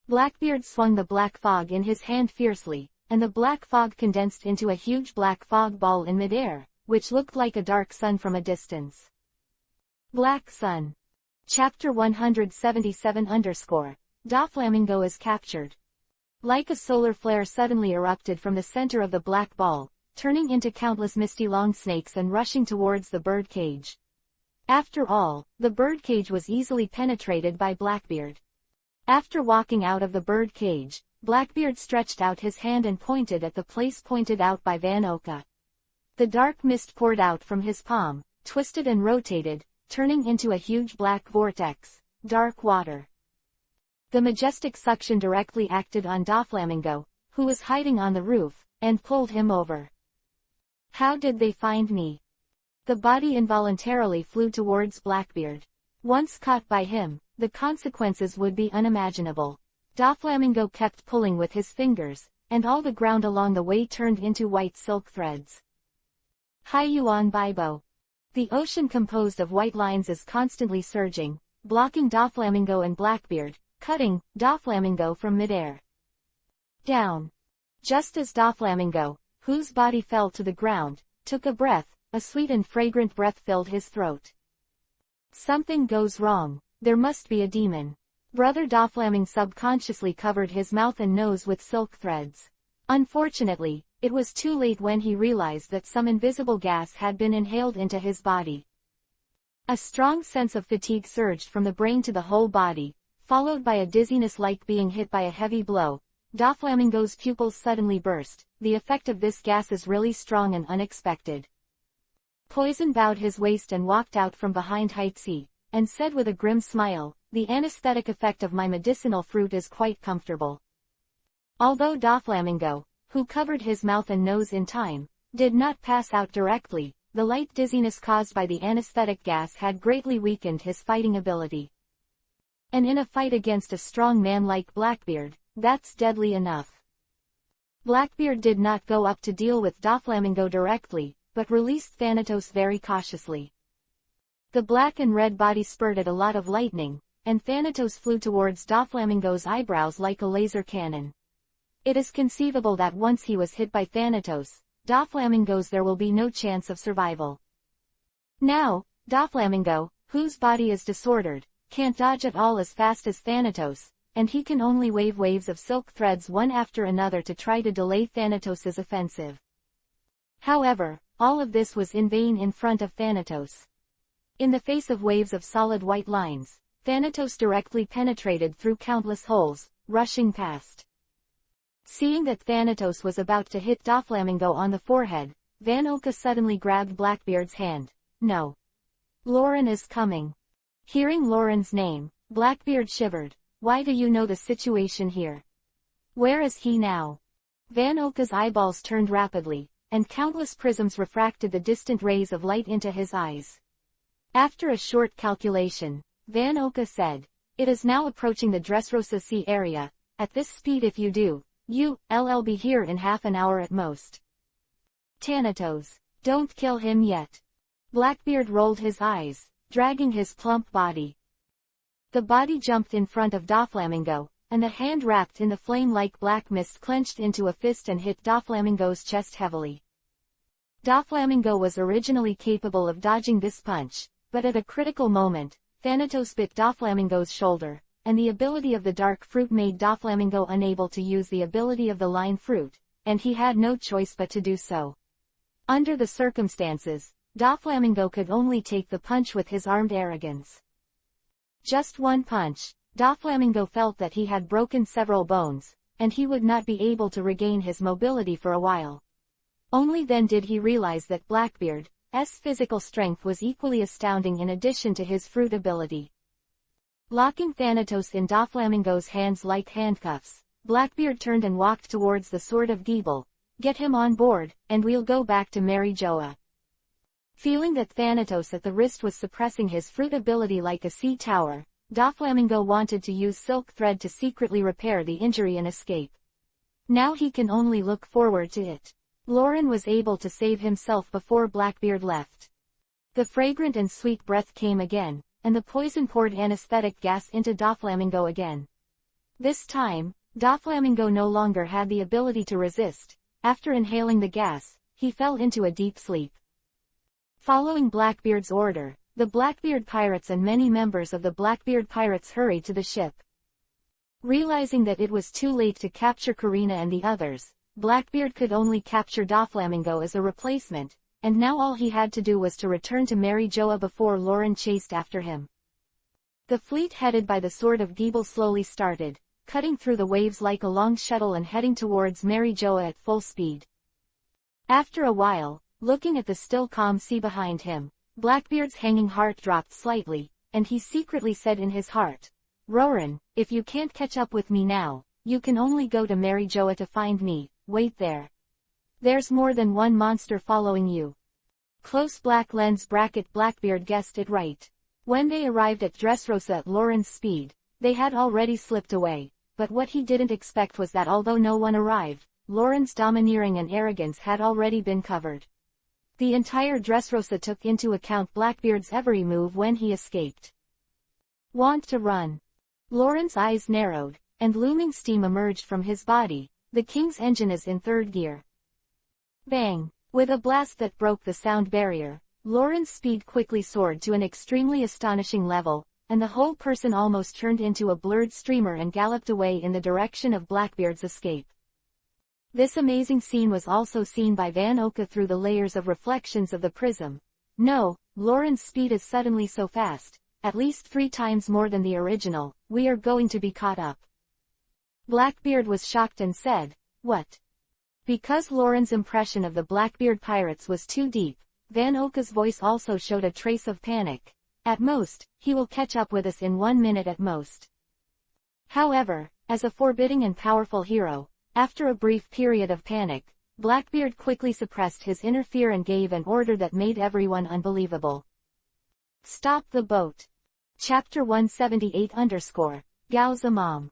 Blackbeard swung the black fog in his hand fiercely, and the black fog condensed into a huge black fog ball in midair, which looked like a dark sun from a distance. Black Sun. Chapter 177 Doflamingo is captured. Like a solar flare suddenly erupted from the center of the black ball, turning into countless misty long snakes and rushing towards the bird cage. After all, the bird cage was easily penetrated by Blackbeard. After walking out of the bird cage, Blackbeard stretched out his hand and pointed at the place pointed out by Fanoka. The dark mist poured out from his palm, twisted and rotated, turning into a huge black vortex, dark water. The majestic suction directly acted on Doflamingo, who was hiding on the roof, and pulled him over. How did they find me? The body involuntarily flew towards Blackbeard. Once caught by him, the consequences would be unimaginable. Doflamingo kept pulling with his fingers, and all the ground along the way turned into white silk threads. Haiyuan Baibo. The ocean composed of white lines is constantly surging, blocking Doflamingo and Blackbeard, cutting Doflamingo from midair. Down. Just as Doflamingo, whose body fell to the ground, took a breath, a sweet and fragrant breath filled his throat. Something goes wrong. There must be a demon. Brother Doflaming subconsciously covered his mouth and nose with silk threads. Unfortunately, it was too late when he realized that some invisible gas had been inhaled into his body. A strong sense of fatigue surged from the brain to the whole body, followed by a dizziness like being hit by a heavy blow. Doflamingo's pupils suddenly burst. The effect of this gas is really strong and unexpected. Poison bowed his waist and walked out from behind Heitzi, and said with a grim smile, "The anesthetic effect of my medicinal fruit is quite comfortable." Although Doflamingo, who covered his mouth and nose in time, did not pass out directly, the light dizziness caused by the anesthetic gas had greatly weakened his fighting ability. And in a fight against a strong man like Blackbeard, that's deadly enough. Blackbeard did not go up to deal with Doflamingo directly, but released Thanatos very cautiously. The black and red body spurted a lot of lightning, and Thanatos flew towards Doflamingo's eyebrows like a laser cannon. It is conceivable that once he was hit by Thanatos, Doflamingo's there will be no chance of survival. Now, Doflamingo, whose body is disordered, can't dodge at all as fast as Thanatos, and he can only wave waves of silk threads one after another to try to delay Thanatos's offensive. However, all of this was in vain in front of Thanatos. In the face of waves of solid white lines, Thanatos directly penetrated through countless holes, rushing past. Seeing that Thanatos was about to hit Doflamingo on the forehead, Van Oka suddenly grabbed Blackbeard's hand. "No. Lauren is coming." Hearing Lauren's name, Blackbeard shivered. "Why do you know the situation here? Where is he now?" Van Oka's eyeballs turned rapidly, and countless prisms refracted the distant rays of light into his eyes. After a short calculation, Van Oka said, "It is now approaching the Dressrosa Sea area. At this speed, if you do, you'll be here in half an hour at most." "Thanatos, don't kill him yet." Blackbeard rolled his eyes, dragging his plump body. The body jumped in front of Doflamingo, and the hand wrapped in the flame-like black mist clenched into a fist and hit Doflamingo's chest heavily. Doflamingo was originally capable of dodging this punch, but at a critical moment, Thanatos bit Doflamingo's shoulder, and the ability of the dark fruit made Doflamingo unable to use the ability of the line fruit, and he had no choice but to do so. Under the circumstances, Doflamingo could only take the punch with his armed arrogance. Just one punch, Doflamingo felt that he had broken several bones, and he would not be able to regain his mobility for a while. Only then did he realize that Blackbeard's physical strength was equally astounding in addition to his fruit ability. Locking Thanatos in Doflamingo's hands like handcuffs, Blackbeard turned and walked towards the Sword of Gebel. "Get him on board, and we'll go back to Mary Joa." Feeling that Thanatos at the wrist was suppressing his fruit ability like a sea tower, Doflamingo wanted to use silk thread to secretly repair the injury and escape. Now he can only look forward to it. Lauren was able to save himself before Blackbeard left. The fragrant and sweet breath came again, and the poison poured anesthetic gas into Doflamingo again. This time, Doflamingo no longer had the ability to resist. After inhaling the gas, he fell into a deep sleep. Following Blackbeard's order, the Blackbeard pirates and many members of the Blackbeard pirates hurried to the ship. Realizing that it was too late to capture Karina and the others, Blackbeard could only capture Doflamingo as a replacement, and now all he had to do was to return to Mary Joa before Lauren chased after him. The fleet headed by the Sword of Gebel slowly started, cutting through the waves like a long shuttle and heading towards Mary Joa at full speed. After a while, looking at the still calm sea behind him, Blackbeard's hanging heart dropped slightly, and he secretly said in his heart, "Roran, if you can't catch up with me now, you can only go to Mary Joa to find me. Wait there. There's more than one monster following you." Close black lens bracket. Blackbeard guessed it right. When they arrived at Dressrosa at Lauren's speed, they had already slipped away, but what he didn't expect was that although no one arrived, Lauren's domineering and arrogance had already been covered. The entire Dressrosa took into account Blackbeard's every move when he escaped. "Want to run?" Lauren's eyes narrowed, and looming steam emerged from his body. "The King's engine is in third gear." Bang! With a blast that broke the sound barrier, Lauren's speed quickly soared to an extremely astonishing level, and the whole person almost turned into a blurred streamer and galloped away in the direction of Blackbeard's escape. This amazing scene was also seen by Van Oka through the layers of reflections of the prism. No, Lauren's speed is suddenly so fast, at least 3 times more than the original, we are going to be caught up. Blackbeard was shocked and said, "What?" Because Lauren's impression of the Blackbeard pirates was too deep, Van Oka's voice also showed a trace of panic. At most, he will catch up with us in 1 minute at most. However, as a forbidding and powerful hero, after a brief period of panic, Blackbeard quickly suppressed his inner fear and gave an order that made everyone unbelievable. Stop the boat. Chapter 178 Gao Zamam.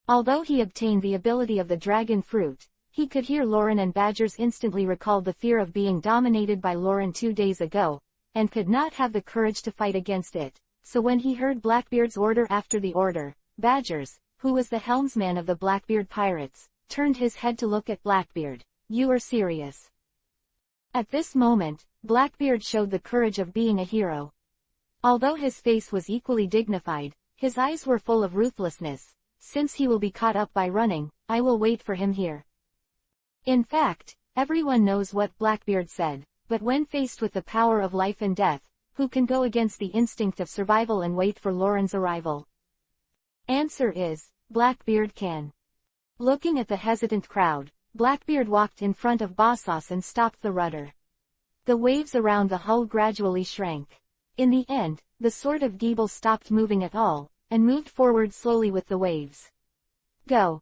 Although he obtained the ability of the dragon fruit, he could hear Lauren, and Badgers instantly recalled the fear of being dominated by Lauren 2 days ago, and could not have the courage to fight against it. So when he heard Blackbeard's order after the order, Badgers, who was the helmsman of the Blackbeard pirates, turned his head to look at Blackbeard. "You are serious?" At this moment, Blackbeard showed the courage of being a hero. Although his face was equally dignified, his eyes were full of ruthlessness. "Since he will be caught up by running, I will wait for him here." In fact, everyone knows what Blackbeard said, but when faced with the power of life and death, who can go against the instinct of survival and wait for Lauren's arrival? Answer is, Blackbeard can. Looking at the hesitant crowd, Blackbeard walked in front of Bossos and stopped the rudder. The waves around the hull gradually shrank. In the end, the Sword of Gebel stopped moving at all, and moved forward slowly with the waves. Go.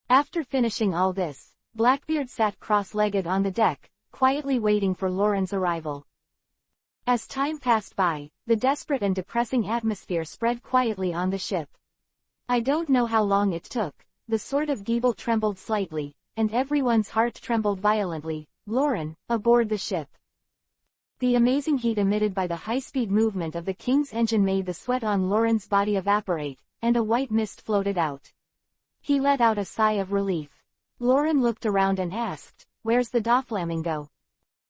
After finishing all this, Blackbeard sat cross-legged on the deck, quietly waiting for Lauren's arrival. As time passed by, the desperate and depressing atmosphere spread quietly on the ship. I don't know how long it took. The Sword of Gebel trembled slightly, and everyone's heart trembled violently. Lauren, aboard the ship. The amazing heat emitted by the high-speed movement of the King's engine made the sweat on Lauren's body evaporate, and a white mist floated out. He let out a sigh of relief. Lauren looked around and asked, "Where's the Doflamingo?"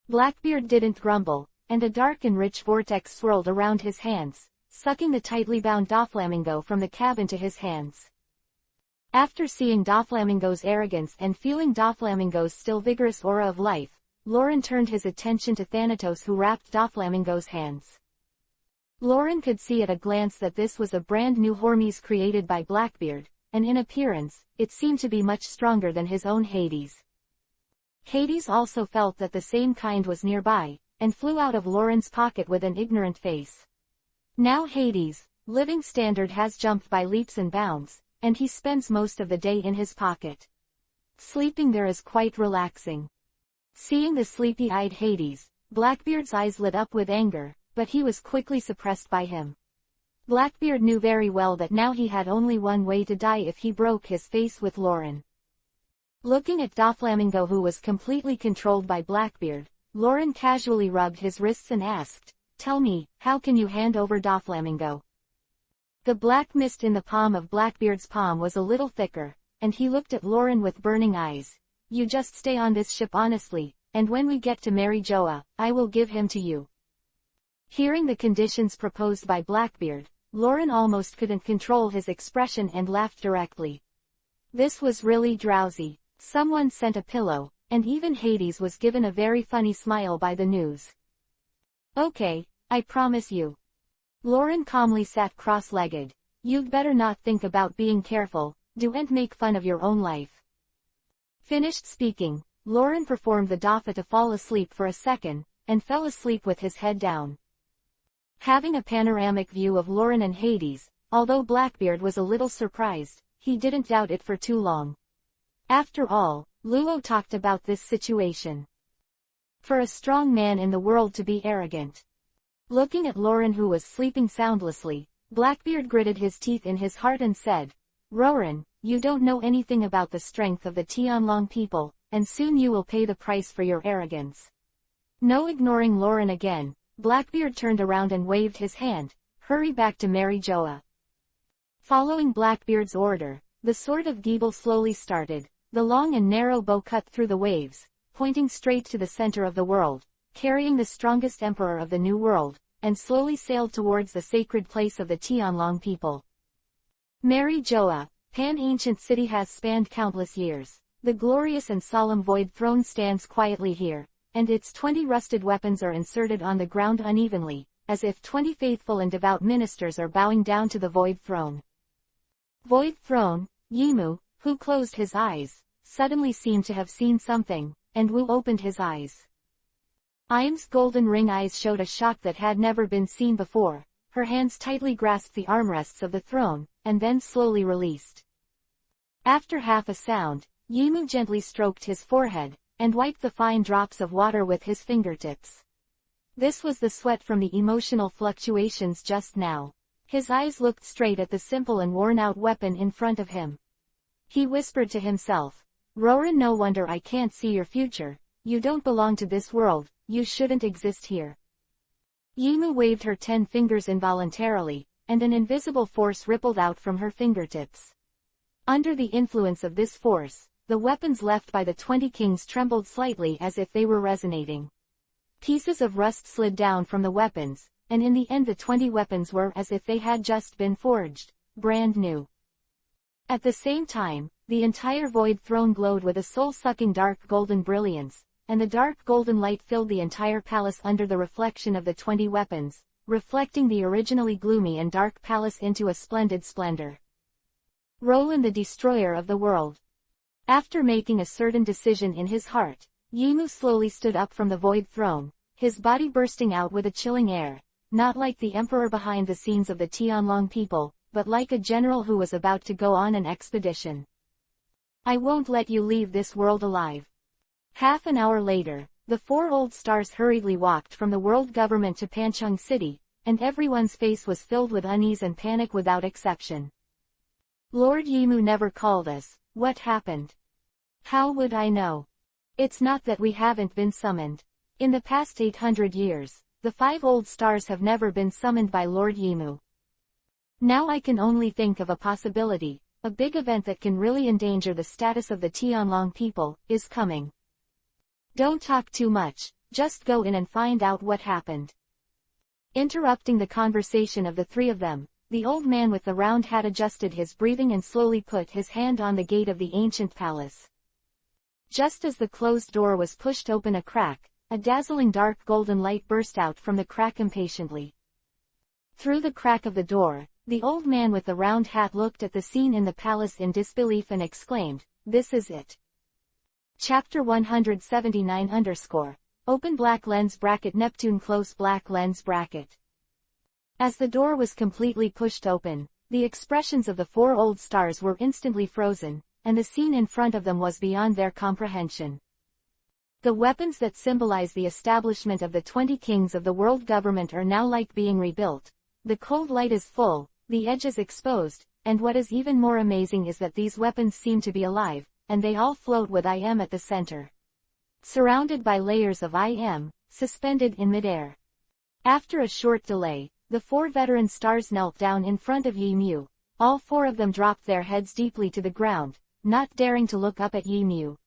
Blackbeard didn't grumble, and a dark and rich vortex swirled around his hands, sucking the tightly bound Doflamingo from the cabin to his hands. After seeing Doflamingo's arrogance and feeling Doflamingo's still vigorous aura of life, Lauren turned his attention to Thanatos, who wrapped Doflamingo's hands. Lauren could see at a glance that this was a brand new Hormes created by Blackbeard, and in appearance, it seemed to be much stronger than his own Hades. Hades also felt that the same kind was nearby, and flew out of Lauren's pocket with an ignorant face. Now Hades, living standard, has jumped by leaps and bounds, and he spends most of the day in his pocket. Sleeping there is quite relaxing. Seeing the sleepy-eyed Hades, Blackbeard's eyes lit up with anger, but he was quickly suppressed by him. Blackbeard knew very well that now he had only one way to die if he broke his face with Lauren. Looking at Doflamingo, who was completely controlled by Blackbeard, Lauren casually rubbed his wrists and asked, "Tell me, how can you hand over Doflamingo?" The black mist in the palm of Blackbeard's palm was a little thicker, and he looked at Lauren with burning eyes. "You just stay on this ship honestly, and when we get to Mary Joa, I will give him to you." Hearing the conditions proposed by Blackbeard, Lauren almost couldn't control his expression and laughed directly. This was really drowsy. Someone sent a pillow, and even Hades was given a very funny smile by the news. "Okay, I promise you." Lauren calmly sat cross-legged. "You'd better not think about being careful, do and make fun of your own life." Finished speaking, Lauren performed the Dafa to fall asleep for a second, and fell asleep with his head down. Having a panoramic view of Lauren and Hades, although Blackbeard was a little surprised, he didn't doubt it for too long. After all, Luo talked about this situation. For a strong man in the world to be arrogant. Looking at Lauren, who was sleeping soundlessly, Blackbeard gritted his teeth in his heart and said, "Lauren, you don't know anything about the strength of the Tianlong people, and soon you will pay the price for your arrogance." No ignoring Lauren again, Blackbeard turned around and waved his hand, "Hurry back to Mary Joa." Following Blackbeard's order, the Sword of Gebel slowly started. The long and narrow bow cut through the waves, pointing straight to the center of the world, carrying the strongest emperor of the New World, and slowly sailed towards the sacred place of the Tianlong people. Mary Joa, Pan-ancient city, has spanned countless years. The glorious and solemn void throne stands quietly here, and its 20 rusted weapons are inserted on the ground unevenly, as if 20 faithful and devout ministers are bowing down to the void throne. Void throne, Yimu, who closed his eyes, suddenly seemed to have seen something, and Wu opened his eyes. Im's golden ring eyes showed a shock that had never been seen before. Her hands tightly grasped the armrests of the throne, and then slowly released. After half a sound, Yimu gently stroked his forehead, and wiped the fine drops of water with his fingertips. This was the sweat from the emotional fluctuations just now. His eyes looked straight at the simple and worn-out weapon in front of him. He whispered to himself, "Roran, no wonder I can't see your future. You don't belong to this world, you shouldn't exist here." Yimu waved her 10 fingers involuntarily, and an invisible force rippled out from her fingertips. Under the influence of this force, the weapons left by the 20 kings trembled slightly as if they were resonating. Pieces of rust slid down from the weapons, and in the end the 20 weapons were as if they had just been forged, brand new. At the same time, the entire void throne glowed with a soul-sucking dark golden brilliance, and the dark golden light filled the entire palace under the reflection of the 20 weapons, reflecting the originally gloomy and dark palace into a splendid splendor. Roland, the destroyer of the world. After making a certain decision in his heart, Yimu slowly stood up from the void throne, his body bursting out with a chilling air, not like the emperor behind the scenes of the Tianlong people, but like a general who was about to go on an expedition. "I won't let you leave this world alive." Half an hour later, the 4 old stars hurriedly walked from the world government to Pancheng City, and everyone's face was filled with unease and panic without exception. "Lord Yimu never called us. What happened?" "How would I know? It's not that we haven't been summoned. In the past 800 years, the 5 old stars have never been summoned by Lord Yimu. Now I can only think of a possibility. A big event that can really endanger the status of the Tianlong people is coming. Don't talk too much, just go in and find out what happened." Interrupting the conversation of the 3 of them, the old man with the round hat adjusted his breathing and slowly put his hand on the gate of the ancient palace. Just as the closed door was pushed open a crack, a dazzling dark golden light burst out from the crack impatiently. Through the crack of the door, the old man with the round hat looked at the scene in the palace in disbelief and exclaimed, "This is it." Chapter 179 Open black lens bracket Neptune close black lens bracket. As the door was completely pushed open, the expressions of the 4 old stars were instantly frozen, and the scene in front of them was beyond their comprehension. The weapons that symbolize the establishment of the 20 kings of the world government are now like being rebuilt. The cold light is full, the edges exposed, and what is even more amazing is that these weapons seem to be alive, and they all float with IM at the center. Surrounded by layers of IM, suspended in midair. After a short delay, the 4 veteran stars knelt down in front of Yimu. All 4 of them dropped their heads deeply to the ground, not daring to look up at Yimu.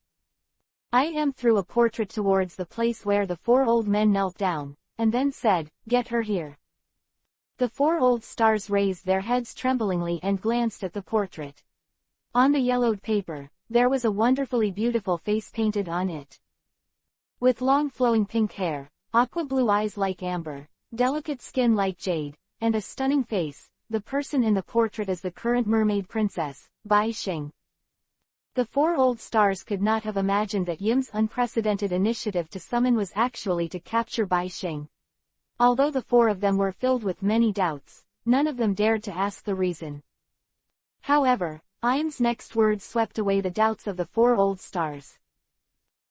IM threw a portrait towards the place where the 4 old men knelt down, and then said, "Get her here." The 4 old stars raised their heads tremblingly and glanced at the portrait. On the yellowed paper, there was a wonderfully beautiful face painted on it. With long flowing pink hair, aqua blue eyes like amber, delicate skin like jade, and a stunning face, the person in the portrait is the current mermaid princess, Bai Xing. The 4 old stars could not have imagined that Yim's unprecedented initiative to summon was actually to capture Bai Xing. Although the 4 of them were filled with many doubts, none of them dared to ask the reason. However, Im's next words swept away the doubts of the 4 old stars.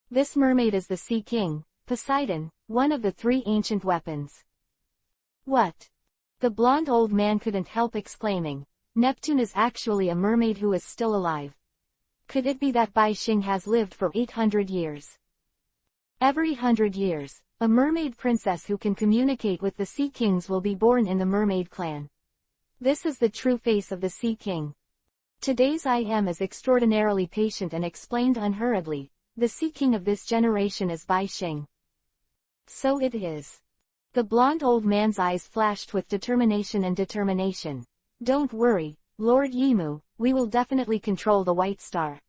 "This mermaid is the Sea King, Poseidon, one of the 3 ancient weapons." "What?" The blonde old man couldn't help exclaiming. "Neptune is actually a mermaid who is still alive. Could it be that Bai Xing has lived for 800 years? Every 100 years, a mermaid princess who can communicate with the Sea Kings will be born in the mermaid clan. This is the true face of the Sea King. Today's IM is extraordinarily patient and explained unhurriedly. The Sea King of this generation is Bai Xing." "So it is." The blonde old man's eyes flashed with determination. "Don't worry, Lord Yimu, we will definitely control the White Star."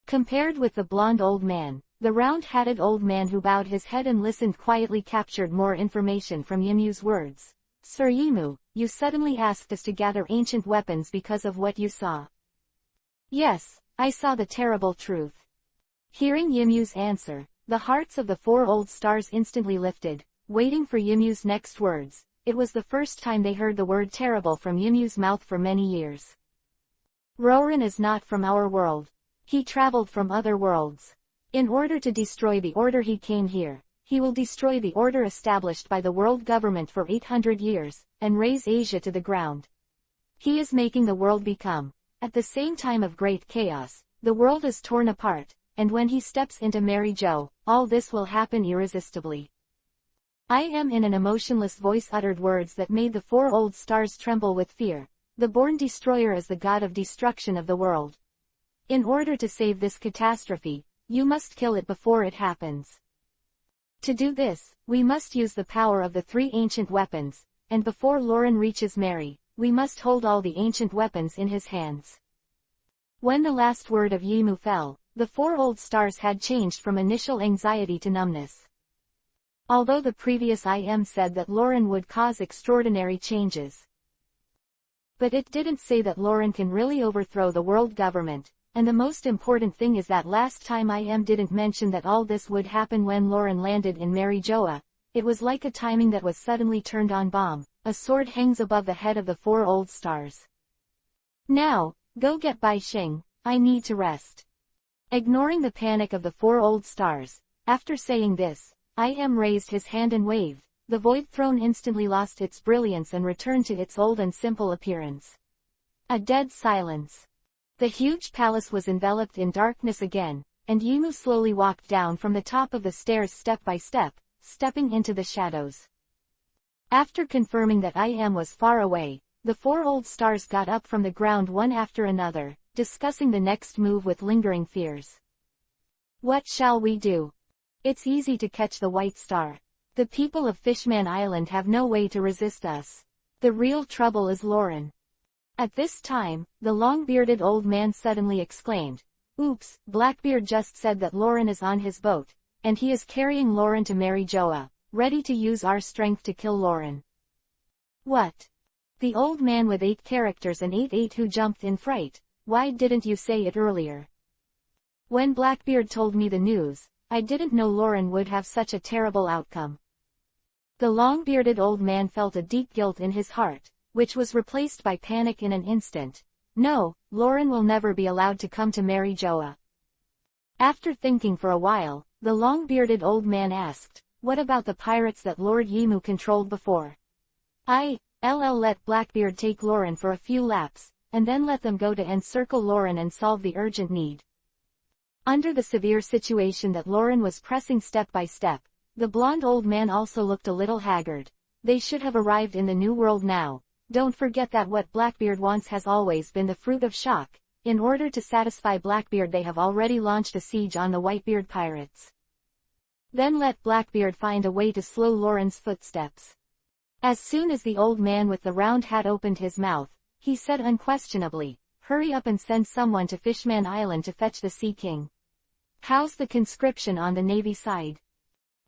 Compared with the blonde old man, the round-hatted old man who bowed his head and listened quietly captured more information from Yimu's words. Sir Yimu, you suddenly asked us to gather ancient weapons because of what you saw. Yes, I saw the terrible truth. Hearing Yimu's answer, the hearts of the 4 old stars instantly lifted, waiting for Yimu's next words. It was the first time they heard the word terrible from Yimu's mouth for many years. Roran is not from our world. He traveled from other worlds. In order to destroy the order he came here. He will destroy the order established by the world government for 800 years, and raze Asia to the ground. He is making the world become, at the same time of great chaos, the world is torn apart, and when he steps into Mary Jo, all this will happen irresistibly. I am in an emotionless voice uttered words that made the 4 old stars tremble with fear. The born destroyer is the god of destruction of the world. In order to save this catastrophe, you must kill it before it happens. To do this, we must use the power of the 3 ancient weapons, and before Loran reaches Mary, we must hold all the ancient weapons in his hands. When the last word of Yimu fell, the 4 old stars had changed from initial anxiety to numbness. Although the previous IM said that Loran would cause extraordinary changes. But it didn't say that Loran can really overthrow the world government. And the most important thing is that last time IM didn't mention that all this would happen when Loran landed in Mary Joa. It was like a timing that was suddenly turned on bomb. A sword hangs above the head of the 4 old stars. Now, go get Bai Xing, I need to rest. Ignoring the panic of the 4 old stars, after saying this, IM raised his hand and waved. The void throne instantly lost its brilliance and returned to its old and simple appearance. A dead silence. The huge palace was enveloped in darkness again, and Yimu slowly walked down from the top of the stairs step by step, stepping into the shadows. After confirming that IM was far away, the 4 old stars got up from the ground one after another, discussing the next move with lingering fears. What shall we do? It's easy to catch the white star. The people of Fishman Island have no way to resist us. The real trouble is Loran. At this time, the long-bearded old man suddenly exclaimed, "Oops, Blackbeard just said that Loran is on his boat, and he is carrying Loran to Mary Joa, ready to use our strength to kill Loran." What? The old man with 8 characters and 8 who jumped in fright. Why didn't you say it earlier? When Blackbeard told me the news, I didn't know Loran would have such a terrible outcome. The long-bearded old man felt a deep guilt in his heart, which was replaced by panic in an instant. No, Loran will never be allowed to come to Mary Joa. After thinking for a while, the long-bearded old man asked, what about the pirates that Lord Yimu controlled before? I'll let Blackbeard take Loran for a few laps, and then let them go to encircle Loran and solve the urgent need. Under the severe situation that Loran was pressing step by step, the blonde old man also looked a little haggard. They should have arrived in the new world now. Don't forget that what Blackbeard wants has always been the fruit of shock. In order to satisfy Blackbeard they have already launched a siege on the Whitebeard pirates. Then let Blackbeard find a way to slow Loran's footsteps. As soon as the old man with the round hat opened his mouth, he said unquestionably, hurry up and send someone to Fishman Island to fetch the Sea King. How's the conscription on the Navy side?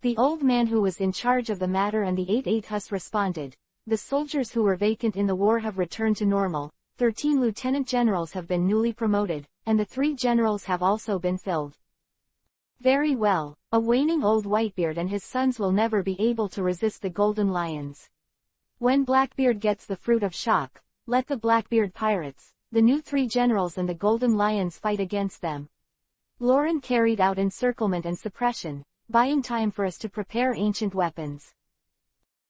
The old man who was in charge of the matter and the 8 Hus responded. The soldiers who were vacant in the war have returned to normal, 13 lieutenant generals have been newly promoted, and the 3 generals have also been filled. Very well, a waning old Whitebeard and his sons will never be able to resist the Golden Lions. When Blackbeard gets the fruit of shock, let the Blackbeard pirates, the new 3 generals and the Golden Lions fight against them. Loran carried out encirclement and suppression, buying time for us to prepare ancient weapons.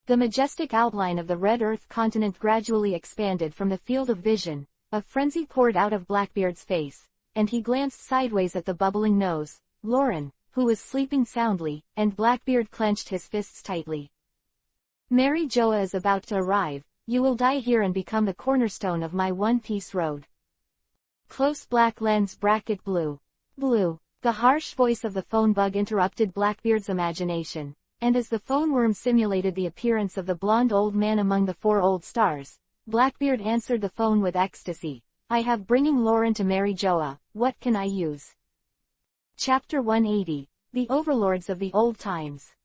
The majestic outline of the Red Earth continent gradually expanded from the field of vision. A frenzy poured out of Blackbeard's face, and he glanced sideways at the bubbling nose, Loran, who was sleeping soundly, and Blackbeard clenched his fists tightly. Mary Joa is about to arrive. You will die here and become the cornerstone of my one-piece road. Close black lens bracket blue. Blue. The harsh voice of the phone bug interrupted Blackbeard's imagination. And as the phone worm simulated the appearance of the blonde old man among the 4 old stars, Blackbeard answered the phone with ecstasy. I have bringing Loran to Mary Joa. What can I use? Chapter 180, The Overlords of the Old Times.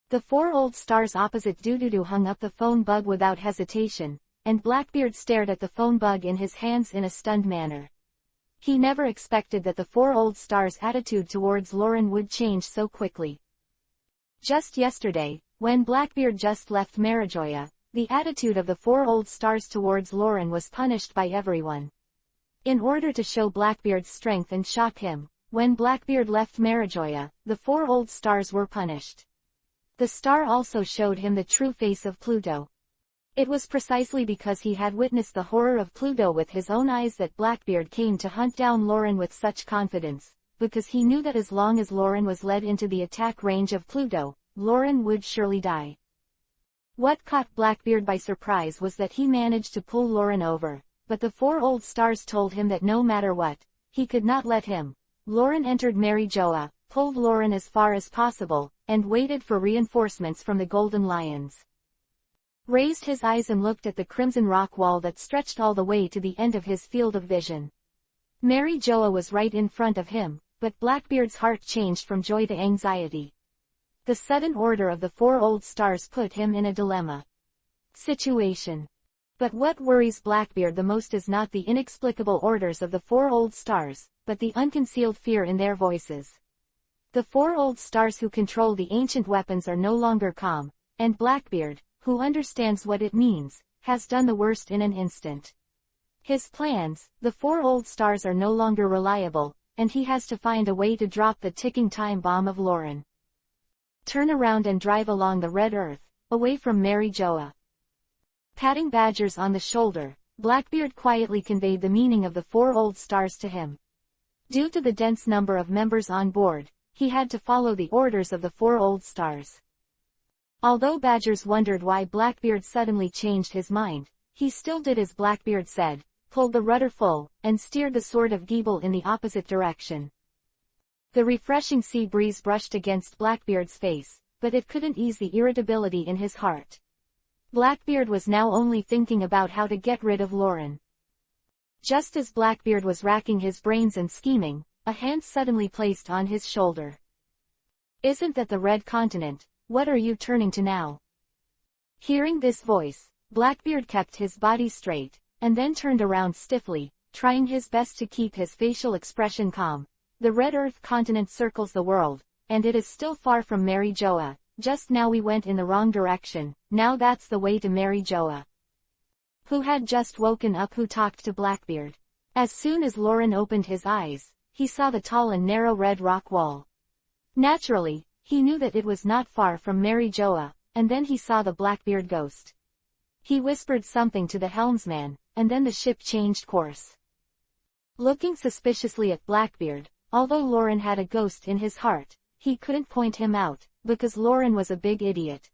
The four old stars opposite Dududu hung up the phone bug without hesitation, and Blackbeard stared at the phone bug in his hands in a stunned manner. He never expected that the four old stars' attitude towards Lauren would change so quickly. Just yesterday, when Blackbeard just left Marijoya, the attitude of the four old stars towards Lauren was punished by everyone. In order to show Blackbeard's strength and shock him, when Blackbeard left Marijoya, the four old stars were punished. The star also showed him the true face of Pluto. It was precisely because he had witnessed the horror of Pluto with his own eyes that Blackbeard came to hunt down Lauren with such confidence, because he knew that as long as Lauren was led into the attack range of Pluto, Lauren would surely die. What caught Blackbeard by surprise was that he managed to pull Lauren over, but the four old stars told him that no matter what, he could not let him. Lauren entered Marijoa, pulled Lauren as far as possible, and waited for reinforcements from the Golden Lions. Raised his eyes and looked at the crimson rock wall that stretched all the way to the end of his field of vision. Marijoa was right in front of him, but Blackbeard's heart changed from joy to anxiety. The sudden order of the four old stars put him in a dilemma situation. But what worries Blackbeard the most is not the inexplicable orders of the four old stars, but the unconcealed fear in their voices. The four old stars who control the ancient weapons are no longer calm, and Blackbeard, who understands what it means, has done the worst in an instant. His plans, the four old stars are no longer reliable, and he has to find a way to drop the ticking time bomb of Lauren. Turn around and drive along the red earth, away from Marijoa. Patting Badgers on the shoulder, Blackbeard quietly conveyed the meaning of the four old stars to him. Due to the dense number of members on board, he had to follow the orders of the four old stars. Although Badgers wondered why Blackbeard suddenly changed his mind, he still did as Blackbeard said, pulled the rudder full, and steered the Sword of Gebel in the opposite direction. The refreshing sea breeze brushed against Blackbeard's face, but it couldn't ease the irritability in his heart. Blackbeard was now only thinking about how to get rid of Lauren. Just as Blackbeard was racking his brains and scheming, a hand suddenly placed on his shoulder. "Isn't that the Red Continent? What are you turning to now?" Hearing this voice, Blackbeard kept his body straight, and then turned around stiffly, trying his best to keep his facial expression calm. "The Red Earth Continent circles the world, and it is still far from Marijoa. Just now we went in the wrong direction, now that's the way to Marijoa." Who had just woken up who talked to Blackbeard? As soon as Lauren opened his eyes, he saw the tall and narrow red rock wall. Naturally, he knew that it was not far from Marijoa, and then he saw the Blackbeard ghost. He whispered something to the helmsman, and then the ship changed course. Looking suspiciously at Blackbeard, although Lauren had a ghost in his heart, he couldn't point him out, because Lauren was a big idiot.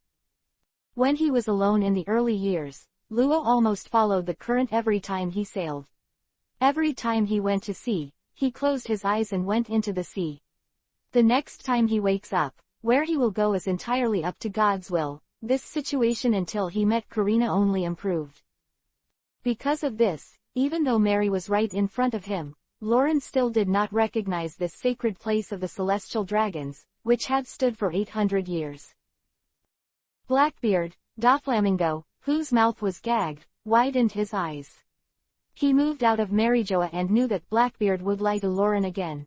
When he was alone in the early years, Luo almost followed the current every time he sailed. Every time he went to sea, he closed his eyes and went into the sea. The next time he wakes up, where he will go is entirely up to God's will. This situation until he met Karina only improved. Because of this, even though Mary was right in front of him, Lauren still did not recognize this sacred place of the celestial dragons, which had stood for 800 years. Blackbeard, Doflamingo, whose mouth was gagged, widened his eyes. He moved out of Marijoa and knew that Blackbeard would lie to Lauren again.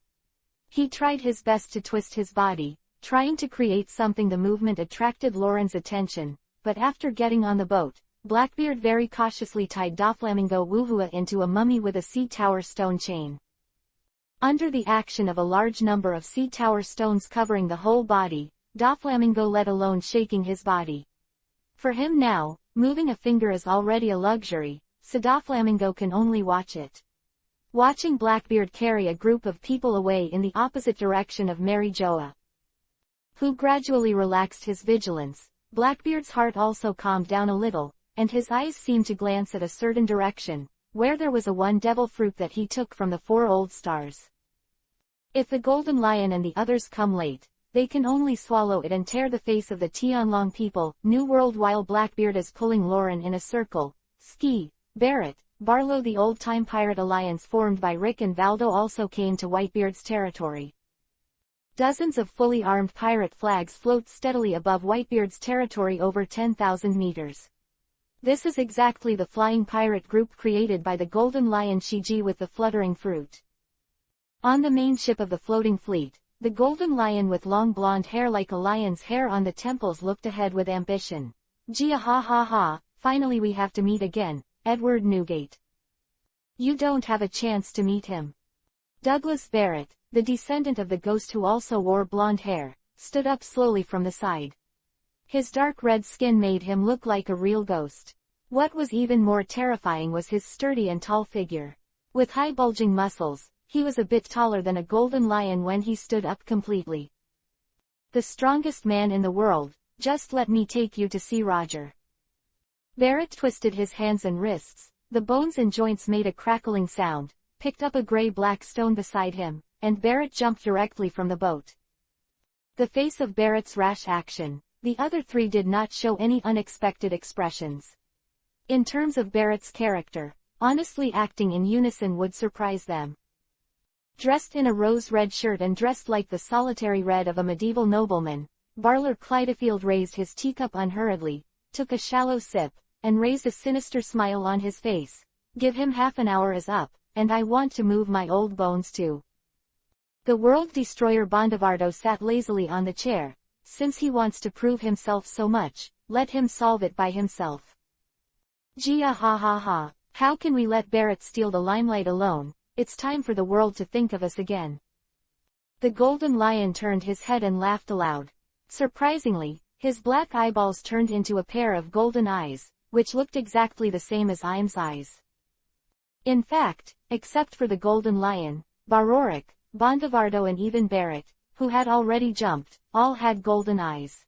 He tried his best to twist his body, trying to create something. The movement attracted Lauren's attention, but after getting on the boat, Blackbeard very cautiously tied Doflamingo Wuhua into a mummy with a sea tower stone chain. Under the action of a large number of sea tower stones covering the whole body, Doflamingo let alone shaking his body. For him now, moving a finger is already a luxury, so Doflamingo can only watch it. Watching Blackbeard carry a group of people away in the opposite direction of Marijoa, who gradually relaxed his vigilance, Blackbeard's heart also calmed down a little, and his eyes seemed to glance at a certain direction, where there was a one devil fruit that he took from the four old stars. If the Golden Lion and the others come late, they can only swallow it and tear the face of the Tianlong people. New World. While Blackbeard is pulling Lauren in a circle, Ski, Barrett, Barlow, the old-time pirate alliance formed by Rick and Valdo, also came to Whitebeard's territory. Dozens of fully armed pirate flags float steadily above Whitebeard's territory over 10,000 meters. This is exactly the flying pirate group created by the Golden Lion Shiji with the fluttering fruit. On the main ship of the floating fleet, the Golden Lion with long blonde hair like a lion's hair on the temples looked ahead with ambition. Gia ha ha ha, finally we have to meet again, Edward Newgate. You don't have a chance to meet him. Douglas Barrett, the descendant of the ghost who also wore blonde hair, stood up slowly from the side. His dark red skin made him look like a real ghost. What was even more terrifying was his sturdy and tall figure. With high bulging muscles, he was a bit taller than a golden lion when he stood up completely. The strongest man in the world, just let me take you to see Roger. Barrett twisted his hands and wrists, the bones and joints made a crackling sound, picked up a gray-black stone beside him, and Barrett jumped directly from the boat. The face of Barrett's rash action, the other three did not show any unexpected expressions. In terms of Barrett's character, honestly acting in unison would surprise them. Dressed in a rose-red shirt and dressed like the solitary red of a medieval nobleman, Barler Clydefield raised his teacup unhurriedly, took a shallow sip, and raised a sinister smile on his face. Give him half an hour is up, and I want to move my old bones too. The world destroyer Bondavardo sat lazily on the chair. Since he wants to prove himself so much, let him solve it by himself. Gia ha ha ha, how can we let Barrett steal the limelight alone? It's time for the world to think of us again. The Golden Lion turned his head and laughed aloud. Surprisingly, his black eyeballs turned into a pair of golden eyes, which looked exactly the same as Im's eyes. In fact, except for the Golden Lion, Baroric, Bondavardo and even Barrett, who had already jumped, all had golden eyes.